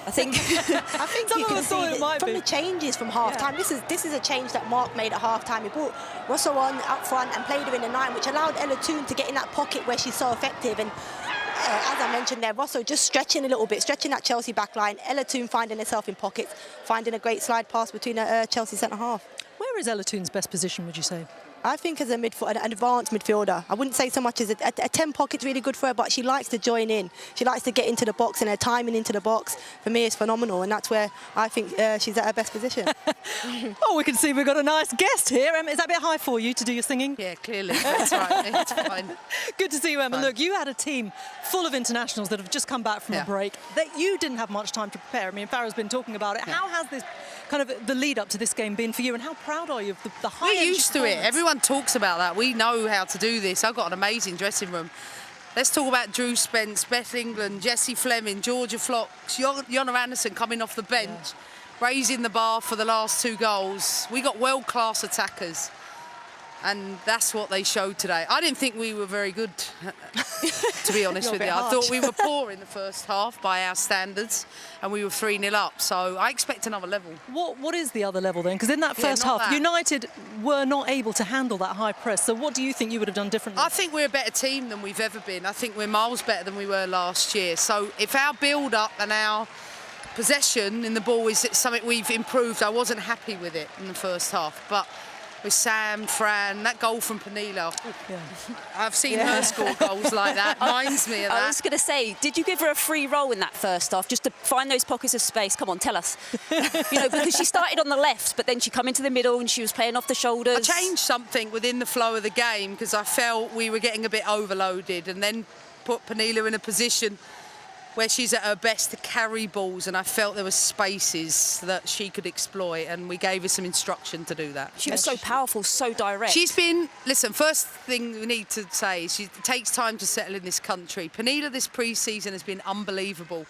I think you can see from the changes from half-time. Yeah. This is a change that Mark made at half-time. He brought Russo on up front and played her in the 9, which allowed Ella Toone to get in that pocket where she's so effective. And as I mentioned there, Russo just stretching a little bit, stretching that Chelsea back line. Ella Toone finding herself in pockets, finding a great slide pass between Chelsea centre-half. Where is Ella Toone's best position, would you say? I think as an advanced midfielder. I wouldn't say so much as a 10 pocket's really good for her, but she likes to join in. She likes to get into the box, and her timing into the box, for me, is phenomenal, and that's where I think she's at her best position. Oh, we can see we've got a nice guest here. Is that a bit high for you to do your singing? Yeah, clearly. That's right. It's fine. Good to see you, Emma. Fine. Look, you had a team full of internationals that have just come back from a break that you didn't have much time to prepare. I mean, Farrah's been talking about it. Yeah. How has this kind of the lead up to this game been for you, and how proud are you of the high? We're used to it. Everyone talks about that. We know how to do this. I've got an amazing dressing room. Let's talk about Drew Spence, Beth England, Jessie Fleming, Georgia Flock, Jonna Anderson coming off the bench, raising the bar for the last 2 goals. We got world-class attackers, and that's what they showed today. I didn't think we were very good, to be honest with you. I thought we were poor in the first half by our standards, and we were 3-0 up, so I expect another level. What is the other level then? Because in that first half, United were not able to handle that high press, so what do you think you would have done differently? I think we're a better team than we've ever been. I think we're miles better than we were last year. So if our build-up and our possession in the ball is something we've improved, I wasn't happy with it in the first half, but with Sam, Fran, that goal from Pernilla. I've seen her score goals like that. Reminds me of that. I was going to say, did you give her a free roll in that first half just to find those pockets of space? Come on, tell us. You know, because she started on the left, but then she come into the middle and she was playing off the shoulders. I changed something within the flow of the game because I felt we were getting a bit overloaded, and then put Pernilla in a position where she's at her best to carry balls, and I felt there were spaces that she could exploit, and we gave her some instruction to do that. She was so powerful, so direct. She's been, listen, first thing we need to say is it takes time to settle in this country. Pernilla this pre-season has been unbelievable.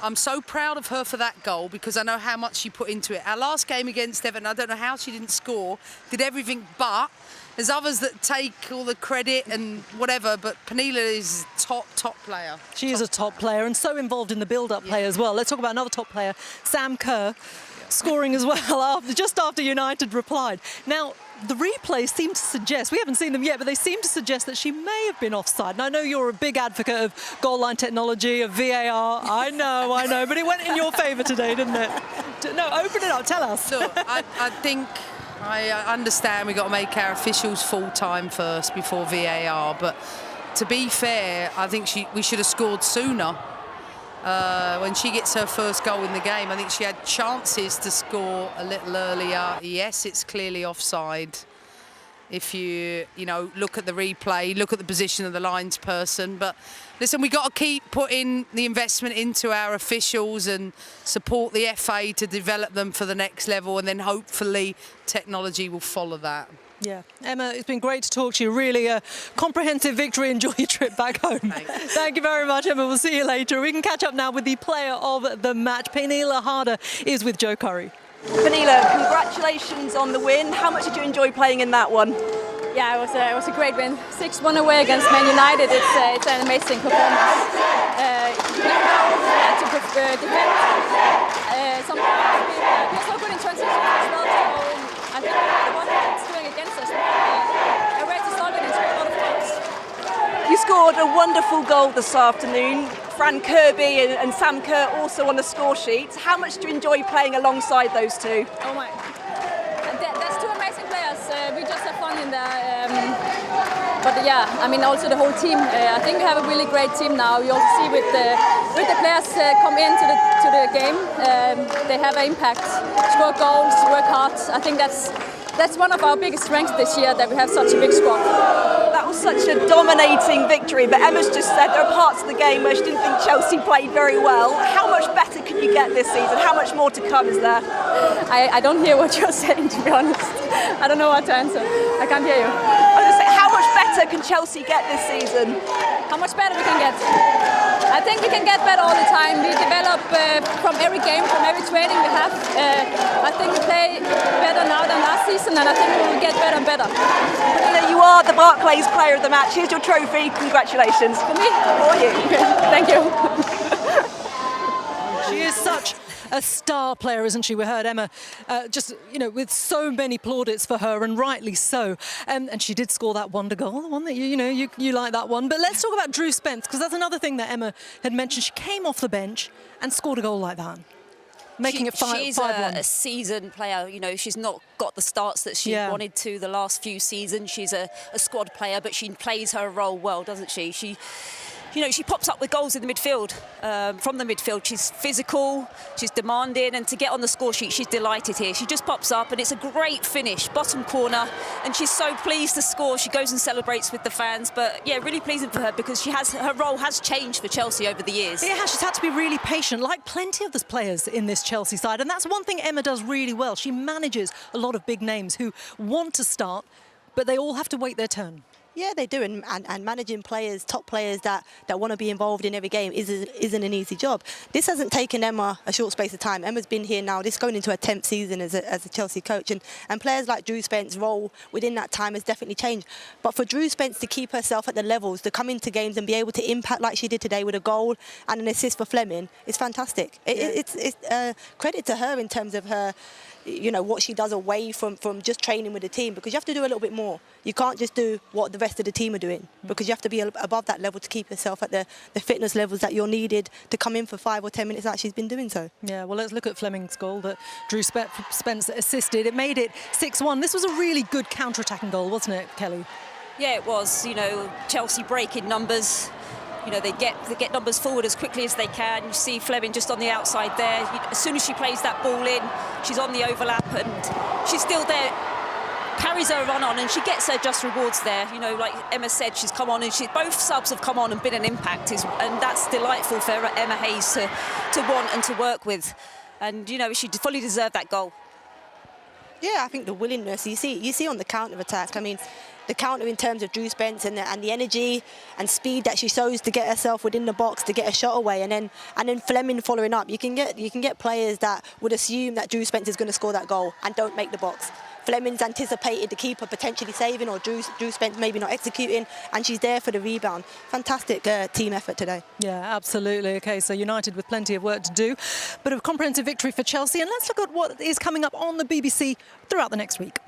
I'm so proud of her for that goal because I know how much she put into it. Our last game against Everton, I don't know how she didn't score, did everything but. There's others that take all the credit and whatever, but Pernilla is top player. She is a top player and so involved in the build-up play as well. Let's talk about another top player, Sam Kerr, scoring as well just after United replied. Now, the replays seem to suggest, we haven't seen them yet, but they seem to suggest that she may have been offside. And I know you're a big advocate of goal line technology, of VAR. I know, but it went in your favour today, didn't it? No, open it up, tell us. Look, I think I understand we've got to make our officials full-time first before VAR, but to be fair, I think we should have scored sooner. When she gets her first goal in the game, I think she had chances to score a little earlier. Yes, it's clearly offside. If you look at the replay, look at the position of the linesperson. But listen, we've got to keep putting the investment into our officials and support the FA to develop them for the next level, and then hopefully technology will follow that. Yeah, Emma, it's been great to talk to you. Really a comprehensive victory. Enjoy your trip back home. Thank you very much, Emma. We'll see you later. We can catch up now with the player of the match. Pernilla Harder is with Joe Curry. Pernilla, congratulations on the win. How much did you enjoy playing in that one? Yeah, it was a great win. 6-1 away against Man United. It's an amazing performance. To defend. Sometimes we're so good in transition as well. So I think what it's doing against us, a way to solve it and score a lot of goals. You scored a wonderful goal this afternoon. Fran Kirby and Sam Kerr also on the score sheet. How much do you enjoy playing alongside those two? Oh my! That's two amazing players. We just have fun in there. But yeah, I mean also the whole team. I think we have a really great team now. You also see with the players come into the game, they have an impact, score goals, work hard. I think that's one of our biggest strengths this year, that we have such a big squad. That was such a dominating victory, but Emma's just said there are parts of the game where she didn't think Chelsea played very well. How much better could you get this season? How much more to come is there? I don't hear what you're saying, to be honest. I don't know what to answer. I can't hear you. I was going to say, how much better can Chelsea get this season? How much better we can get? I think we can get better all the time. We develop from every game, from every training we have. I think we play better now than last season, and I think we will get better and better. You are the Barclays Player of the Match. Here's your trophy. Congratulations. For me? For you. Thank you. She is such a star player, isn't she? We heard Emma with so many plaudits for her, and rightly so. And she did score that wonder goal, the one that you like that one. But let's talk about Drew Spence, because that's another thing that Emma had mentioned. She came off the bench and scored a goal like that, making it 5-1. She's a seasoned player. She's not got the starts that she wanted to the last few seasons. She's a squad player, but she plays her role well, doesn't she? She pops up with goals in the midfield. From the midfield, she's physical, she's demanding, and to get on the score sheet, she's delighted here. She just pops up, and it's a great finish, bottom corner, and she's so pleased to score. She goes and celebrates with the fans, but yeah, really pleasing for her because her role has changed for Chelsea over the years. Yeah, she's had to be really patient, like plenty of the players in this Chelsea side, and that's one thing Emma does really well. She manages a lot of big names who want to start, but they all have to wait their turn. Yeah, they do, and managing players, top players that want to be involved in every game isn't an easy job. This hasn't taken Emma a short space of time. Emma's been here now, this going into her 10th season as a Chelsea coach, and players like Drew Spence's role within that time has definitely changed. But for Drew Spence to keep herself at the levels, to come into games and be able to impact like she did today with a goal and an assist for Fleming, is fantastic. It's credit to her in terms of her, what she does away from just training with the team, because you have to do a little bit more. You can't just do what the rest of the team are doing, because you have to be above that level to keep yourself at the fitness levels that you're needed to come in for 5 or 10 minutes like she's been doing so. Yeah, well, let's look at Fleming's goal that Drew Spence assisted. It made it 6-1. This was a really good counter-attacking goal, wasn't it, Kelly? Yeah, it was. Chelsea breaking numbers. They get numbers forward as quickly as they can. You see Fleming just on the outside there. As soon as she plays that ball in, she's on the overlap, and she's still there carries her run on, and she gets her just rewards there. You know, like Emma said, she's come on, and both subs have come on and been an impact, and that's delightful for Emma Hayes to want and to work with. And, you know, she fully deserved that goal. Yeah, I think the willingness, you see on the counter-attack, I mean, the counter in terms of Drew Spence and the energy and speed that she shows to get herself within the box, to get a shot away, and then Fleming following up. You can get players that would assume that Drew Spence is going to score that goal and don't make the box. Fleming's anticipated the keeper potentially saving, or Drew Spence maybe not executing, and she's there for the rebound. Fantastic team effort today. Yeah, absolutely. OK, so United with plenty of work to do, but a comprehensive victory for Chelsea. And let's look at what is coming up on the BBC throughout the next week.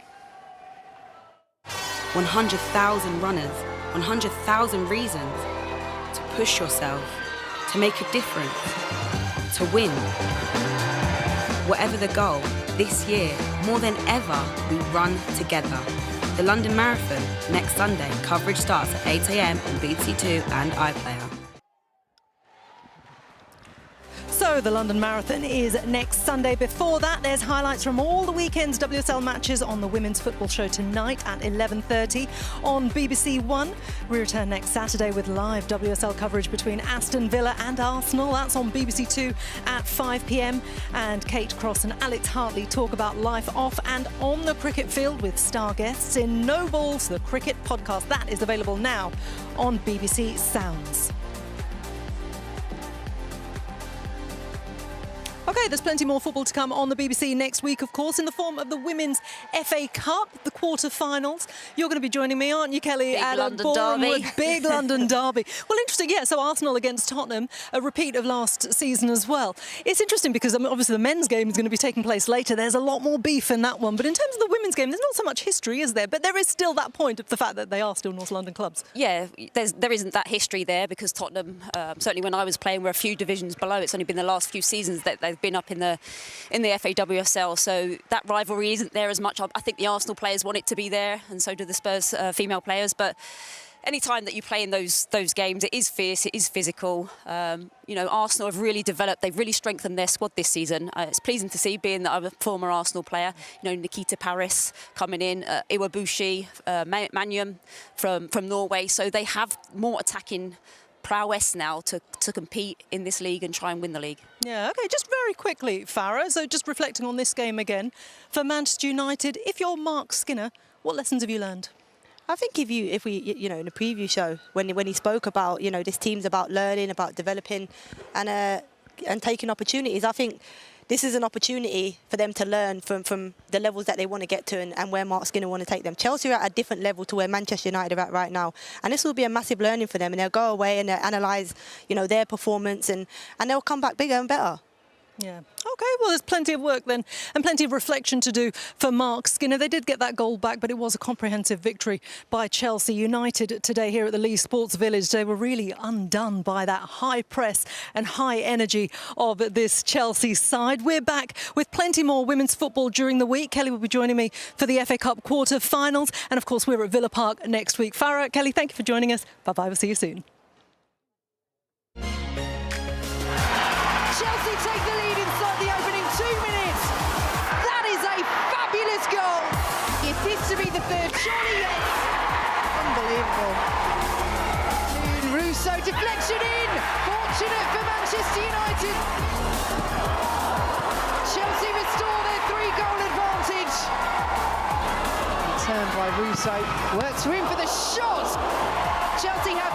100,000 runners, 100,000 reasons to push yourself, to make a difference, to win. Whatever the goal, this year, more than ever, we run together. The London Marathon, next Sunday. Coverage starts at 8 AM on BBC Two and iPlayer. So the London Marathon is next Sunday. Before that, there's highlights from all the weekend's WSL matches on the Women's Football Show tonight at 11:30 on BBC One. We return next Saturday with live WSL coverage between Aston Villa and Arsenal. That's on BBC Two at 5 PM. And Kate Cross and Alex Hartley talk about life off and on the cricket field with star guests in No Balls, the cricket podcast. That is available now on BBC Sounds. OK, there's plenty more football to come on the BBC next week, of course, in the form of the Women's FA Cup, the quarter-finals. You're going to be joining me, aren't you, Kelly? Big at London Bournemouth. derby. Big London derby. Well, interesting, yeah, so Arsenal against Tottenham, a repeat of last season as well. It's interesting because obviously the men's game is going to be taking place later. There's a lot more beef in that one. But in terms of the women's game, there's not so much history, is there? But there is still that point of the fact that they are still North London clubs. Yeah, there isn't that history there because Tottenham, certainly when I was playing, were a few divisions below. It's only been the last few seasons that they've been up in the FA WSL, so that rivalry isn't there as much. I think the Arsenal players want it to be there, and so do the Spurs female players. But any time that you play in those games, it is fierce, it is physical. You know, Arsenal have really developed, they've really strengthened their squad this season. It's pleasing to see, being that I'm a former Arsenal player. You know, Nikita Paris coming in, Iwabushi, Manyum from Norway. So they have more attacking prowess now to compete in this league and try and win the league. Yeah, OK, just very quickly, Farah, so just reflecting on this game again, for Manchester United, if you're Mark Skinner, what lessons have you learned? I think if we, you know, in the preview show, when he spoke about, you know, this team's about learning, about developing and taking opportunities, I think this is an opportunity for them to learn from the levels that they want to get to and where Mark Skinner want to take them. Chelsea are at a different level to where Manchester United are at right now. And this will be a massive learning for them. And they'll go away and they'll analyse, you know, their performance and they'll come back bigger and better. Yeah. OK, well, there's plenty of work then and plenty of reflection to do for Mark Skinner. They did get that goal back, but it was a comprehensive victory by Chelsea United today here at the Leigh Sports Village. They were really undone by that high press and high energy of this Chelsea side. We're back with plenty more women's football during the week. Kelly will be joining me for the FA Cup quarter-finals. And, of course, we're at Villa Park next week. Farah, Kelly, thank you for joining us. Bye-bye. We'll see you soon. Chelsea take the lead inside the opening 2 minutes. That is a fabulous goal. Is this to be the third? Surely yes. Unbelievable. Russo deflection in. Fortunate for Manchester United. Chelsea restore their 3-goal advantage. Turned by Russo. Works to him for the shot. Chelsea have